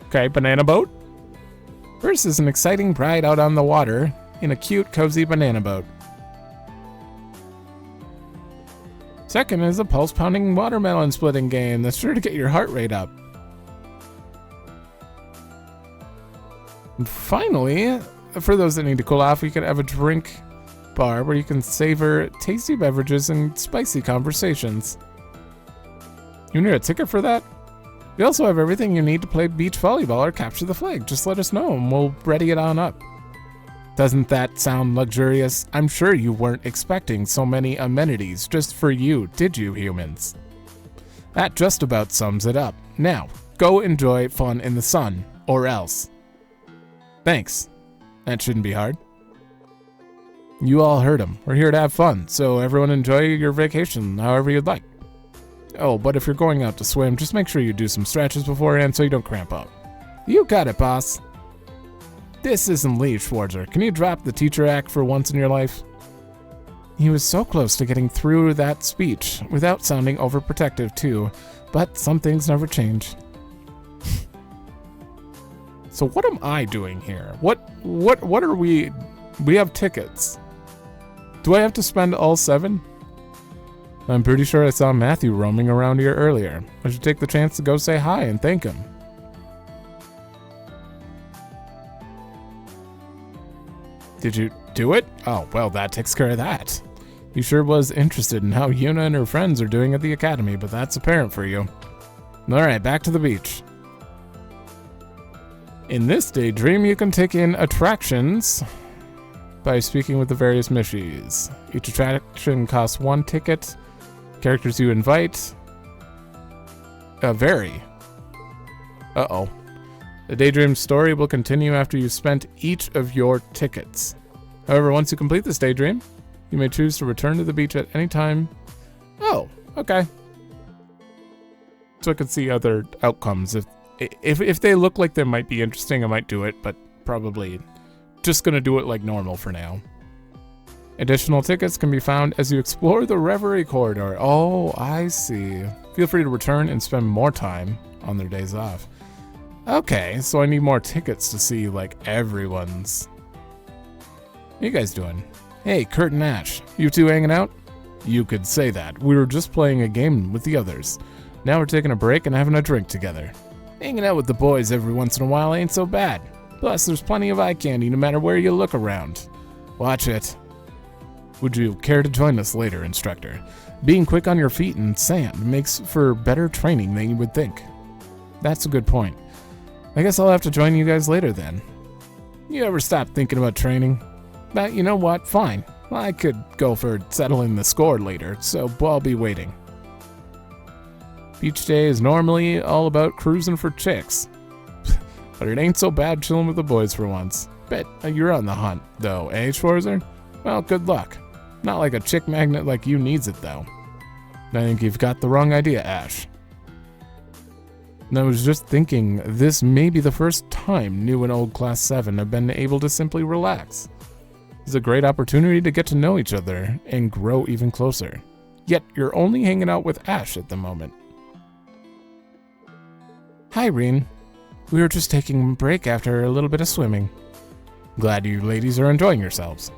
Okay, banana boat. First is an exciting ride out on the water in a cute, cozy banana boat. Second is a pulse-pounding watermelon splitting game that's sure to get your heart rate up. And finally, for those that need to cool off, you can have a drink bar where you can savor tasty beverages and spicy conversations. You need a ticket for that? We also have everything you need to play beach volleyball or capture the flag. Just let us know and we'll ready it on up. Doesn't that sound luxurious? I'm sure you weren't expecting so many amenities just for you, did you, humans? That just about sums it up. Now, go enjoy fun in the sun, or else. Thanks. That shouldn't be hard. You all heard him. We're here to have fun, so everyone enjoy your vacation however you'd like. Oh, but if you're going out to swim, just make sure you do some stretches beforehand so you don't cramp up. You got it, boss. This isn't Lee Schwarzer. Can you drop the teacher act for once in your life? He was so close to getting through that speech without sounding overprotective too, but some things never change. So what am I doing here? What are we have tickets. Do I have to spend all 7? I'm pretty sure I saw Matthew roaming around here earlier. I should take the chance to go say hi and thank him. Did you do it? Oh, well, that takes care of that. You sure was interested in how Yuna and her friends are doing at the academy, but that's apparent for you. Alright, back to the beach. In this daydream, you can take in attractions by speaking with the various Mishis. Each attraction costs 1 ticket. Characters you invite vary. Uh-oh. The Daydream story will continue after you've spent each of your tickets. However, once you complete this daydream, you may choose to return to the beach at any time. Oh, okay. So I can see other outcomes. If they look like they might be interesting, I might do it, but probably just gonna do it like normal for now. Additional tickets can be found as you explore the Reverie corridor. Oh, I see. Feel free to return and spend more time on their days off. Okay, so I need more tickets to see, like, everyone's. What are you guys doing? Hey, Kurt and Ash, you two hanging out? You could say that. We were just playing a game with the others. Now we're taking a break and having a drink together. Hanging out with the boys every once in a while ain't so bad. Plus, there's plenty of eye candy no matter where you look around. Watch it. Would you care to join us later, Instructor? Being quick on your feet in sand makes for better training than you would think. That's a good point. I guess I'll have to join you guys later then. You ever stop thinking about training? But you know what? Fine. I could go for settling the score later, so I'll be waiting. Beach day is normally all about cruising for chicks. But it ain't so bad chilling with the boys for once. Bet you're on the hunt, though, eh, Schwarzer? Well, good luck. Not like a chick magnet like you needs it, though. I think you've got the wrong idea, Ash. And I was just thinking, this may be the first time new and old Class 7 have been able to simply relax. It's a great opportunity to get to know each other and grow even closer. Yet you're only hanging out with Ash at the moment. Hi, Reen. We were just taking a break after a little bit of swimming. Glad you ladies are enjoying yourselves.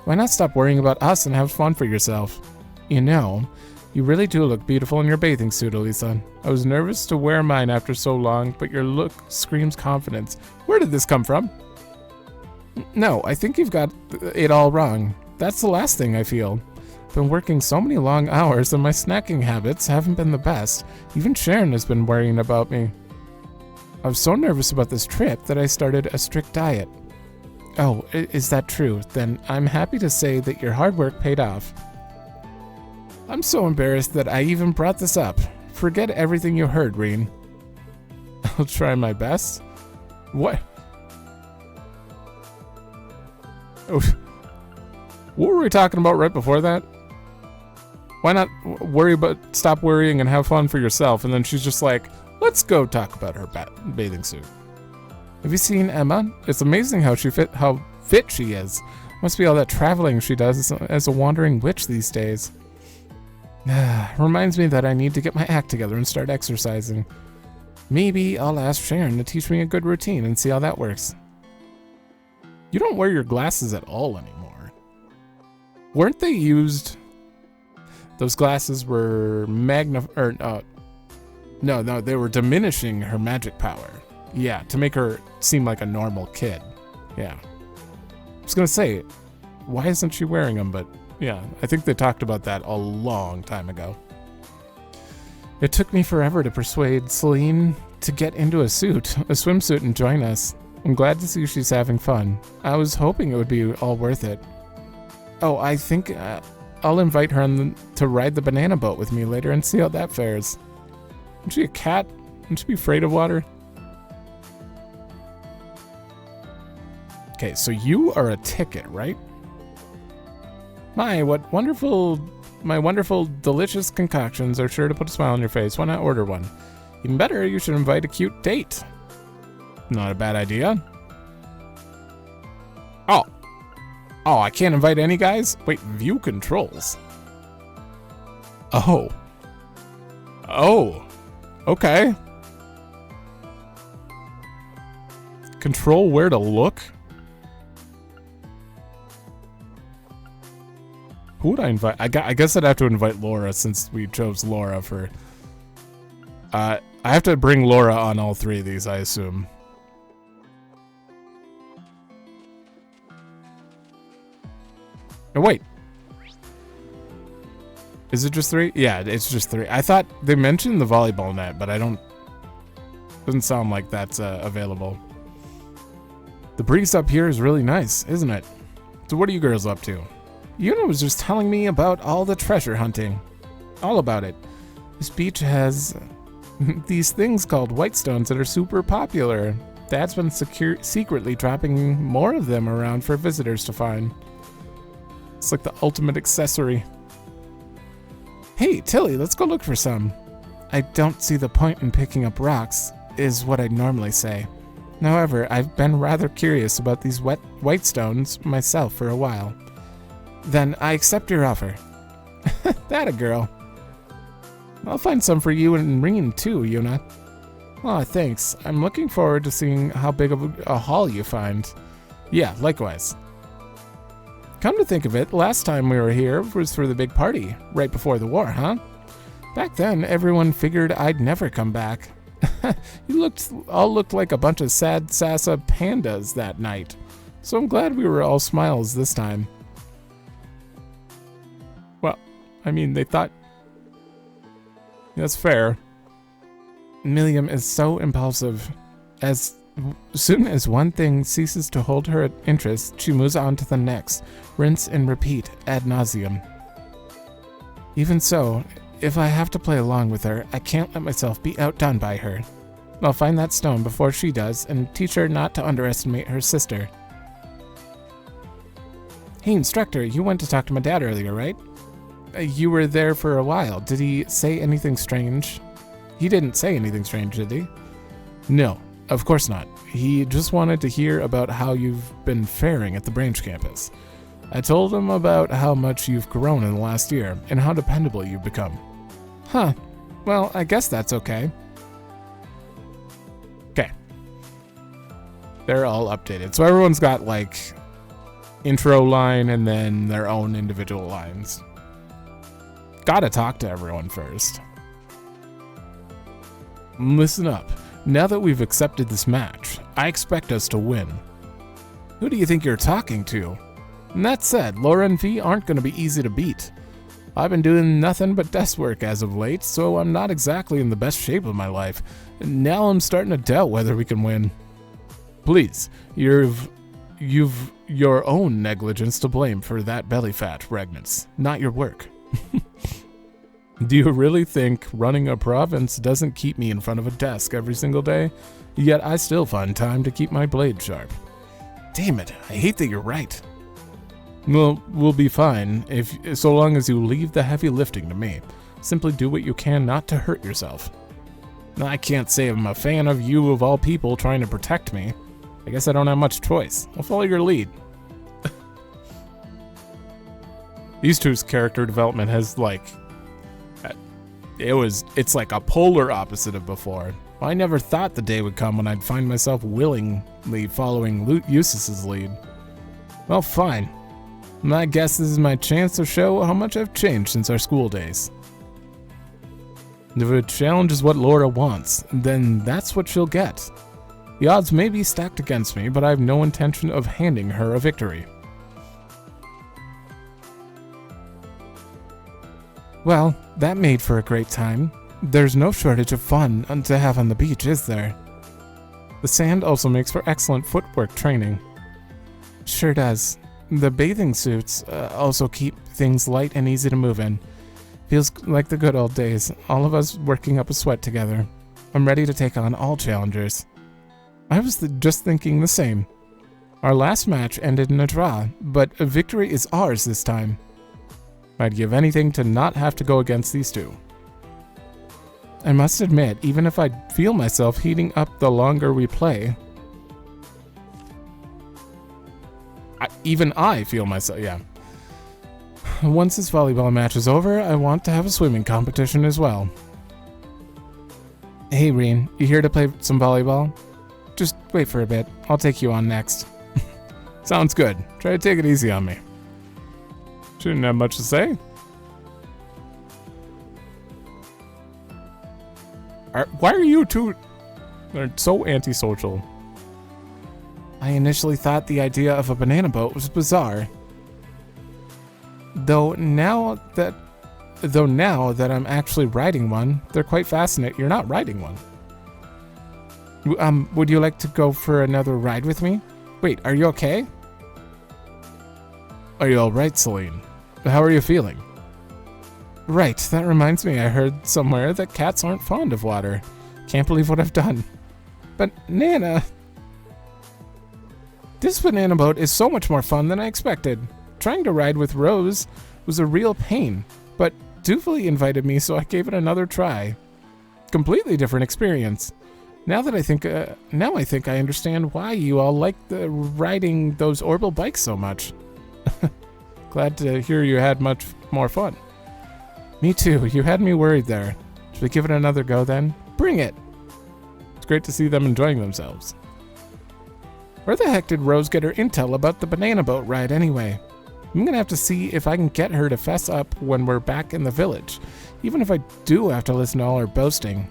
Why not stop worrying about us and have fun for yourself? You know, you really do look beautiful in your bathing suit, Elisa. I was nervous to wear mine after so long, but your look screams confidence. Where did this come from? No, I think you've got it all wrong. That's the last thing I feel. I've been working so many long hours and my snacking habits haven't been the best. Even Sharon has been worrying about me. I was so nervous about this trip that I started a strict diet. Oh, is that true? Then I'm happy to say that your hard work paid off. I'm so embarrassed that I even brought this up. Forget everything you heard, Reen. I'll try my best. What? Oh, what were we talking about right before that? Why not stop worrying and have fun for yourself? And then she's just like, let's go talk about her bathing suit. Have you seen Emma? It's amazing how fit she is. Must be all that traveling she does as a wandering witch these days. Reminds me that I need to get my act together and start exercising. Maybe I'll ask Sharon to teach me a good routine and see how that works. You don't wear your glasses at all anymore. Weren't they used? Those glasses were no, they were diminishing her magic power. Yeah, to make her seem like a normal kid. Yeah. I was gonna say, why isn't she wearing them? But yeah, I think they talked about that a long time ago. It took me forever to persuade Celine to get into a swimsuit and join us. I'm glad to see she's having fun. I was hoping it would be all worth it. Oh, I think I'll invite her to ride the banana boat with me later and see how that fares. Isn't she a cat? Wouldn't she be afraid of water? Okay, so you are a ticket, right? My wonderful, delicious concoctions are sure to put a smile on your face. Why not order one? Even better, you should invite a cute date. Not a bad idea. Oh, I can't invite any guys? Wait, view controls. Oh, okay. Control where to look? Who would I invite? I guess I'd have to invite Laura since we chose Laura for... I have to bring Laura on all three of these, I assume. Oh, wait. Is it just 3? Yeah, it's just 3. I thought they mentioned the volleyball net, but I don't... Doesn't sound like that's available. The breeze up here is really nice, isn't it? So what are you girls up to? Yuna was just telling me about all the treasure hunting. All about it. This beach has these things called whitestones that are super popular. Dad's been secretly dropping more of them around for visitors to find. It's like the ultimate accessory. Hey, Tilly, let's go look for some. I don't see the point in picking up rocks, is what I'd normally say. However, I've been rather curious about these whitestones myself for a while. Then I accept your offer. That a girl. I'll find some for you and Reen too, Yuna. Aw, thanks. I'm looking forward to seeing how big of a haul you find. Yeah, likewise. Come to think of it, last time we were here was for the big party, right before the war, huh? Back then, everyone figured I'd never come back. You all looked like a bunch of sad Sassa pandas that night. So I'm glad we were all smiles this time. Well, I mean, they thought... That's fair. Milliam is so impulsive. As soon as one thing ceases to hold her interest, she moves on to the next, rinse and repeat ad nauseum. Even so, if I have to play along with her, I can't let myself be outdone by her. I'll find that stone before she does and teach her not to underestimate her sister. Hey, instructor, you went to talk to my dad earlier, right? You were there for a while. Did he say anything strange? He didn't say anything strange, did he? No, of course not. He just wanted to hear about how you've been faring at the branch campus. I told him about how much you've grown in the last year and how dependable you've become. Huh. Well, I guess that's okay. Okay. They're all updated. So everyone's got, like, intro line and then their own individual lines. Gotta talk to everyone first. Listen up. Now that we've accepted this match, I expect us to win. Who do you think you're talking to? And that said, Laura and V aren't going to be easy to beat. I've been doing nothing but desk work as of late, so I'm not exactly in the best shape of my life. And now I'm starting to doubt whether we can win. Please, you've your own negligence to blame for that belly fat, Regnitz, not your work. Do you really think running a province doesn't keep me in front of a desk every single day? Yet I still find time to keep my blade sharp. Damn it, I hate that you're right. Well, we'll be fine, so long as you leave the heavy lifting to me. Simply do what you can not to hurt yourself. I can't say I'm a fan of you of all people trying to protect me. I guess I don't have much choice. I'll follow your lead. These two's character development has, like, it's like a polar opposite of before. I never thought the day would come when I'd find myself willingly following Eustace's lead. Well, fine. I guess this is my chance to show how much I've changed since our school days. If a challenge is what Laura wants, then that's what she'll get. The odds may be stacked against me, but I have no intention of handing her a victory. Well, that made for a great time. There's no shortage of fun to have on the beach, is there? The sand also makes for excellent footwork training. Sure does. The bathing suits also keep things light and easy to move in. Feels like the good old days, all of us working up a sweat together. I'm ready to take on all challengers. I was just thinking the same. Our last match ended in a draw, but a victory is ours this time. I'd give anything to not have to go against these two. I must admit, even if I feel myself heating up the longer we play, I feel myself, yeah. Once this volleyball match is over, I want to have a swimming competition as well. Hey, Reen, you here to play some volleyball? Just wait for a bit. I'll take you on next. Sounds good. Try to take it easy on me. Shouldn't have much to say. Why are you two so antisocial? I initially thought the idea of a banana boat was bizarre. Though now that I'm actually riding one, they're quite fascinating. You're not riding one. Would you like to go for another ride with me? Wait, are you okay? Are you alright, Celine? How are you feeling? Right, that reminds me, I heard somewhere that cats aren't fond of water. Can't believe what I've done. But Nana... This banana boat is so much more fun than I expected. Trying to ride with Rose was a real pain, but Doofily invited me, so I gave it another try. Completely different experience. Now I think I understand why you all like riding those orbital bikes so much. Glad to hear you had much more fun. Me too, you had me worried there. Should we give it another go then? Bring it! It's great to see them enjoying themselves. Where the heck did Rose get her intel about the banana boat ride anyway? I'm gonna have to see if I can get her to fess up when we're back in the village, even if I do have to listen to all her boasting.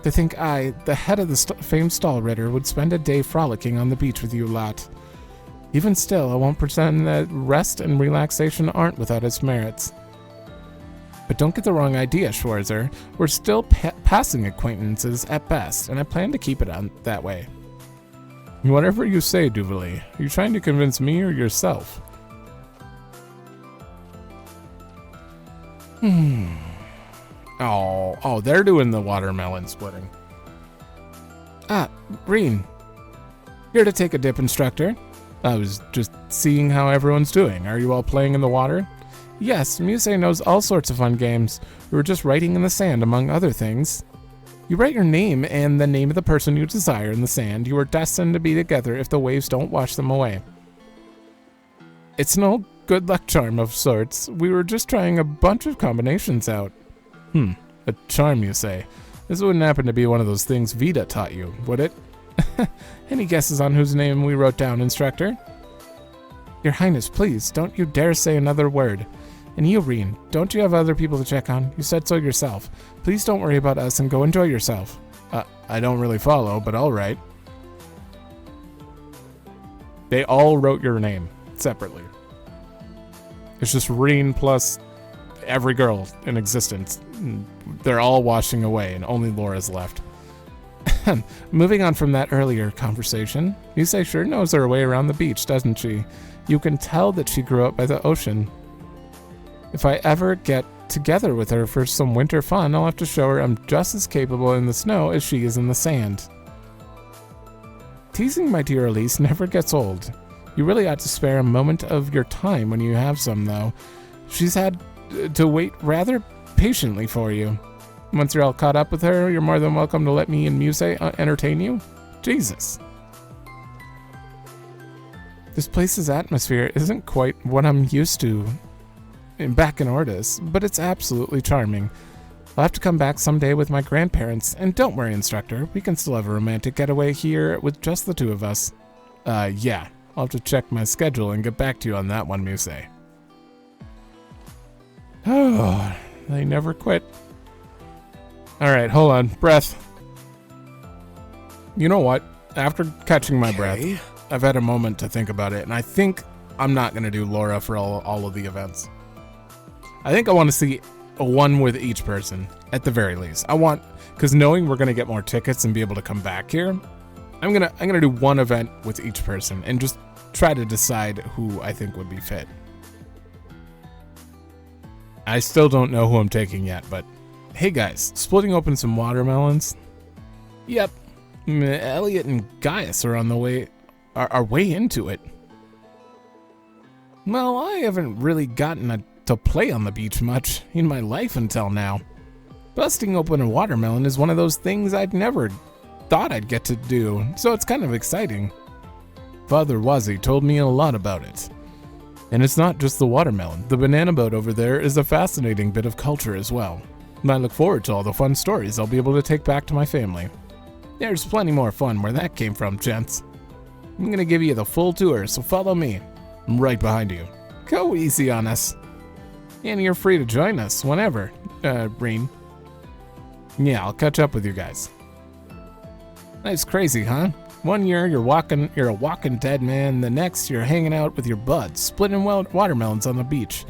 To think I, the head of the famed stall ritter, would spend a day frolicking on the beach with you lot. Even still, I won't pretend that rest and relaxation aren't without its merits. But don't get the wrong idea, Schwarzer. We're still passing acquaintances at best, and I plan to keep it on that way. Whatever you say, Duvali. Are you trying to convince me or yourself? Oh, they're doing the watermelon splitting. Ah, Reen. Here to take a dip, instructor. I was just seeing how everyone's doing. Are you all playing in the water? Yes, Musei knows all sorts of fun games. We were just writing in the sand, among other things. You write your name and the name of the person you desire in the sand. You are destined to be together if the waves don't wash them away. It's no good luck charm of sorts. We were just trying a bunch of combinations out. A charm, you say? This wouldn't happen to be one of those things Vita taught you, would it? Any guesses on whose name we wrote down, instructor? Your Highness, please, don't you dare say another word. And you, Reen, don't you have other people to check on? You said so yourself. Please don't worry about us and go enjoy yourself. I don't really follow, but all right. They all wrote your name separately. It's just Reen plus every girl in existence. They're all washing away, and only Laura's left. Moving on from that earlier conversation, Musei sure knows her way around the beach, doesn't she? You can tell that she grew up by the ocean. If I ever get together with her for some winter fun, I'll have to show her I'm just as capable in the snow as she is in the sand. Teasing my dear Elise never gets old. You really ought to spare a moment of your time when you have some, though. She's had to wait rather patiently for you. Once you're all caught up with her, you're more than welcome to let me and Musei entertain you. Jesus. This place's atmosphere isn't quite what I'm used to back in Ordis, but it's absolutely charming. I'll have to come back someday with my grandparents, and don't worry, instructor, we can still have a romantic getaway here with just the two of us. Yeah, I'll have to check my schedule and get back to you on that one, Musei. Oh, they never quit. Alright, hold on. Breath. You know what? After catching my breath, I've had a moment to think about it, and I think I'm not going to do Laura for all of the events. I think I want to see a one with each person, at the very least. I want, because knowing we're going to get more tickets and be able to come back here, I'm gonna do one event with each person and just try to decide who I think would be fit. I still don't know who I'm taking yet, but hey guys, splitting open some watermelons? Yep, Elliot and Gaius are on the way, are way into it. Well, I haven't really gotten to play on the beach much in my life until now. Busting open a watermelon is one of those things I'd never thought I'd get to do, so it's kind of exciting. Father Wazi told me a lot about it. And it's not just the watermelon. The banana boat over there is a fascinating bit of culture as well. And I look forward to all the fun stories I'll be able to take back to my family. There's plenty more fun where that came from, gents. I'm gonna give you the full tour, so follow me. I'm right behind you. Go easy on us. And you're free to join us whenever, Reen. Yeah, I'll catch up with you guys. That's crazy, huh? One year you're a walking dead man, the next you're hanging out with your buds, splitting watermelons on the beach.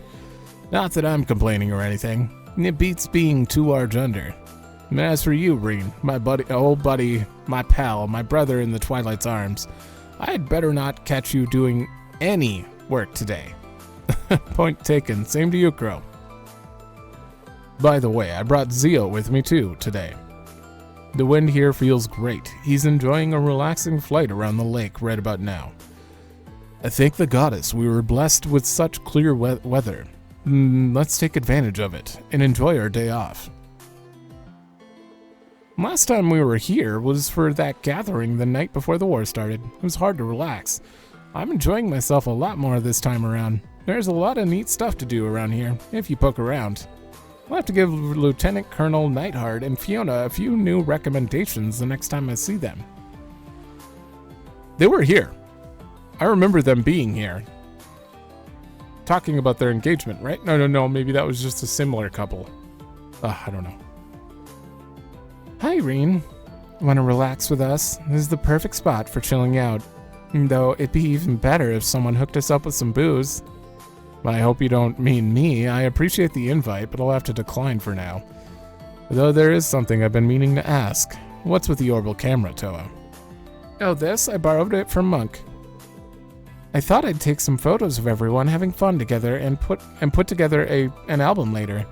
Not that I'm complaining or anything. It beats being 2 Arch under. And as for you, Reen, my old buddy, my pal, my brother in the Twilight's arms, I'd better not catch you doing any work today. Point taken. Same to you, Crow. By the way, I brought Zio with me too today. The wind here feels great. He's enjoying a relaxing flight around the lake right about now. I thank the goddess we were blessed with such clear weather. Let's take advantage of it and enjoy our day off. Last time we were here was for that gathering the night before the war started. It was hard to relax. I'm enjoying myself a lot more this time around. There's a lot of neat stuff to do around here, if you poke around. I'll have to give Lieutenant Colonel Neidhart and Fiona a few new recommendations the next time I see them. They were here. I remember them being here. Talking about their engagement, right? No, maybe that was just a similar couple. I don't know. Hi, Reen. Want to relax with us? This is the perfect spot for chilling out. Though it'd be even better if someone hooked us up with some booze. I hope you don't mean me. I appreciate the invite, but I'll have to decline for now. Though there is something I've been meaning to ask. What's with the orbital camera, Toa? Oh, this? I borrowed it from Monk. I thought I'd take some photos of everyone having fun together and put together an album later.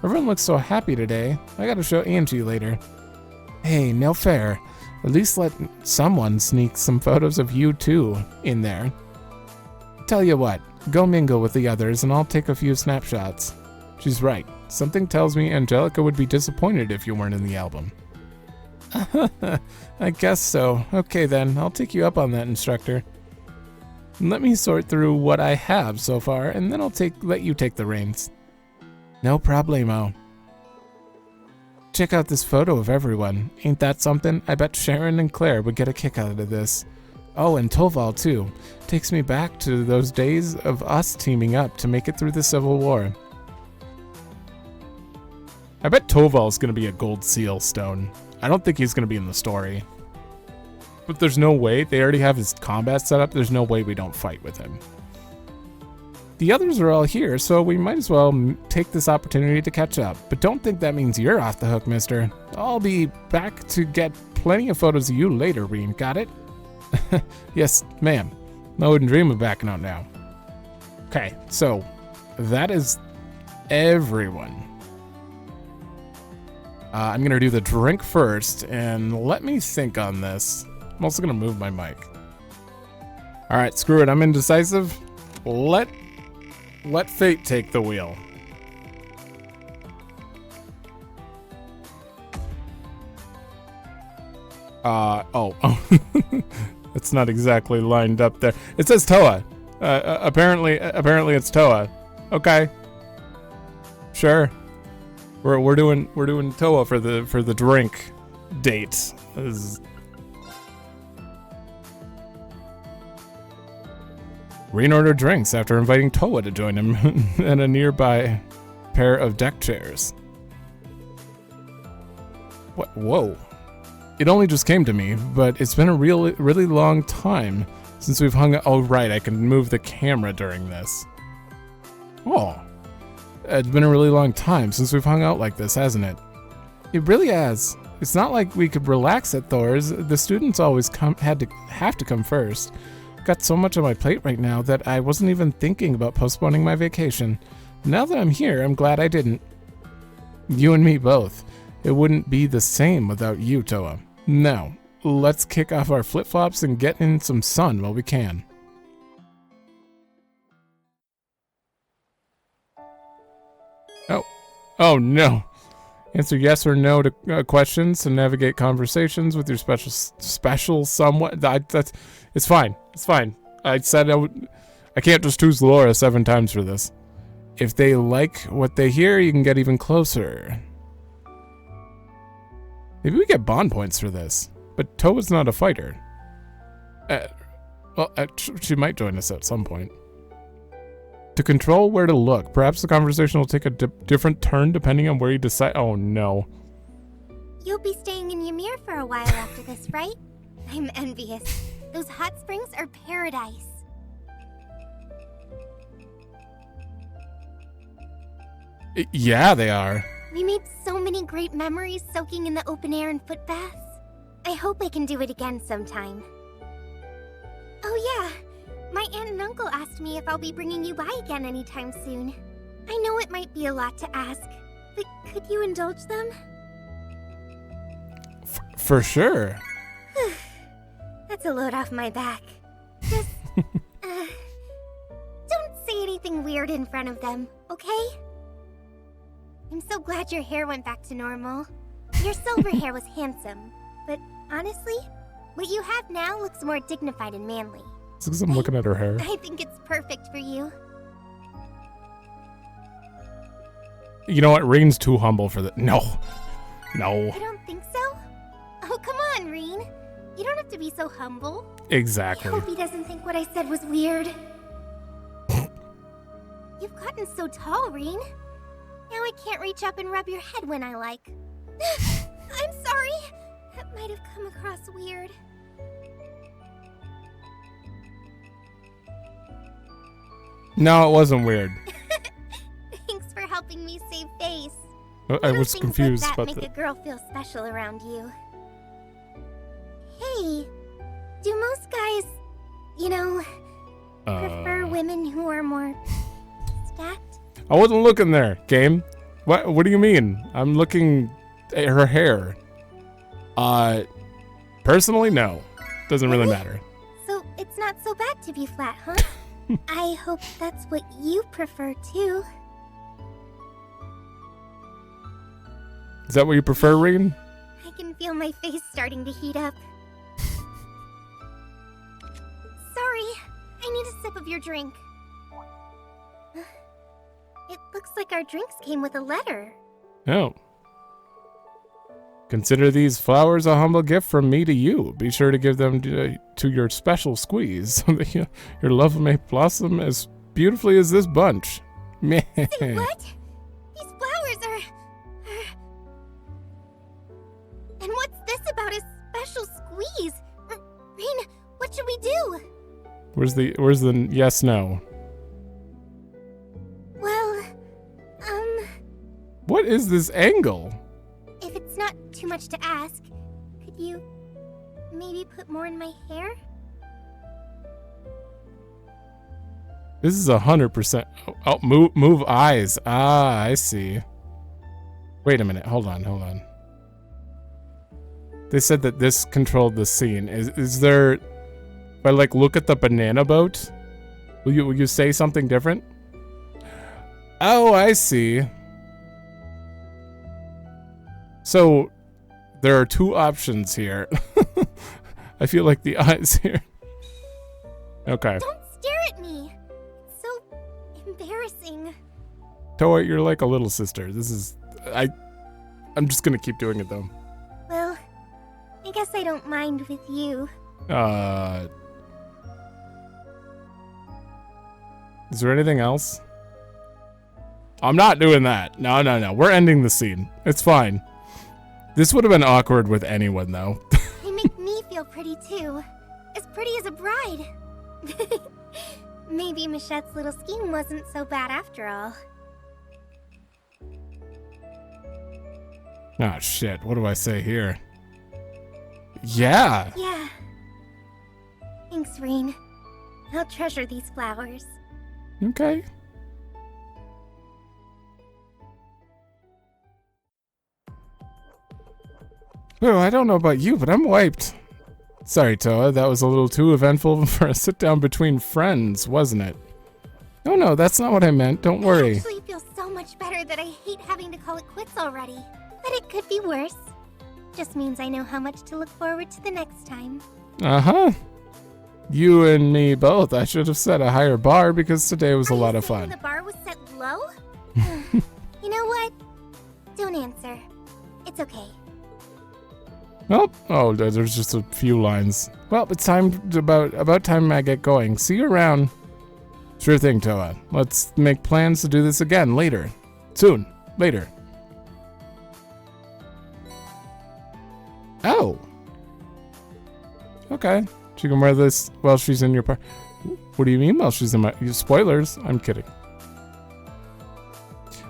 Everyone looks so happy today. I gotta show Angie later. Hey, no fair. At least let someone sneak some photos of you too in there. Tell you what, go mingle with the others and I'll take a few snapshots. She's right. Something tells me Angelica would be disappointed if you weren't in the album. I guess so. Okay then, I'll take you up on that, instructor. Let me sort through what I have so far, and then I'll let you take the reins. No problemo. Check out this photo of everyone. Ain't that something? I bet Sharon and Claire would get a kick out of this. Oh, and Toval too. Takes me back to those days of us teaming up to make it through the Civil War. I bet Toval's gonna be a gold seal stone. I don't think he's gonna be in the story. But there's no way. They already have his combat set up. There's no way we don't fight with him. The others are all here, so we might as well take this opportunity to catch up. But don't think that means you're off the hook, mister. I'll be back to get plenty of photos of you later, Reen. Got it? Yes, ma'am. I wouldn't dream of backing out now. Okay, so that is everyone. I'm going to do the drink first, and let me think on this. I'm also going to move my mic. All right, screw it. I'm indecisive. Let fate take the wheel. It's not exactly lined up there. It says Toa. Apparently it's Toa. Okay. Sure. We're doing Toa for the drink date. Reen ordered drinks after inviting Toa to join him in a nearby pair of deck chairs. What? Whoa. It only just came to me, but it's been a really long time since we've hung out. Oh, right, I can move the camera during this. Oh. It's been a really long time since we've hung out like this, hasn't it? It really has. It's not like we could relax at Thor's. The students always have to come first. Got so much on my plate right now that I wasn't even thinking about postponing my vacation. Now that I'm here, I'm glad I didn't. You and me both. It wouldn't be the same without you, Toa. Now, let's kick off our flip-flops and get in some sun while we can. Oh no. Answer yes or no to questions to navigate conversations with your special somewhat. It's fine. It's fine. I said I can't just choose Laura 7 times for this. If they like what they hear, you can get even closer. Maybe we get bond points for this. But Toa's not a fighter. She might join us at some point. To control where to look, perhaps the conversation will take a different turn depending on where you decide. Oh no. You'll be staying in Ymir for a while after this, right? I'm envious. Those hot springs are paradise. Yeah, they are. We made so many great memories soaking in the open air and foot baths. I hope I can do it again sometime. Oh yeah. My aunt and uncle asked me if I'll be bringing you by again anytime soon. I know it might be a lot to ask, but could you indulge them? For sure. That's a load off my back. Just, don't say anything weird in front of them, okay? I'm so glad your hair went back to normal. Your silver hair was handsome, but honestly, what you have now looks more dignified and manly. It's because I'm looking at her hair. I think it's perfect for you. You know what? Reen's too humble for that. No. You don't think so? Oh, come on, Reen. You don't have to be so humble. Exactly. I hope he doesn't think what I said was weird. You've gotten so tall, Reen. Now I can't reach up and rub your head when I like. I'm sorry. That might have come across weird. No, it wasn't weird. Thanks for helping me save face. I was Things confused like that about make the... a girl feel special around you. Hey, do most guys, prefer women who are more stacked? I wasn't looking there, game. What do you mean? I'm looking at her hair. Personally, no. Doesn't really matter. So it's not so bad to be flat, huh? I hope that's what you prefer too. Is that what you prefer, Reen? I can feel my face starting to heat up. Sorry, I need a sip of your drink. It looks like our drinks came with a letter. No. Consider these flowers a humble gift from me to you. Be sure to give them to your special squeeze so that your love may blossom as beautifully as this bunch. Say what? These flowers are... And what's this about a special squeeze? Rain, what should we do? Where's the yes, no? Well, What is this angle? if it's not too much to ask, could you maybe put more in my hair? This is 100%. Oh, move eyes. Ah, I see. Wait a minute. Hold on. They said that this controlled the scene. Is there... If I look at the banana boat, will you say something different? Oh, I see. So there are two options here. I feel like the eyes here. Okay. Don't stare at me. It's so embarrassing. Toa, you're like a little sister. This is... I'm just gonna keep doing it though. Well, I guess I don't mind with you. Is there anything else? I'm not doing that. No. We're ending the scene. It's fine. This would have been awkward with anyone, though. They make me feel pretty, too. As pretty as a bride. Maybe Michette's little scheme wasn't so bad after all. Oh, shit. What do I say here? Yeah. Yeah. Thanks, Rain. I'll treasure these flowers. Okay. Oh, I don't know about you, but I'm wiped. Sorry, Toa, that was a little too eventful for a sit-down between friends, wasn't it? No, that's not what I meant. Don't worry. I actually feel so much better that I hate having to call it quits already. But it could be worse. Just means I know how much to look forward to the next time. Uh-huh. You and me both. I should have set a higher bar because today was a lot of fun. The bar was set low? You know what? Don't answer. It's okay. Oh, there's just a few lines. Well, it's time about time I get going. See you around. Sure thing, Toa. Let's make plans to do this again later. Soon. Later. Oh. Okay. She can wear this while she's in your part. What do you mean while she's in my... Spoilers. I'm kidding.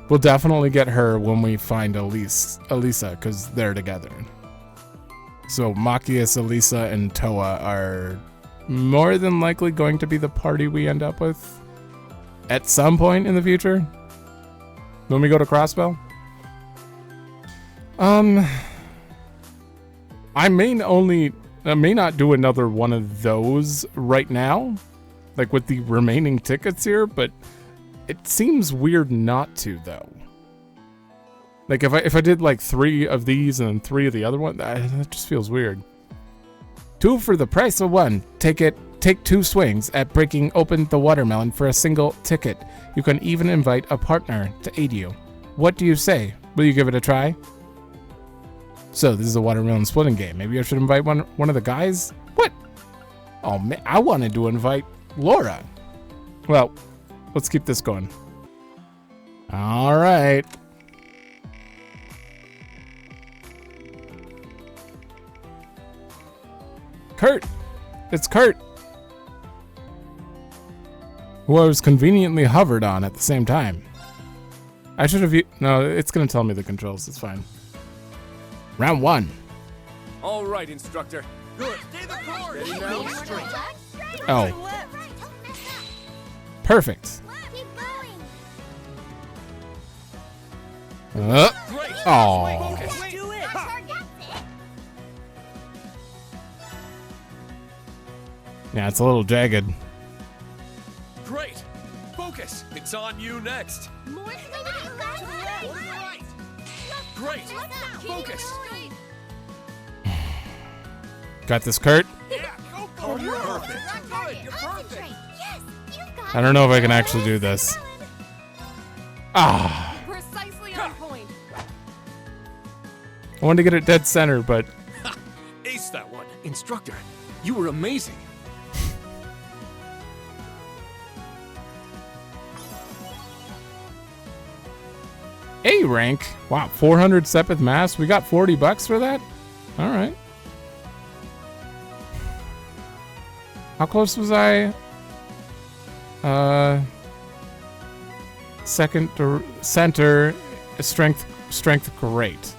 We'll definitely get her when we find Elisa, because they're together. So Machias, Elisa, and Toa are more than likely going to be the party we end up with at some point in the future. When we go to Crossbell. I may not do another one of those right now, like with the remaining tickets here, but it seems weird not to, though. Like if I did like 3 of these and then 3 of the other one, that just feels weird. 2 for the price of 1. Take 2 swings at breaking open the watermelon for a single ticket. You can even invite a partner to aid you. What do you say? Will you give it a try? So this is a watermelon splitting game. Maybe I should invite one of the guys? What? Oh man, I wanted to invite Laura. Well, let's keep this going. All right. Kurt! It's Kurt! who I was conveniently hovered on at the same time. I should have... No, it's going to tell me the controls. It's fine. Round 1. All right, instructor. Good. Stay the course. Ready now? Straight. Oh. Perfect. Oh. Yeah, it's a little jagged. Great. Focus. It's on you next. Great. Focus. Got this, Kurt? Oh, you're perfect. Good. You're perfect. I don't know if I can actually do this. Ah. Precisely on point. I wanted to get it dead center, but... Ace that one. Instructor, you were amazing. A rank. Wow, 400 Sepith Mass. We got $40 for that? All right. How close was I? Second to center, strength great.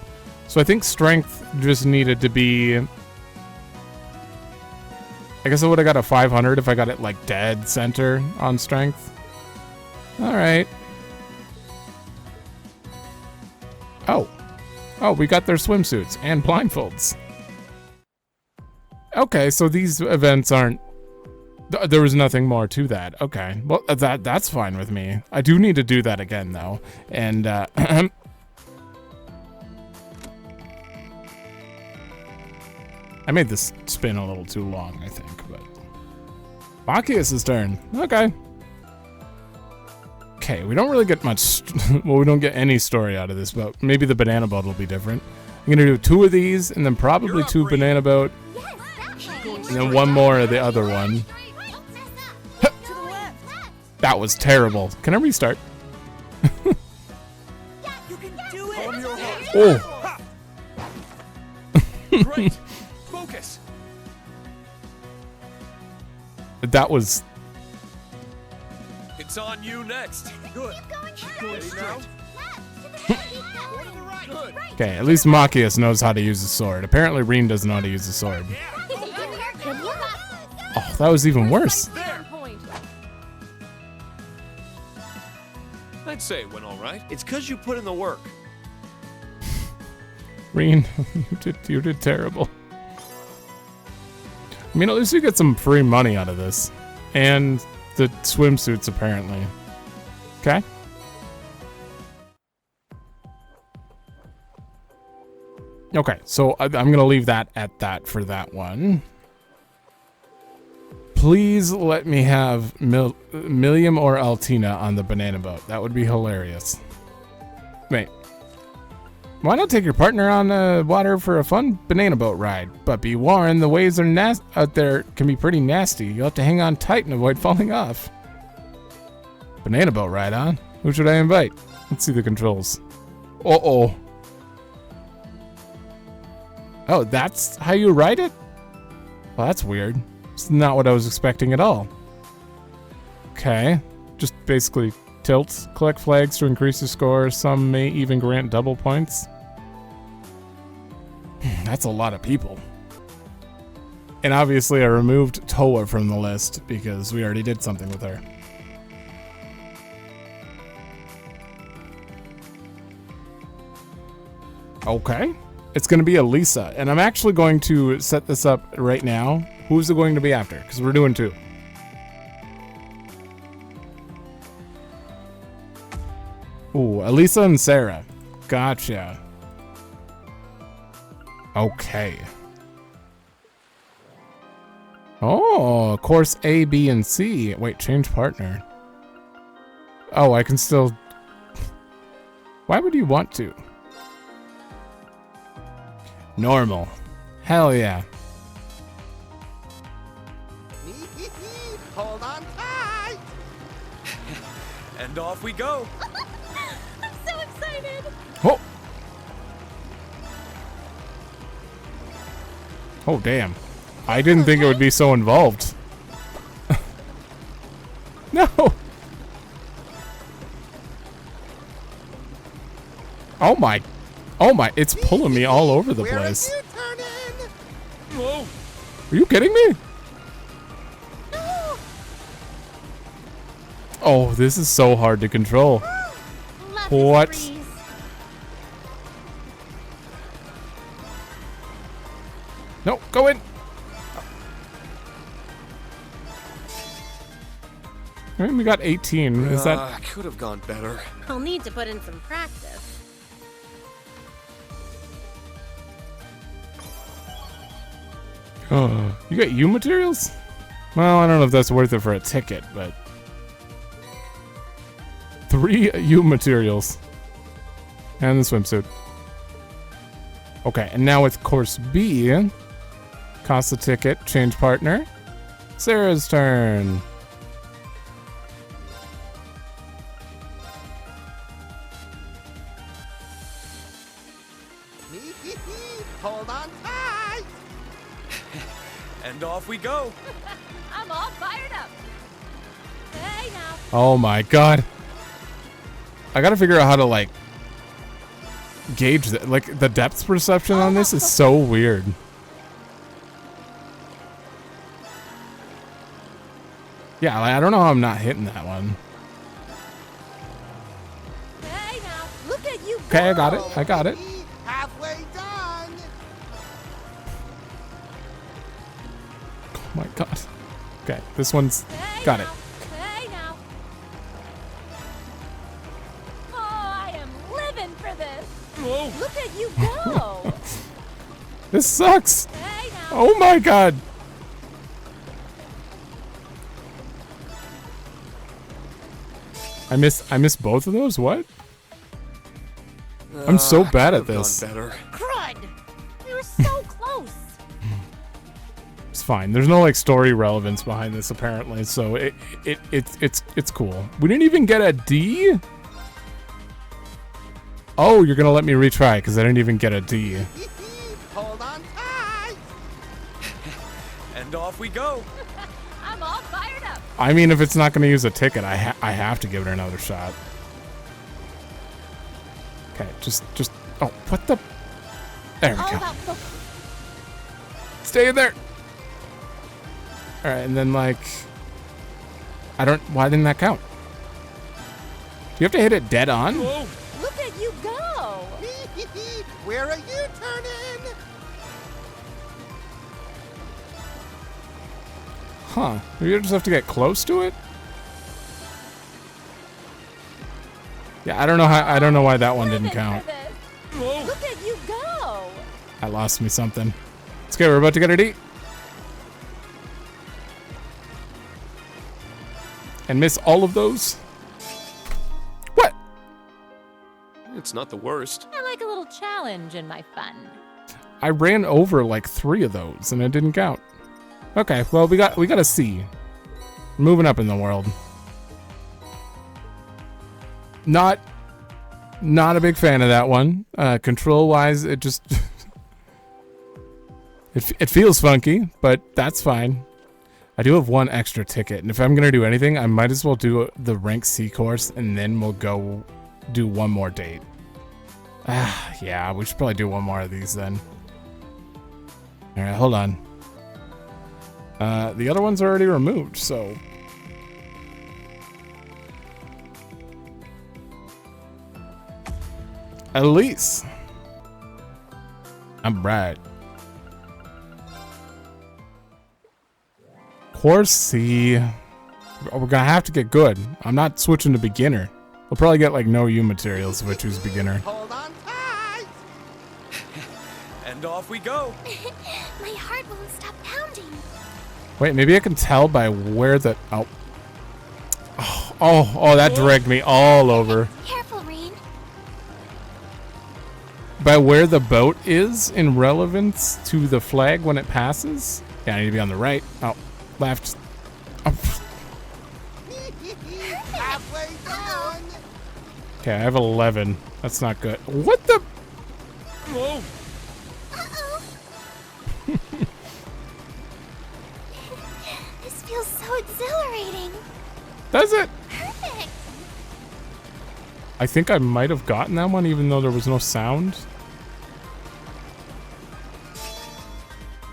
So I think strength just needed to be... I guess I would have got a 500 if I got it like dead center on strength. All right. Oh, we got their swimsuits and blindfolds. Okay, so these events aren't... There was nothing more to that. Okay, well, that's fine with me. I do need to do that again, though. And, I made this spin a little too long, I think, but... Machias' turn. Okay. Okay, we don't really get much... Well, we don't get any story out of this, but maybe the banana boat will be different. I'm gonna do 2 of these, and then probably 2 banana boat. And then 1 more of the other one. That was terrible. Can I restart? Oh. Great. Focus. That was... It's on you next. Good. Keep going straight. Good. Okay, at least Machias knows how to use a sword. Apparently Reen doesn't know how to use a sword. Oh, that was even worse. I'd say it went all right. It's because you put in the work. Reen, you did terrible. I mean, at least you get some free money out of this. And the swimsuits, apparently. Okay. Okay, so I'm going to leave that at that for that one. Please let me have Milliam or Altina on the banana boat. That would be hilarious. Wait. Why not take your partner on the water for a fun banana boat ride? But be warned, the waves are out there can be pretty nasty. You'll have to hang on tight and avoid falling off. Banana boat ride, huh? Who should I invite? Let's see the controls. Uh-oh. Oh, that's how you ride it? Well, that's weird. It's not what I was expecting at all. Okay. Just basically tilt, collect flags to increase your score. Some may even grant double points. That's a lot of people. And obviously I removed Toa from the list because we already did something with her. Okay. It's going to be Elisa, and I'm actually going to set this up right now. Who's it going to be after? Because we're doing 2. Ooh, Elisa and Sarah. Gotcha. Okay. Oh, course A, B, and C. Wait, change partner. Oh, I can still... Why would you want to? Normal. Hell yeah. Hold on tight. And off we go. I'm so excited. Oh. Oh, damn. I didn't think it would be so involved. No. Oh my. Oh my, it's pulling me all over the place. Whoa! Are you kidding me? Oh, this is so hard to control. What? No, go in. I mean, we got 18. Is that? Could have gone better. I'll need to put in some practice. Oh, you got U materials? Well, I don't know if that's worth it for a ticket, but 3 U materials and the swimsuit. Okay, and now with course B, cost a ticket, change partner. Sarah's turn. Hold on tight. And off we go. I'm all fired up. Hey now. Oh my god. I gotta figure out how to like gauge that. Like the depth perception on this is so weird. Yeah, like, I don't know how I'm not hitting that one. Hey now. Look at you. Okay, I got it. I got it. Halfway done. Oh my god. Okay, this one's got it. Hey now. Oh, I am living for this. Whoa. Look at you go. This sucks. Hey now. Oh my god. I missed both of those? What? I'm so bad at this. Better. Crud. We were so close. It's fine. There's no like story relevance behind this apparently, so it's cool. We didn't even get a D? Oh, you're gonna let me retry because I didn't even get a D. Hold on tight. And off we go. I'm all fired up. I mean, if it's not gonna use a ticket, I have to give it another shot. Okay, just oh, what the? There we go. Stay in there. All right, and then like, why didn't that count? Do you have to hit it dead on? Whoa. Look at you go. Where are you turning? Huh? Maybe you just have to get close to it. Yeah, I don't know why that one didn't count. Look at you go. That lost me something. It's okay, we're about to get a D. And miss all of those? What? It's not the worst. I like a little challenge in my fun. I ran over like 3 of those and it didn't count. Okay, well we got a C. Moving up in the world. Not a big fan of that one. Control wise, it just it feels funky, but that's fine. I do have 1 extra ticket, and if I'm gonna do anything, I might as well do the rank C course, and then we'll go do 1 more date. Yeah, we should probably do 1 more of these then. All right, hold on. The other ones are already removed, so. Elise. I'm bright. Course C. We're gonna have to get good. I'm not switching to beginner. We'll probably get like no U materials if I choose beginner. Hold on tight. And off we go. My heart won't stop pounding. Wait, maybe I can tell by where the oh, that dragged me all over. Careful, Rain. By where the boat is in relevance to the flag when it passes? Yeah, I need to be on the right. Oh, left. Oh. Halfway done. Okay, I have 11. That's not good. What the? Whoa. Uh-oh. This feels so exhilarating. Does it? Perfect. I think I might have gotten that one even though there was no sound.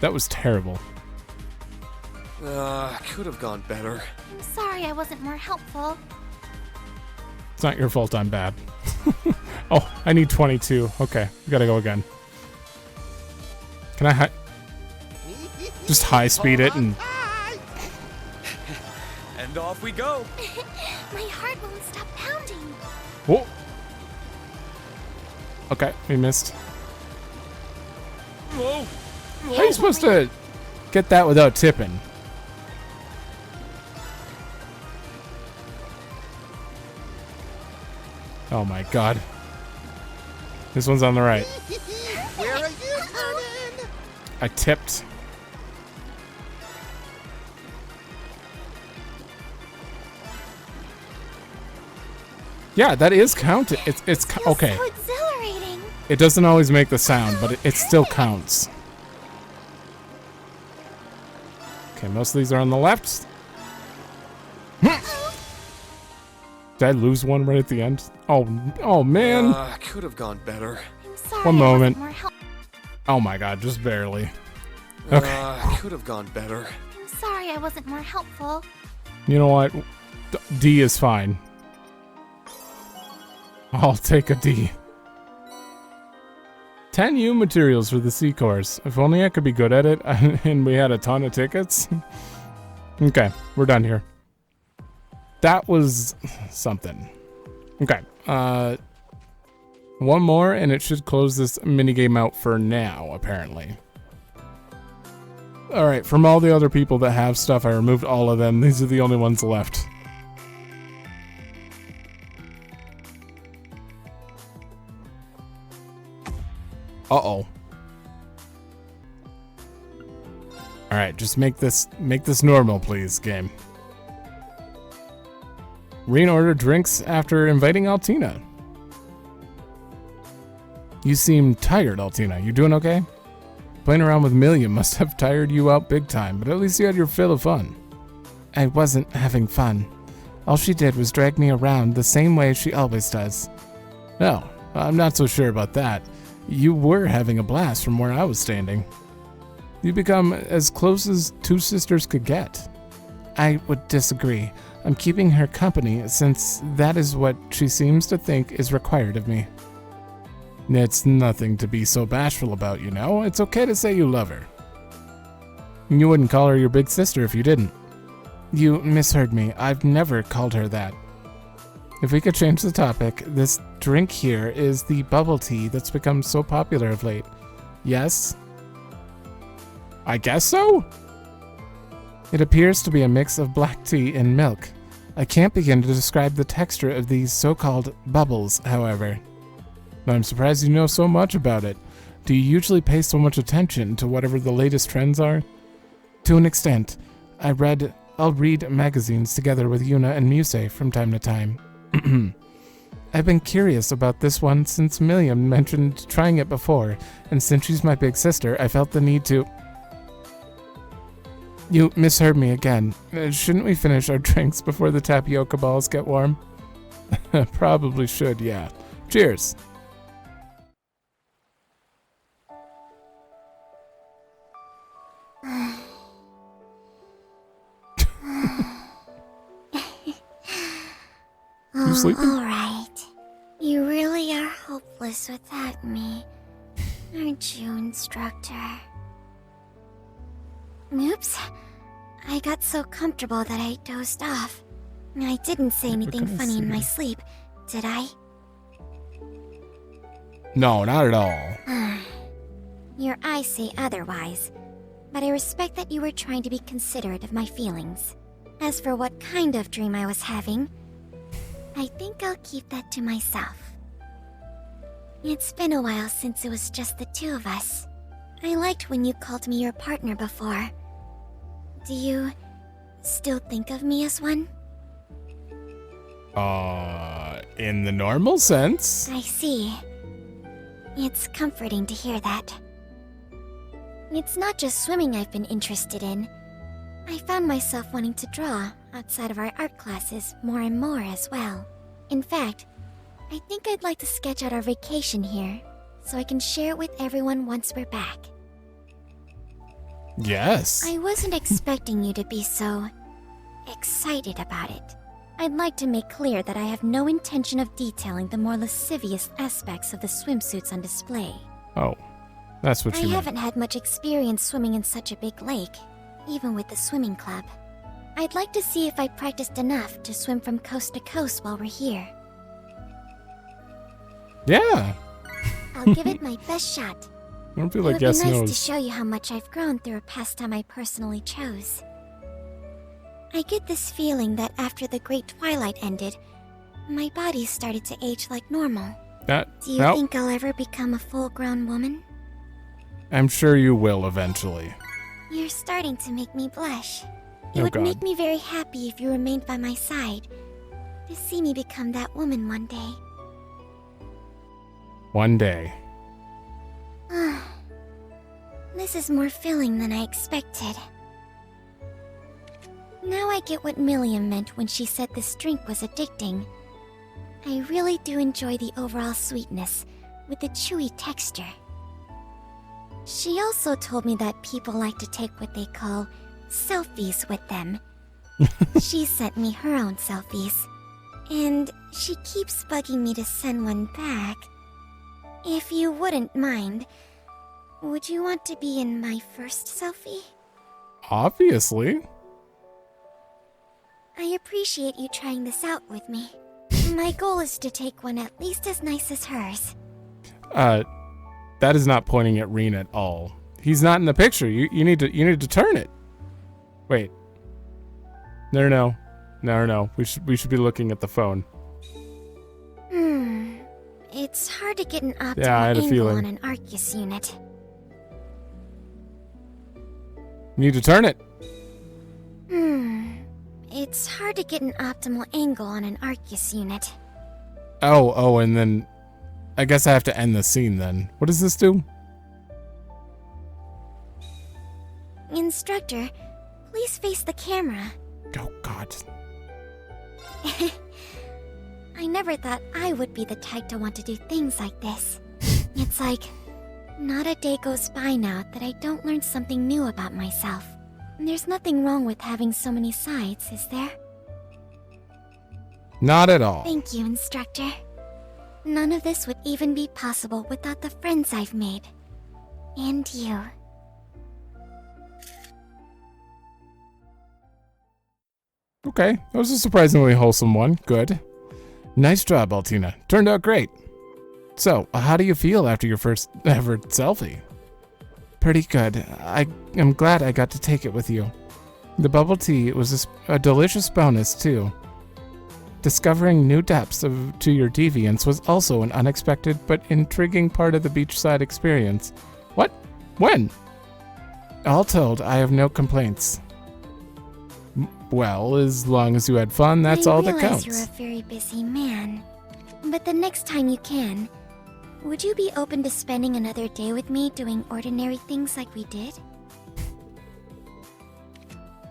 That was terrible. Could have gone better. I'm sorry I wasn't more helpful. It's not your fault I'm bad. Oh, I need 22. Okay, we gotta go again. Can I just high speed it and... And off we go. My heart won't stop pounding. Whoa. Okay, we missed. Whoa. How are you supposed to get that without tipping? Oh my god. This one's on the right. Where are you turning? I tipped. Yeah, that is counted. It's okay. So exhilarating. It doesn't always make the sound, but it still counts. Okay, most of these are on the left. Did I lose one right at the end? Oh man. Could have gone better. I'm sorry. One moment. I wasn't more Oh my god, just barely. Okay. Could have gone better. I'm sorry I wasn't more helpful. You know what? D is fine. I'll take a D. 10 U materials for the C course. If only I could be good at it and we had a ton of tickets. Okay, we're done here. That was something. Okay, one more and it should close this minigame out for now, apparently. Alright, from all the other people that have stuff, I removed all of them. These are the only ones left. Uh-oh. Alright, just make this normal, please, game. Reen ordered drinks after inviting Altina. You seem tired, Altina. You doing okay? Playing around with Million must have tired you out big time, but at least you had your fill of fun. I wasn't having fun. All she did was drag me around the same way she always does. No, I'm not so sure about that. You were having a blast from where I was standing. You become as close as two sisters could get. I would disagree. I'm keeping her company since that is what she seems to think is required of me. It's nothing to be so bashful about, you know. It's okay to say you love her. You wouldn't call her your big sister if you didn't. You misheard me. I've never called her that. If we could change the topic, this drink here is the bubble tea that's become so popular of late. Yes? I guess so? It appears to be a mix of black tea and milk. I can't begin to describe the texture of these so-called bubbles, however. I'm surprised you know so much about it. Do you usually pay so much attention to whatever the latest trends are? To an extent. I'll read magazines together with Yuna and Muse from time to time. I've been curious about this one since Milliam mentioned trying it before, and since she's my big sister, I felt the need to... You misheard me again. Shouldn't we finish our drinks before the tapioca balls get warm? Probably should, yeah. Cheers! You sleeping? All right. You really are hopeless without me, aren't you, instructor? Oops. I got so comfortable that I dozed off. I didn't say anything funny in my sleep, did I? No, not at all. Your eyes say otherwise, but I respect that you were trying to be considerate of my feelings. As for what kind of dream I was having, I think I'll keep that to myself. It's been a while since it was just the two of us. I liked when you called me your partner before. Do you still think of me as one? In the normal sense. I see. It's comforting to hear that. It's not just swimming I've been interested in. I found myself wanting to draw outside of our art classes more and more as well. In fact, I think I'd like to sketch out our vacation here, so I can share it with everyone once we're back. Yes. I wasn't expecting you to be so excited about it. I'd like to make clear that I have no intention of detailing the more lascivious aspects of the swimsuits on display. Oh, that's what you I mean. haven't had much experience swimming in such a big lake, even with the swimming club. I'd like to see if I practiced enough to swim from coast to coast while we're here. Yeah. I'll give it my best shot. I don't feel It like would be yes nice knows. to show you how much I've grown through a pastime I personally chose. I get this feeling that after the Great Twilight ended, my body started to age like normal. Do you Nope. think I'll ever become a full-grown woman? I'm sure you will eventually. You're starting to make me blush. It Oh, would God. make me very happy if you remained by my side, to see me become that woman one day. One day. This is more filling than I expected. Now I get what Milliam meant when she said this drink was addicting. I really do enjoy the overall sweetness, with the chewy texture. She also told me that people like to take what they call selfies with them. She sent me her own selfies. And she keeps bugging me to send one back. If you wouldn't mind, would you want to be in my first selfie? Obviously. I appreciate you trying this out with me. My goal is to take one at least as nice as hers. That is not pointing at Reen at all. He's not in the picture. You need to turn it. Wait. No. We should be looking at the phone. It's hard to get an optimal Yeah, I had a angle feeling. on an Arceus unit. You need to turn it. It's hard to get an optimal angle on an Arceus unit. Oh, and then I guess I have to end the scene then. What does this do? Instructor, please face the camera. Oh, God. I never thought I would be the type to want to do things like this. It's like, not a day goes by now that I don't learn something new about myself. There's nothing wrong with having so many sides, is there? Not at all. Thank you, Instructor. None of this would even be possible without the friends I've made. And you. Okay, that was a surprisingly wholesome one. Good. Nice job, Altina. Turned out great. So, how do you feel after your first ever selfie? Pretty good. I am glad I got to take it with you. The bubble tea was a delicious bonus, too. Discovering new depths to your deviance was also an unexpected but intriguing part of the beachside experience. What? When? All told, I have no complaints. Well, as long as you had fun, that's all that I counts. realize you're a very busy man. But the next time you can, would you be open to spending another day with me doing ordinary things like we did?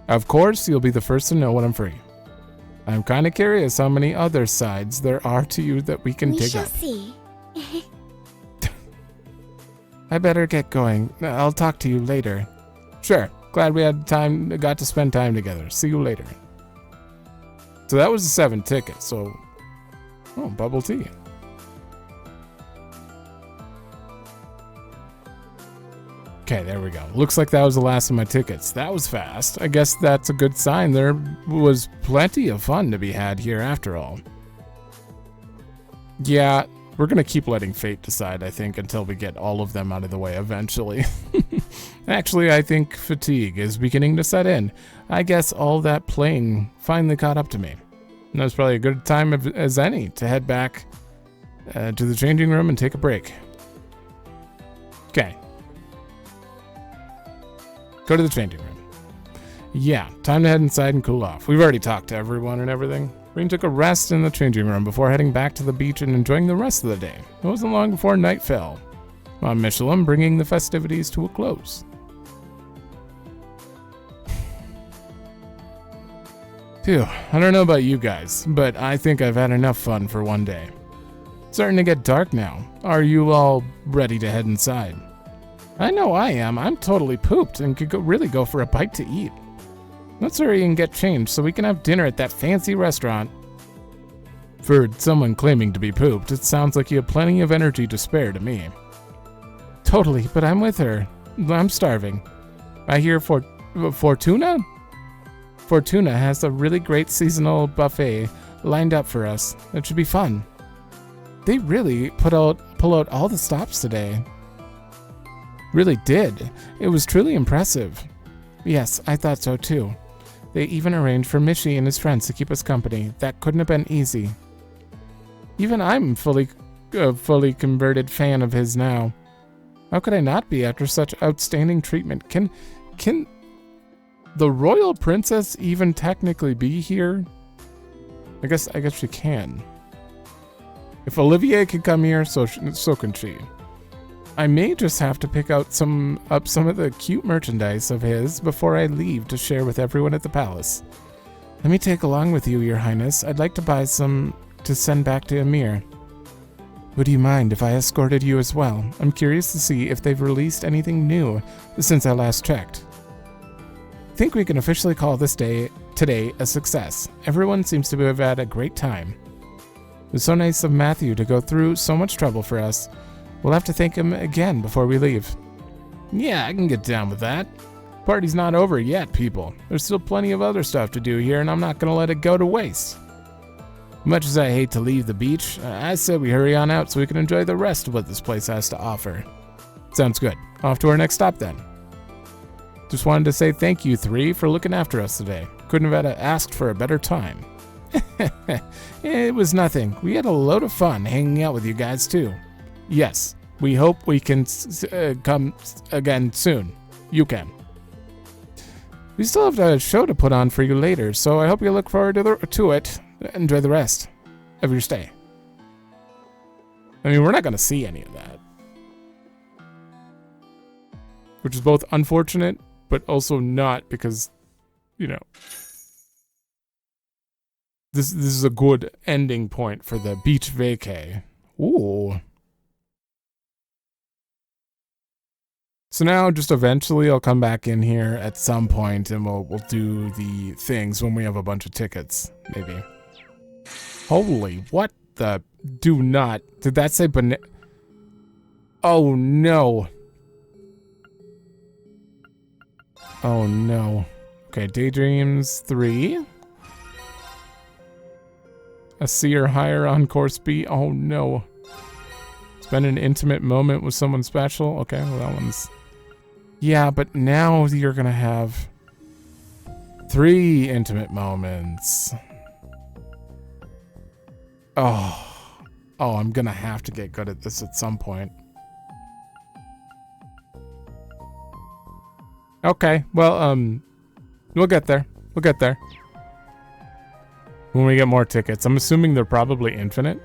Of course, you'll be the first to know when I'm free. I'm kind of curious how many other sides there are to you that we can We dig shall up. see. I better get going. I'll talk to you later. Sure. Glad we got to spend time together. See you later. So that was the 7 tickets. So, oh, bubble tea. Okay, there we go. Looks like that was the last of my tickets. That was fast. I guess that's a good sign. There was plenty of fun to be had here after all. Yeah, we're gonna keep letting fate decide, I think, until we get all of them out of the way eventually. Actually, I think fatigue is beginning to set in. I guess all that playing finally caught up to me. And that was probably a good time as any to head back to the changing room and take a break. Okay. Go to the changing room. Yeah, time to head inside and cool off. We've already talked to everyone and everything. Reen took a rest in the changing room before heading back to the beach and enjoying the rest of the day. It wasn't long before night fell, on Michelin bringing the festivities to a close. Phew, I don't know about you guys, but I think I've had enough fun for one day. It's starting to get dark now. Are you all ready to head inside? I know I am. I'm totally pooped and could really go for a bite to eat. Let's hurry and get changed so we can have dinner at that fancy restaurant. For someone claiming to be pooped, it sounds like you have plenty of energy to spare to me. Totally, but I'm with her. I'm starving. I hear Fortuna? Fortuna has a really great seasonal buffet lined up for us. It should be fun. They really pull out all the stops today. Really did. It was truly impressive. Yes, I thought so too. They even arranged for Mishi and his friends to keep us company. That couldn't have been easy. Even I'm fully converted fan of his now. How could I not be after such outstanding treatment? Can the royal princess even technically be here? I guess she can. If Olivier can come here, so can she. I may just have to pick out some of the cute merchandise of his before I leave to share with everyone at the palace. Let me take along with you, Your Highness. I'd like to buy some to send back to Emir. Would you mind if I escorted you as well? I'm curious to see if they've released anything new since I last checked. I think we can officially call this day today a success. Everyone seems to have had a great time. It was so nice of Matthew to go through so much trouble for us. We'll have to thank him again before we leave. Yeah, I can get down with that. Party's not over yet, people. There's still plenty of other stuff to do here, and I'm not gonna let it go to waste. Much as I hate to leave the beach, I said we hurry on out so we can enjoy the rest of what this place has to offer. Sounds good. Off to our next stop then. Just wanted to say thank you, 3, for looking after us today. Couldn't have asked for a better time. It was nothing. We had a load of fun hanging out with you guys too. Yes, we hope we can come again soon. You can. We still have a show to put on for you later, so I hope you look forward to it. Enjoy the rest of your stay. I mean, we're not going to see any of that. Which is both unfortunate, but also not because, you know, this is a good ending point for the beach vacay. Ooh. So now, just eventually, I'll come back in here at some point, and we'll do the things when we have a bunch of tickets, maybe. Holy, what the? Do not. Did that say banana? Oh no. Oh no. Okay, Daydreams 3. A C or higher on course B. Oh no. Spend an intimate moment with someone special. Okay, well that one's... Yeah, but now you're gonna have 3 intimate moments. Oh, I'm gonna have to get good at this at some point. Okay, well, we'll get there. We'll get there. When we get more tickets. I'm assuming they're probably infinite.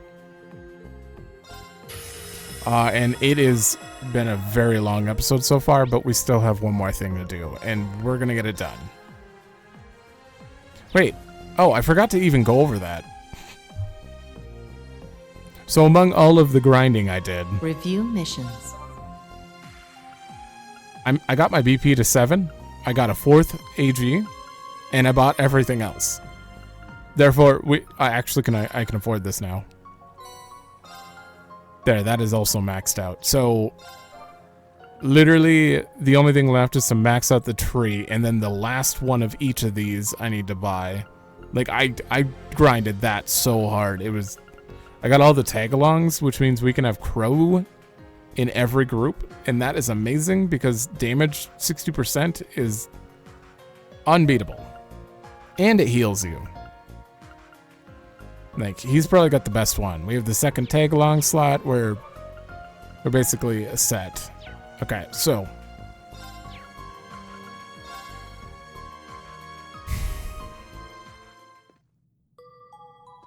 And it has been a very long episode so far, but we still have one more thing to do, and we're gonna get it done. Wait, oh, I forgot to even go over that. So among all of the grinding I did... Review missions. I got my BP to 7, I got a 4th AG, and I bought everything else. Therefore, I can afford this now. There, that is also maxed out. So, literally, the only thing left is to max out the tree, and then the last one of each of these I need to buy. Like, I grinded that so hard. It was... I got all the tag-alongs, which means we can have Crow in every group, and that is amazing because damage 60% is unbeatable. And it heals you. Like, he's probably got the best one. We have the second tag-along slot where we're basically set. Okay, so...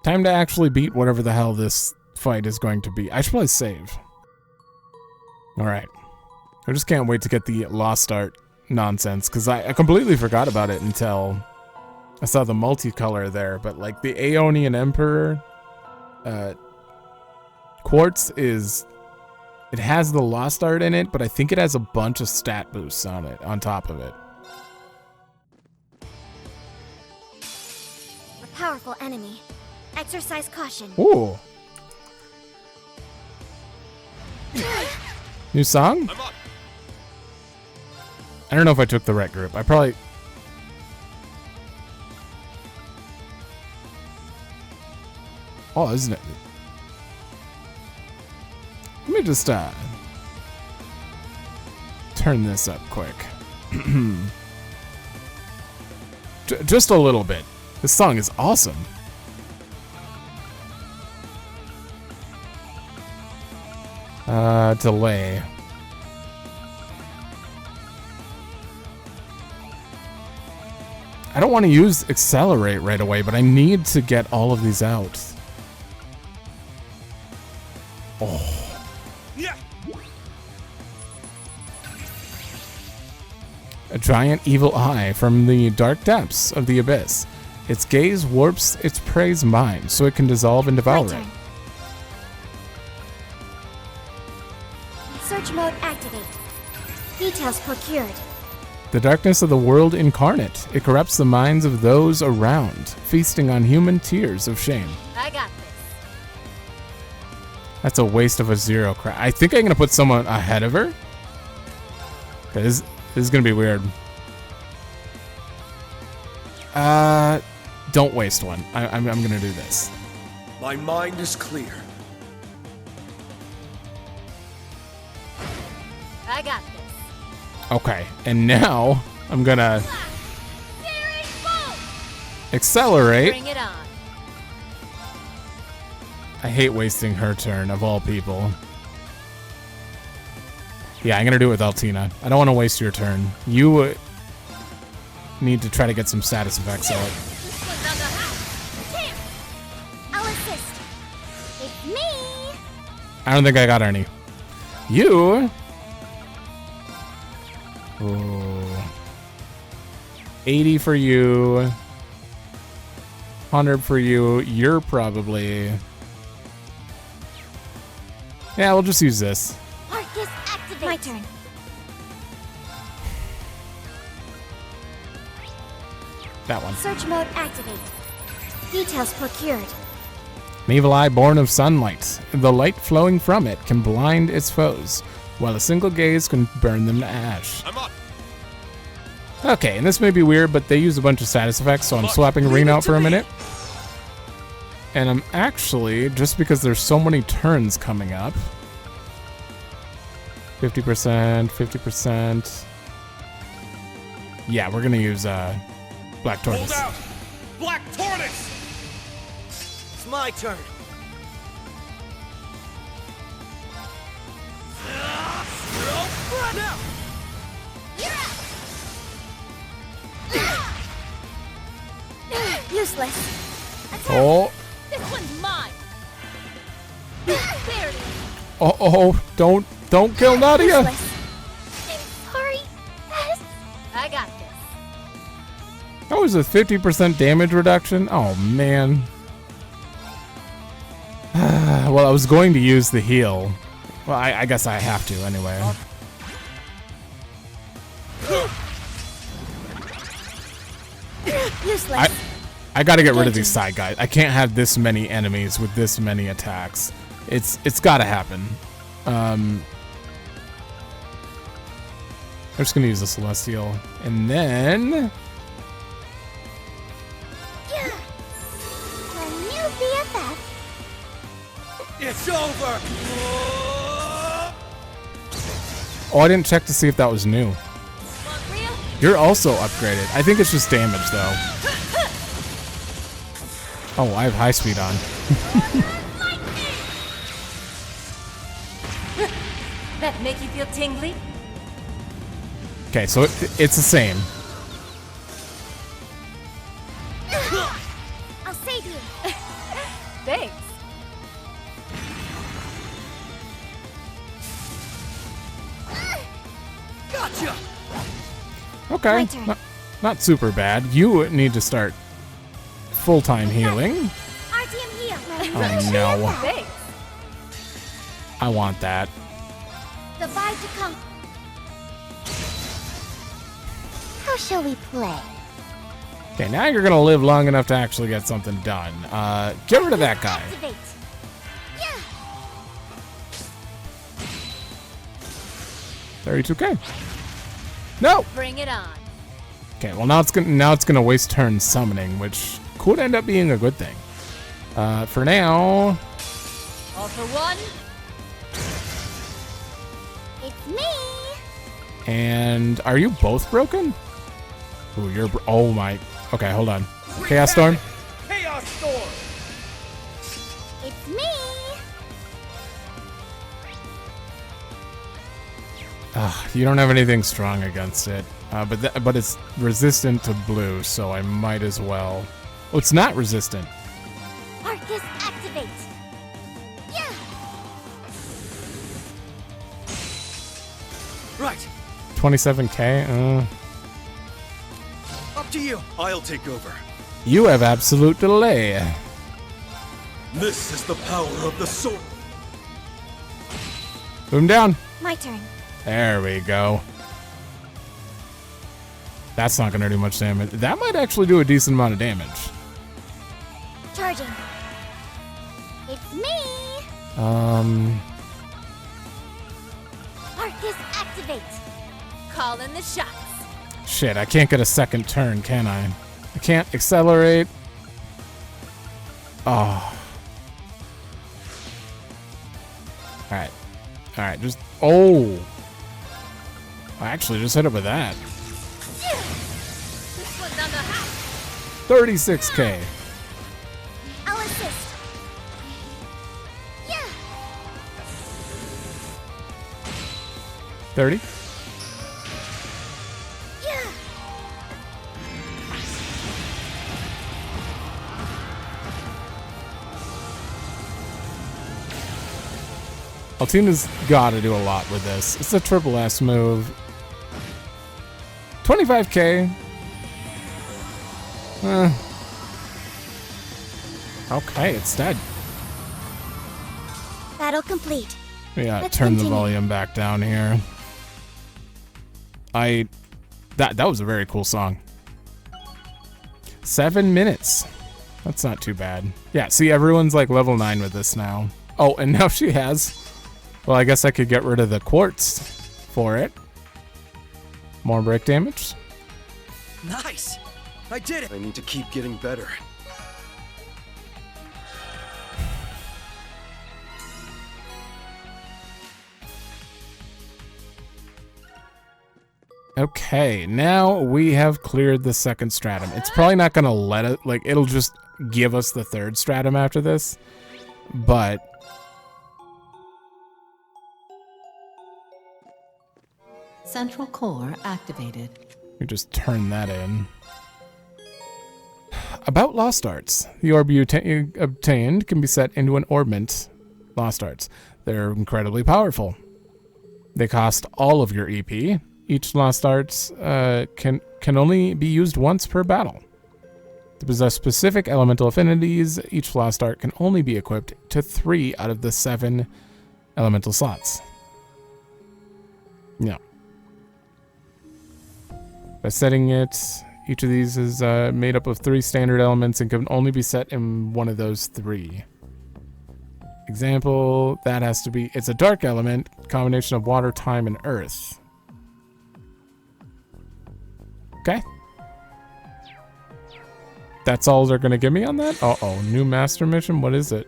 time to actually beat whatever the hell this fight is going to be. I should probably save. Alright. I just can't wait to get the Lost Art nonsense, because I completely forgot about it until I saw the multicolor there. But, like, the Aeonian Emperor Quartz is... It has the Lost Art in it, but I think it has a bunch of stat boosts on it, on top of it. A powerful enemy. Exercise caution. Ooh. New song? I don't know if I took the right group. I probably... Oh, isn't it? Let me just turn this up quick. Just a little bit. This song is awesome. Delay. I don't want to use accelerate right away, but I need to get all of these out. Oh. Yeah. A giant evil eye from the dark depths of the abyss. Its gaze warps its prey's mind so it can dissolve and devour it. Search mode activate. Details procured. The darkness of the world incarnate. It corrupts the minds of those around, feasting on human tears of shame. I got this. That's a waste of a zero crack. I think I'm gonna put someone ahead of her. Okay, this is gonna be weird. Don't waste one. I'm gonna do this. My mind is clear. I got this. Okay, and now I'm gonna accelerate. Bring it on. I hate wasting her turn, of all people. Yeah, I'm gonna do it with Altina. I don't want to waste your turn. You need to try to get some status effects out. I'll assist. It's me. I don't think I got any. You. Oh. 80 for you. 100 for you. You're probably... Yeah, we'll just use this. Arcus activate. My turn. That one. Search mode activate. Details procured. An evil eye born of sunlight. The light flowing from it can blind its foes, while a single gaze can burn them to ash. I'm up. Okay, and this may be weird, but they use a bunch of status effects, so I'm swapping Arena out for a minute. And I'm actually, just because there's so many turns coming up, 50%, 50%. Yeah, we're gonna use Black Tortoise. Hold out! Black Tortoise! It's my turn. Now! Useless. Oh. This one's mine. There it is. Oh, don't kill Nadia. I'm sorry. I got this. That was a 50% damage reduction. Oh man. Well, I was going to use the heal. Well, I guess I have to anyway. Useless. I gotta get rid of these side guys. I can't have this many enemies with this many attacks. It's gotta happen. I'm just gonna use the Celestial. And then... Yeah. My new BFF. It's over! Oh, I didn't check to see if that was new. You're also upgraded. I think it's just damage, though. Oh, I have high speed on. That make you feel tingly? Okay, so it's the same. I'll save you. Thanks. Gotcha! Okay, not super bad. You need to start full-time healing. RTM heal. Oh no. Thanks. I want that. Divide to come. How shall we play? Okay, now you're gonna live long enough to actually get something done. Get rid of that guy. Activate. Yeah. 32k. No. Bring it on. Okay, well now it's gonna waste turns summoning, which could end up being a good thing. For now. All for one. It's me. And are you both broken? Ooh, oh my. Okay, hold on. Chaos Storm. Chaos Storm. It's me. You don't have anything strong against it, but it's resistant to blue, so I might as well. Oh, it's not resistant. Arcus activate. Yeah. Right. 27k. Up to you. I'll take over. You have absolute delay. This is the power of the sword. Boom down. My turn. There we go. That's not going to do much damage. That might actually do a decent amount of damage. Charging. It's me. Arcus activate. Call in the shots. Shit, I can't get a second turn, can I? I can't accelerate. Oh. Alright. Alright, just... Oh! I actually just hit it with that. This one's on the house. 36k. I'll assist. Yeah. 30. Yeah. Altina's gotta do a lot with this. It's a triple S move. 25k. Okay, it's dead. Battle complete. Yeah, Let's turn the continue. volume back down here. That was a very cool song. 7 minutes. That's not too bad. Yeah, see, everyone's like level 9 with this now. Oh, and now she has. Well, I guess I could get rid of the quartz for it. More break damage. Nice. I did it. I need to keep getting better. Okay, now we have cleared the second stratum. It's probably not going to let it, like, it'll just give us the third stratum after this. But Central core activated. we just turn that in. About Lost Arts. The orb you obtained can be set into an orbment. Lost Arts. They're incredibly powerful. They cost all of your EP. Each Lost Arts can only be used once per battle. To possess specific elemental affinities, each Lost Art can only be equipped to 3 out of the 7 elemental slots. Yeah. By setting it, each of these is made up of 3 standard elements and can only be set in one of those 3. Example, that has to be, it's a dark element, combination of water, time, and earth. Okay. That's all they're going to give me on that? Uh-oh, new master mission? What is it?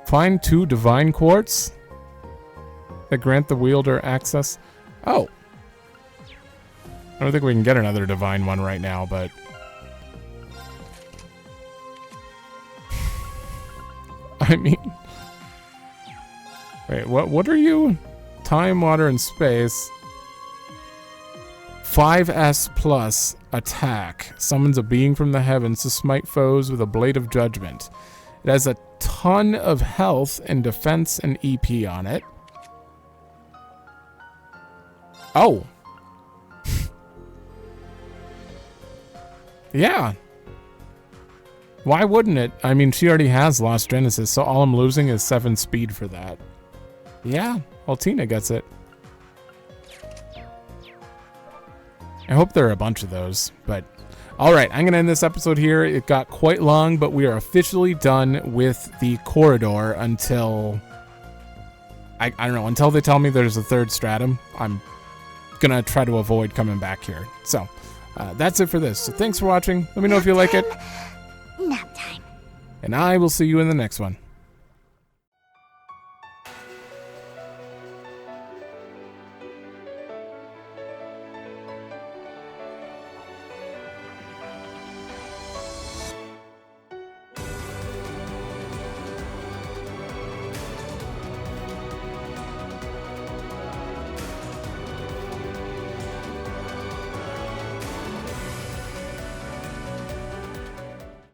Find 2 divine quartz that grant the wielder access. Oh. I don't think we can get another divine one right now, but... I mean... Wait, what are you? Time, water, and space. 5S plus attack. Summons a being from the heavens to smite foes with a blade of judgment. It has a ton of health and defense and EP on it. Oh. Yeah. Why wouldn't it? I mean, she already has Lost Genesis, so all I'm losing is 7 speed for that. Yeah, well, Tina gets it. I hope there are a bunch of those, but... Alright, I'm going to end this episode here. It got quite long, but we are officially done with the corridor until... I don't know, until they tell me there's a third stratum. I'm going to try to avoid coming back here. So, that's it for this. So thanks for watching. Let me know if you like it. Nap time. And I will see you in the next one.